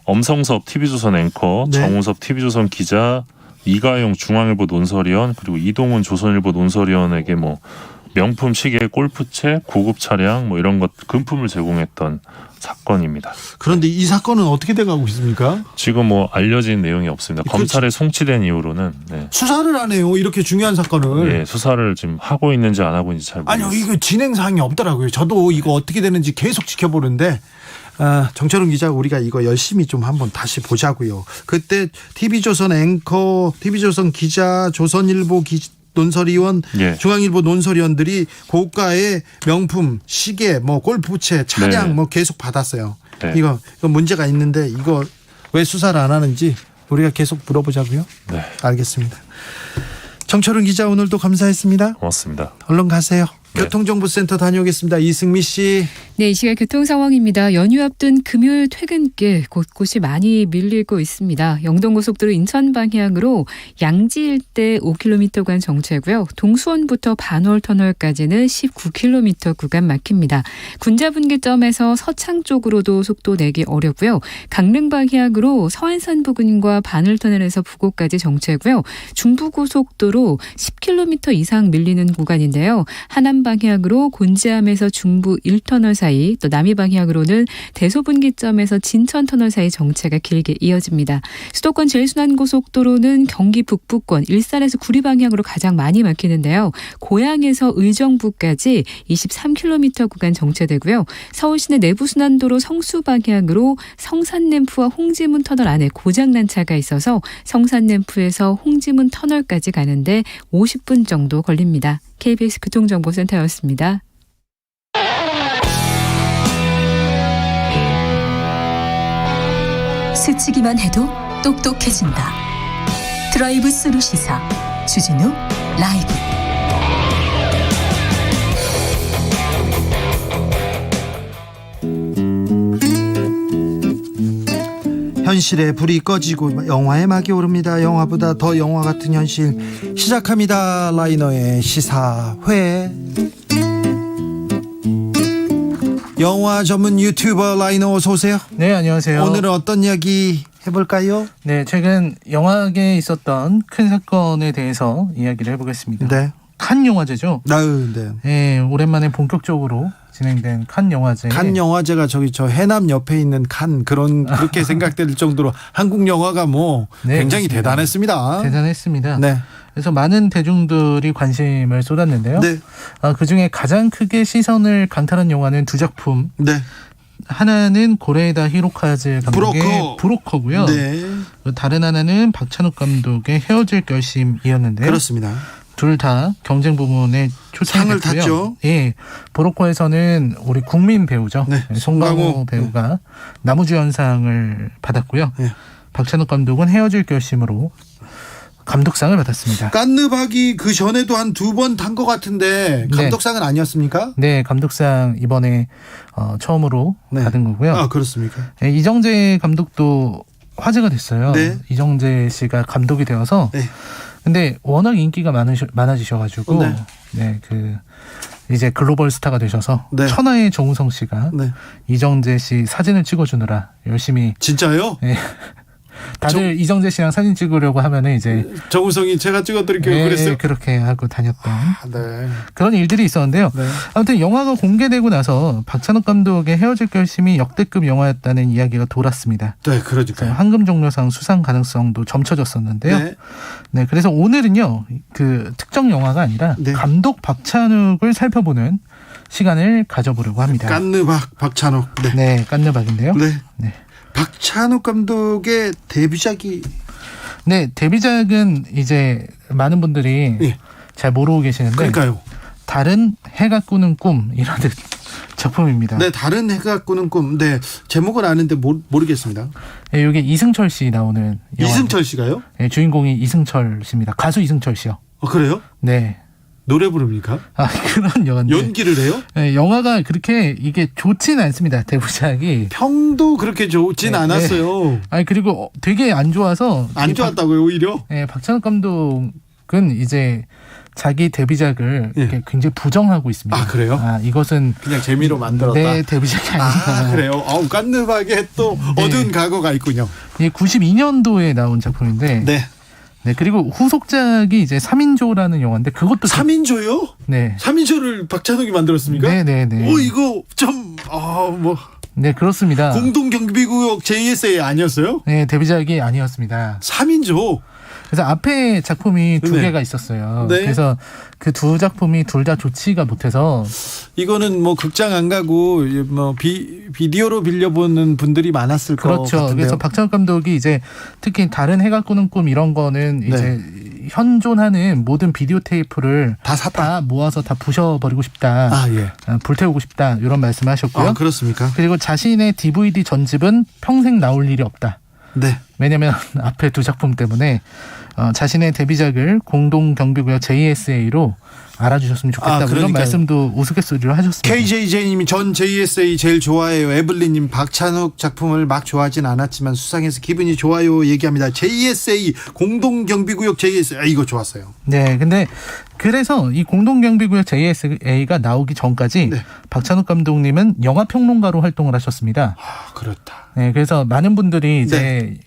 엄성섭 TV조선 앵커, 정우섭 TV조선 기자, 이가영 중앙일보 논설위원, 그리고 이동훈 조선일보 논설위원에게 명품 시계, 골프채, 고급 차량 뭐 이런 것 금품을 제공했던 사건입니다. 그런데 이 사건은 어떻게 돼가고 있습니까? 지금 뭐 알려진 내용이 없습니다. 검찰에 송치된 이후로는 수사를 안 해요. 이렇게 중요한 사건을. 네, 수사를 지금 하고 있는지 안 하고 있는지 잘 모르겠습니다. 아니요, 이거 진행 사항이 없더라고요. 저도 이거 어떻게 되는지 계속 지켜보는데 정철훈 기자, 우리가 이거 열심히 좀 한번 다시 보자고요. 그때 TV조선 앵커, TV조선 기자, 조선일보 논설위원, 예. 중앙일보 논설위원들이 고가의 명품, 시계, 뭐 골프채, 차량 네. 뭐 계속 받았어요. 네. 이거 문제가 있는데 이거 왜 수사를 안 하는지 우리가 계속 물어보자고요. 네. 알겠습니다. 정철훈 기자, 오늘도 감사했습니다. 고맙습니다. 얼른 가세요. 네. 교통정보센터 다녀오겠습니다. 이승미 씨. 네, 이 시각 교통 상황입니다. 연휴 앞둔 금요일 퇴근길 곳곳이 많이 밀리고 있습니다. 영동고속도로 인천 방향으로 양지 일대 5km간 정체고요. 동수원부터 반월터널까지는 19km 구간 막힙니다. 군자분기점에서 서창 쪽으로도 속도 내기 어렵고요. 강릉 방향으로 서안산 부근과 반월터널에서 부곡까지 정체고요. 중부고속도로 10km 이상 밀리는 구간인데요. 하남 방향으로 곤지암에서 중부 1터널 사이, 또 남이 방향으로는 대소분기점에서 진천터널 사이 정체가 길게 이어집니다. 수도권 제일순환고속도로는 경기 북부권 일산에서 구리 방향으로 가장 많이 막히는데요. 고양에서 의정부까지 23km 구간 정체되고요. 서울시내 내부순환도로 성수 방향으로 성산램프와 홍지문 터널 안에 고장난 차가 있어서 성산램프에서 홍지문 터널까지 가는데 50분 정도 걸립니다. KBS 교통정보센터였습니다. 스치기만 해도 똑똑해진다. 드라이브 스루 시사 주진우 라이브. 현실에 불이 꺼지고 영화의 막이 오릅니다. 영화보다 더 영화 같은 현실 시작합니다. 라이너의 시사회. 영화 전문 유튜버 라이너 어서 오세요. 네, 안녕하세요. 오늘은 어떤 이야기 해볼까요? 네, 최근 영화계에 있었던 큰 사건에 대해서 이야기를 해보겠습니다. 네. 칸 영화제죠. 네. 네, 오랜만에 본격적으로 진행된 칸 영화제. 칸 영화제가 저 해남 옆에 있는 칸 그렇게 생각될 정도로 한국 영화가 뭐 네, 굉장히 그렇습니다. 대단했습니다. 대단했습니다. 네. 그래서 많은 대중들이 관심을 쏟았는데요. 네. 그중에 가장 크게 시선을 강탈한 영화는 두 작품. 네. 하나는 고레에다 히로카즈 감독의 브로커고요. 네. 다른 하나는 박찬욱 감독의 헤어질 결심이었는데요. 그렇습니다. 둘 다 경쟁 부문에 초청을 상을 탔죠. 예, 브로커에서는 우리 국민 배우죠. 네, 송강호 배우가 나무주연상을 받았고요. 네. 박찬욱 감독은 헤어질 결심으로 감독상을 받았습니다. 깐느박이 그 전에도 한 2번 탄 것 같은데 감독상은 아니었습니까? 네, 감독상 이번에 처음으로 받은 거고요. 아, 그렇습니까? 네, 이정재 감독도 화제가 됐어요. 네. 이정재 씨가 감독이 되어서. 네. 근데 워낙 인기가 많아지셔가지고 이제 글로벌 스타가 되셔서 천하의 정우성 씨가 이정재 씨 사진을 찍어주느라 열심히. 진짜요? 네. 다들 이정재 씨랑 사진 찍으려고 하면은 이제 정우성이 제가 찍어드릴게요. 그랬어요? 그렇게 하고 다녔던 네. 그런 일들이 있었는데요. 네. 아무튼 영화가 공개되고 나서 박찬욱 감독의 헤어질 결심이 역대급 영화였다는 이야기가 돌았습니다. 네, 그러니까요. 황금종려상 수상 가능성도 점쳐졌었는데요. 네. 네, 그래서 오늘은요 그 특정 영화가 아니라 감독 박찬욱을 살펴보는 시간을 가져보려고 합니다. 깐느박 박찬욱. 네, 깐느박인데요. 네. 박찬욱 감독의 데뷔작이. 네, 데뷔작은 이제 많은 분들이 잘 모르고 계시는데. 그러니까요. 다른 해가 꾸는 꿈이라는 작품입니다. 네, 다른 해가 꾸는 꿈. 네, 제목은 아는데 모르겠습니다. 네, 이게 이승철 씨 나오는. 이승철 씨가요? 네, 주인공이 이승철 씨입니다. 가수 이승철 씨요. 그래요? 네. 노래 부릅니까? 그런 영화인데. 연기를 해요? 네, 영화가 그렇게 이게 좋진 않습니다. 데뷔작이. 평도 그렇게 좋진 않았어요. 아니 그리고 되게 안 좋아서. 안 좋았다고요, 오히려? 네, 박찬욱 감독은 이제 자기 데뷔작을 굉장히 부정하고 있습니다. 아, 그래요? 이것은 그냥 재미로 만들었다. 내 데뷔작이 아니다. 아, 그래요? 깐느박에 또 어두운 과거가 있군요. 92년도에 나온 작품인데. 네. 네, 그리고 후속작이 이제 3인조라는 영화인데 그것도 3인조요? 네. 3인조를 박찬욱이 만들었습니까? 네네네. 이거 좀 네, 그렇습니다. 공동경비구역 JSA 아니었어요? 네, 데뷔작이 아니었습니다. 3인조. 그래서 앞에 작품이 두 네. 개가 있었어요. 네. 그래서 그 두 작품이 둘 다 좋지가 못해서 이거는 뭐 극장 안 가고 뭐 비디오로 빌려보는 분들이 많았을 것 그렇죠. 같은데요. 그래서 박찬욱 감독이 이제 특히 다른 해가 꾸는 꿈 이런 거는 이제 현존하는 모든 비디오 테이프를 다 모아서 다 부셔버리고 싶다. 불태우고 싶다. 이런 말씀을 하셨고요. 그렇습니까? 그리고 자신의 DVD 전집은 평생 나올 일이 없다. 네. 왜냐하면 앞에 두 작품 때문에 자신의 데뷔작을 공동경비구역 JSA로 알아주셨으면 좋겠다. 이런 말씀도 우스갯소리로 하셨습니다. KJJ님이 전 JSA 제일 좋아해요. 에블리님 박찬욱 작품을 막 좋아하진 않았지만 수상해서 기분이 좋아요 얘기합니다. JSA 공동경비구역 JSA 이거 좋았어요. 네, 근데 그래서 이 공동경비구역 JSA가 나오기 전까지 박찬욱 감독님은 영화평론가로 활동을 하셨습니다. 그렇다. 네, 그래서 많은 분들이 이제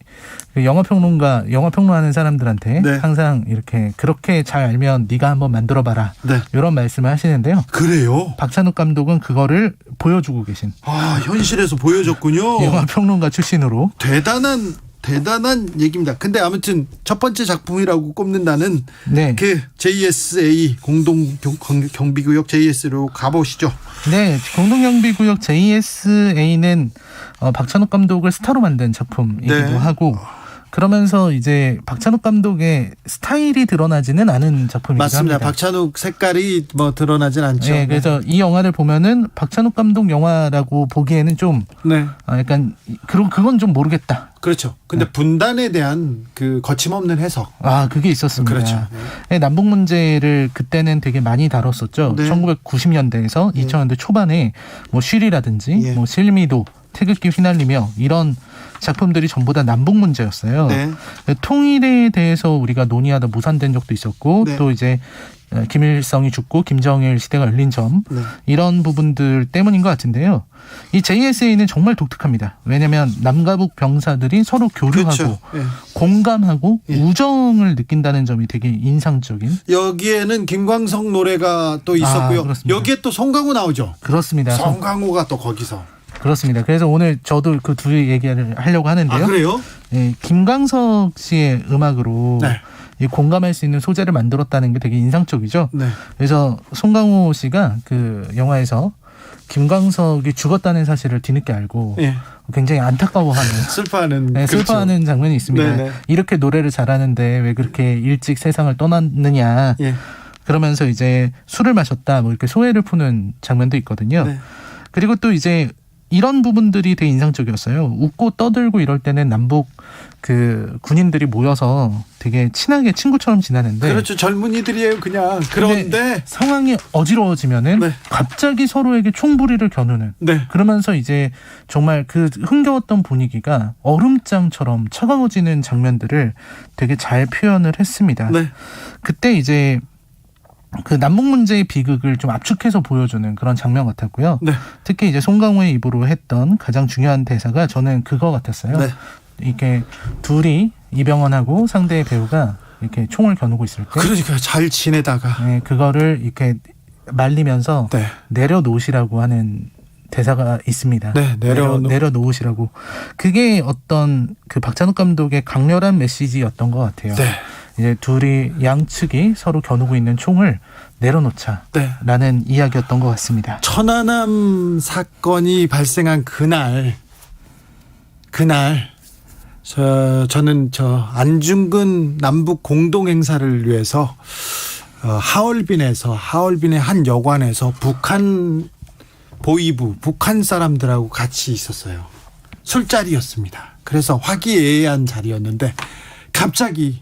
그 영화 평론하는 사람들한테 항상 이렇게 그렇게 잘 알면 네가 한번 만들어봐라 이런 말씀을 하시는데요. 그래요? 박찬욱 감독은 그거를 보여주고 계신. 현실에서 보여줬군요. 영화 평론가 출신으로. 대단한 얘기입니다. 근데 아무튼 첫 번째 작품이라고 꼽는다는 그 JSA 공동경비구역 JS로 가보시죠. 네, 공동경비구역 JSA는 박찬욱 감독을 스타로 만든 작품이기도 하고 그러면서 이제 박찬욱 감독의 스타일이 드러나지는 않은 작품이기도 맞습니다. 합니다. 박찬욱 색깔이 뭐 드러나진 않죠. 네, 그래서 이 영화를 보면은 박찬욱 감독 영화라고 보기에는 좀 약간 그건 좀 모르겠다. 그렇죠. 근데 분단에 대한 그 거침없는 해석. 그게 있었습니다. 그렇죠. 네, 남북 문제를 그때는 되게 많이 다뤘었죠. 1990년대에서 2000년대 초반에 뭐 쉬리라든지 뭐 실미도 태극기 휘날리며 이런 작품들이 전부 다 남북 문제였어요. 통일에 대해서 우리가 논의하다 무산된 적도 있었고 또 이제 김일성이 죽고 김정일 시대가 열린 점 이런 부분들 때문인 것 같은데요. 이 JSA는 정말 독특합니다. 왜냐하면 남과 북 병사들이 서로 교류하고 공감하고 우정을 느낀다는 점이 되게 인상적인. 여기에는 김광석 노래가 또 있었고요. 여기에 또 송강호 나오죠. 그렇습니다. 송강호가 또 거기서. 그렇습니다. 그래서 오늘 저도 그 두 얘기를 하려고 하는데요. 그래요? 네, 김광석 씨의 음악으로 이 공감할 수 있는 소재를 만들었다는 게 되게 인상적이죠. 그래서 송강호 씨가 그 영화에서 김광석이 죽었다는 사실을 뒤늦게 알고 굉장히 안타까워하는 슬퍼하는 장면이 있습니다. 이렇게 노래를 잘하는데 왜 그렇게 일찍 세상을 떠났느냐. 그러면서 이제 술을 마셨다 뭐 이렇게 소회를 푸는 장면도 있거든요. 그리고 또 이제 이런 부분들이 되게 인상적이었어요. 웃고 떠들고 이럴 때는 남북 그 군인들이 모여서 되게 친하게 친구처럼 지내는데. 그렇죠. 젊은이들이에요, 그냥. 그런데 상황이 어지러워지면은 갑자기 서로에게 총부리를 겨누는. 그러면서 이제 정말 그 흥겨웠던 분위기가 얼음장처럼 차가워지는 장면들을 되게 잘 표현을 했습니다. 그때 이제 그 남북 문제의 비극을 좀 압축해서 보여주는 그런 장면 같았고요. 특히 이제 송강호의 입으로 했던 가장 중요한 대사가 저는 그거 같았어요. 이렇게 둘이 이병헌하고 상대의 배우가 이렇게 총을 겨누고 있을 때, 그러니까 잘 지내다가 그거를 이렇게 말리면서 내려놓으시라고 하는 대사가 있습니다. 내려놓으시라고. 그게 어떤 그 박찬욱 감독의 강렬한 메시지였던 것 같아요. 이제 둘이 양측이 서로 겨누고 있는 총을 내려놓자라는 이야기였던 것 같습니다. 천안함 사건이 발생한 그날 저는 안중근 남북 공동 행사를 위해서 하얼빈의 한 여관에서 북한 보위부 북한 사람들하고 같이 있었어요. 술자리였습니다. 그래서 화기애애한 자리였는데 갑자기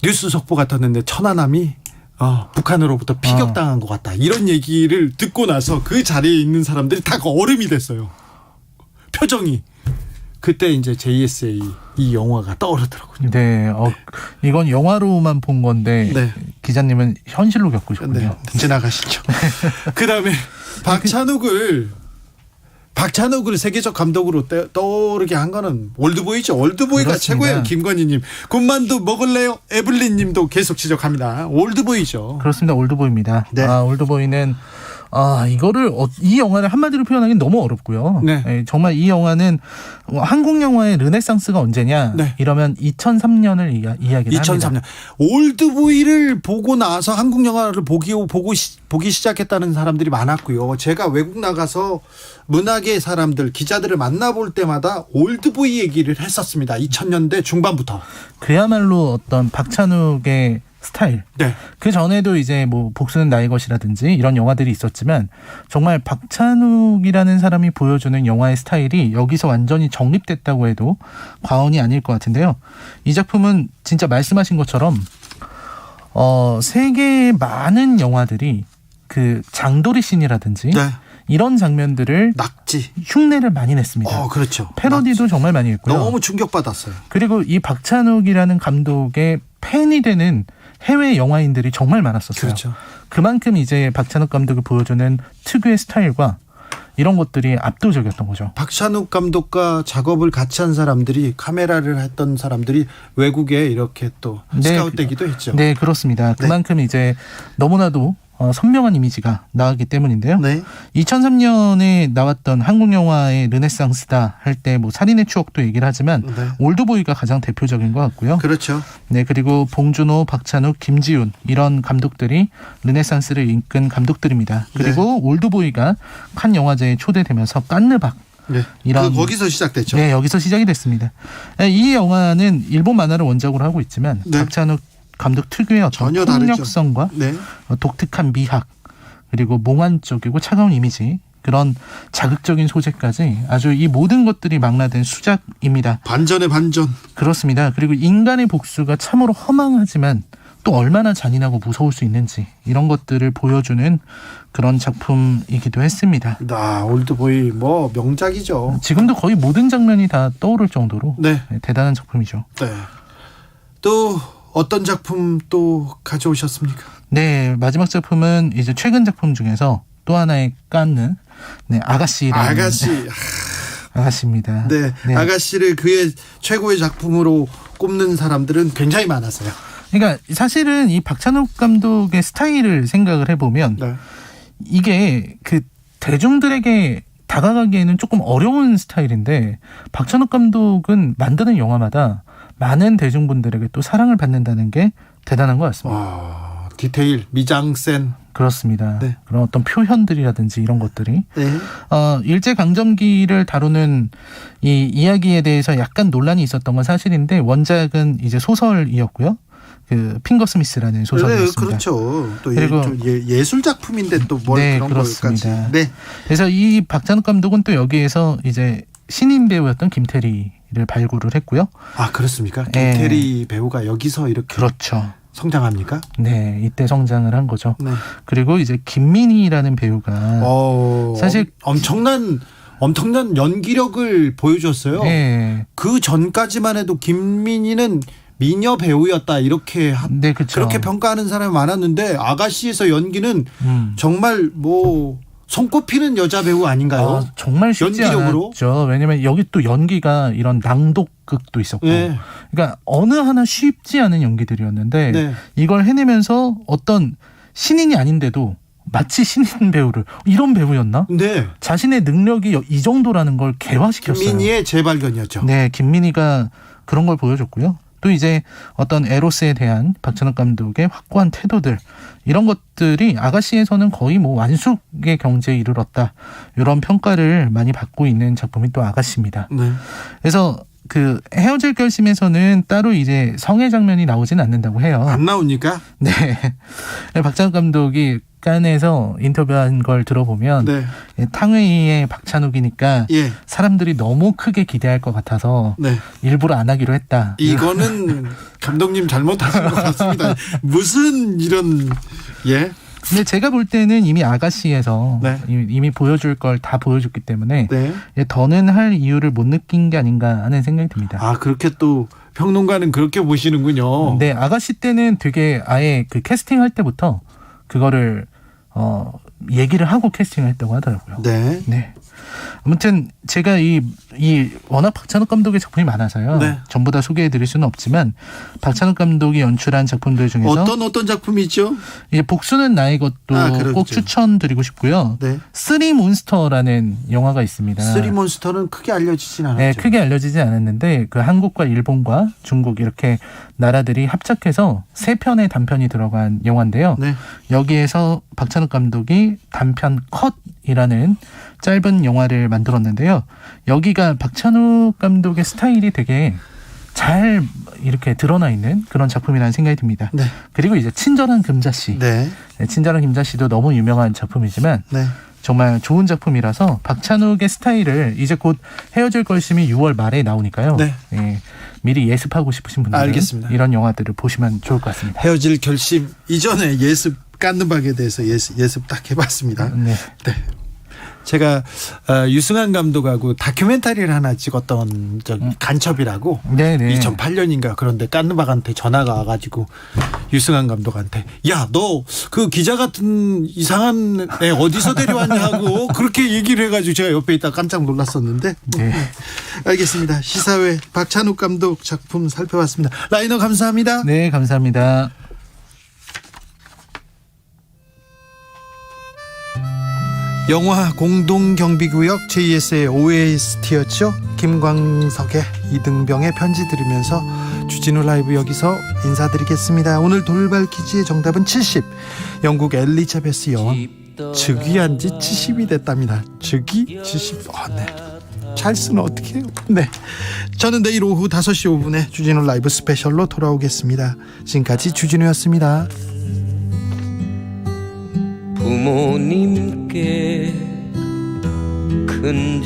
뉴스 속보가 떴는데 천안함이 북한으로부터 피격당한 것 같다. 이런 얘기를 듣고 나서 그 자리에 있는 사람들이 다 얼음이 됐어요. 표정이. 그때 이제 JSA 이 영화가 떠오르더라고요. 네, 이건 영화로만 본 건데 기자님은 현실로 겪으셨군요. 지나가시죠. 그다음에 박찬욱을 박찬욱을 세계적 감독으로 떠오르게 한 거는 올드보이죠. 올드보이가 그렇습니다. 최고예요. 김건희님. 군만두 먹을래요? 에블린님도 계속 지적합니다. 올드보이죠. 그렇습니다. 올드보이입니다. 네. 올드보이는 이 영화를 한마디로 표현하기는 너무 어렵고요. 네. 예, 정말 이 영화는 한국 영화의 르네상스가 언제냐? 네. 이러면 2003년을 이야기를 2003년. 합니다. 올드보이를 보고 나서 한국 영화를 보기 시작했다는 사람들이 많았고요. 제가 외국 나가서 문학의 사람들, 기자들을 만나볼 때마다 올드보이 얘기를 했었습니다. 2000년대 중반부터. 그야말로 어떤 박찬욱의 스타일. 네. 그 전에도 이제 뭐 복수는 나의 것이라든지 이런 영화들이 있었지만 정말 박찬욱이라는 사람이 보여주는 영화의 스타일이 여기서 완전히 정립됐다고 해도 과언이 아닐 것 같은데요. 이 작품은 진짜 말씀하신 것처럼 세계의 많은 영화들이 그 장도리 씬이라든지 네. 이런 장면들을 낙지 흉내를 많이 냈습니다. 그렇죠. 패러디도 정말 많이 했고요. 너무 충격받았어요. 그리고 이 박찬욱이라는 감독의 팬이 되는 해외 영화인들이 정말 많았었어요. 그렇죠. 그만큼 이제 박찬욱 감독이 보여주는 특유의 스타일과 이런 것들이 압도적이었던 거죠. 박찬욱 감독과 작업을 같이 한 사람들이, 카메라를 했던 사람들이 외국에 이렇게 또 스카웃되기도 했죠. 네, 그렇습니다. 그만큼 이제 너무나도 선명한 이미지가 나왔기 때문인데요. 네. 2003년에 나왔던 한국 영화의 르네상스다 할 때 뭐 살인의 추억도 얘기를 하지만 네. 올드보이가 가장 대표적인 것 같고요. 그렇죠. 네, 그리고 봉준호, 박찬욱, 김지훈 이런 감독들이 르네상스를 이끈 감독들입니다. 그리고 올드보이가 칸 영화제에 초대되면서 깐느박 네. 이런 거기서 시작됐죠. 네, 여기서 시작이 됐습니다. 이 영화는 일본 만화를 원작으로 하고 있지만 박찬욱 감독 특유의 어떤 전혀 다르죠. 폭력성과 네. 독특한 미학 그리고 몽환적이고 차가운 이미지 그런 자극적인 소재까지 아주 이 모든 것들이 망라된 수작입니다. 반전의 반전. 그렇습니다. 그리고 인간의 복수가 참으로 허망하지만 또 얼마나 잔인하고 무서울 수 있는지 이런 것들을 보여주는 그런 작품이기도 했습니다. 올드보이 뭐 명작이죠. 지금도 거의 모든 장면이 다 떠오를 정도로 대단한 작품이죠. 네. 또 어떤 작품 또 가져오셨습니까? 네, 마지막 작품은 이제 최근 작품 중에서 또 하나의 깐느 아가씨라는 아가씨입니다. 네, 아가씨를 그의 최고의 작품으로 꼽는 사람들은 굉장히 많았어요. 그러니까 사실은 이 박찬욱 감독의 스타일을 생각을 해보면 이게 그 대중들에게 다가가기에는 조금 어려운 스타일인데 박찬욱 감독은 만드는 영화마다 많은 대중분들에게 또 사랑을 받는다는 게 대단한 것 같습니다. 디테일, 미장센. 그렇습니다. 그런 어떤 표현들이라든지 이런 것들이 네. 일제강점기를 다루는 이 이야기에 대해서 약간 논란이 있었던 건 사실인데 원작은 이제 소설이었고요. 그 핑거 스미스라는 소설이었습니다. 네, 그렇죠. 또 그리고 예술 작품인데 또 뭘 그런 그렇습니다. 것까지. 네. 그래서 이 박찬욱 감독은 또 여기에서 이제 신인 배우였던 김태리를 발굴을 했고요. 아, 그렇습니까? 김태리 배우가 여기서 이렇게 그렇죠. 성장합니까? 네, 이때 성장을 한 거죠. 네. 그리고 이제 김민희라는 배우가 사실 엄청난 연기력을 보여줬어요. 네. 그 전까지만 해도 김민희는 미녀 배우였다 이렇게 그렇게 평가하는 사람이 많았는데 아가씨에서 연기는 정말 뭐 손꼽히는 여자 배우 아닌가요? 정말 쉽지 연기력으로? 않았죠. 왜냐면 여기 또 연기가 이런 낭독극도 있었고 네. 그러니까 어느 하나 쉽지 않은 연기들이었는데 네. 이걸 해내면서 어떤 신인이 아닌데도 마치 신인 배우를 이런 배우였나? 네. 자신의 능력이 이 정도라는 걸 개화시켰어요. 김민희의 재발견이었죠. 네, 김민희가 그런 걸 보여줬고요. 또 이제 어떤 에로스에 대한 박찬욱 감독의 확고한 태도들 이런 것들이 아가씨에서는 거의 뭐 완숙의 경지에 이르렀다. 이런 평가를 많이 받고 있는 작품이 또 아가씨입니다. 네. 그래서 그 헤어질 결심에서는 따로 이제 성애 장면이 나오진 않는다고 해요. 안 나오니까? 네. 박찬욱 감독이 깐에서 인터뷰한 걸 들어보면 탕웨이의 박찬욱이니까 사람들이 너무 크게 기대할 것 같아서 일부러 안 하기로 했다. 이거는 감독님 잘못하신 것 같습니다. 무슨 이런 근데 제가 볼 때는 이미 아가씨에서 이미 보여줄 걸 다 보여줬기 때문에 더는 할 이유를 못 느낀 게 아닌가 하는 생각이 듭니다. 아, 그렇게 또 평론가는 그렇게 보시는군요. 네, 아가씨 때는 되게 아예 그 캐스팅할 때부터 그거를 얘기를 하고 캐스팅을 했다고 하더라고요. 네. 네. 아무튼 제가 이 워낙 박찬욱 감독의 작품이 많아서요. 네. 전부 다 소개해드릴 수는 없지만 박찬욱 감독이 연출한 작품들 중에서 어떤 작품이죠? 이제 복수는 나의 것도 그렇죠. 꼭 추천드리고 싶고요. 네. 쓰리 몬스터라는 영화가 있습니다. 쓰리 몬스터는 크게 알려지진 않았죠. 네, 크게 알려지지 않았는데 그 한국과 일본과 중국 이렇게 나라들이 합작해서 3편의 단편이 들어간 영화인데요. 네. 여기에서 박찬욱 감독이 단편 컷이라는 짧은 영화를 만들었는데요. 여기가 박찬욱 감독의 스타일이 되게 잘 이렇게 드러나 있는 그런 작품이라는 생각이 듭니다. 네. 그리고 이제 친절한 금자씨. 네. 네, 친절한 김자씨도 너무 유명한 작품이지만 네. 정말 좋은 작품이라서 박찬욱의 스타일을 이제 곧 헤어질 걸심이 6월 말에 나오니까요. 네. 예, 미리 예습하고 싶으신 분들은 알겠습니다. 이런 영화들을 보시면 좋을 것 같습니다. 헤어질 결심 이전에 예습 깐느박에 대해서 예습 딱 해봤습니다. 네. 네. 제가 유승환 감독하고 다큐멘터리를 하나 찍었던 간첩이라고 네네. 2008년인가 그런데 깐느박한테 전화가 와가지고 유승환 감독한테 야, 너 그 기자 같은 이상한 애 어디서 데려왔냐고 그렇게 얘기를 해가지고 제가 옆에 있다 깜짝 놀랐었는데. 네. 알겠습니다. 시사회 박찬욱 감독 작품 살펴봤습니다. 라이너 감사합니다. 네, 감사합니다. 영화 공동경비구역 JS의 OST였죠. 김광석의 이등병의 편지 들으면서 주진우 라이브 여기서 인사드리겠습니다. 오늘 돌발 퀴즈의 정답은 70. 영국 엘리자베스 여왕 즉위한 지 70이 됐답니다. 즉위 70. 네. 찰스는 어떻게 해요? 네. 저는 내일 오후 5시 5분에 주진우 라이브 스페셜로 돌아오겠습니다. 지금까지 주진우였습니다. 부모님께 큰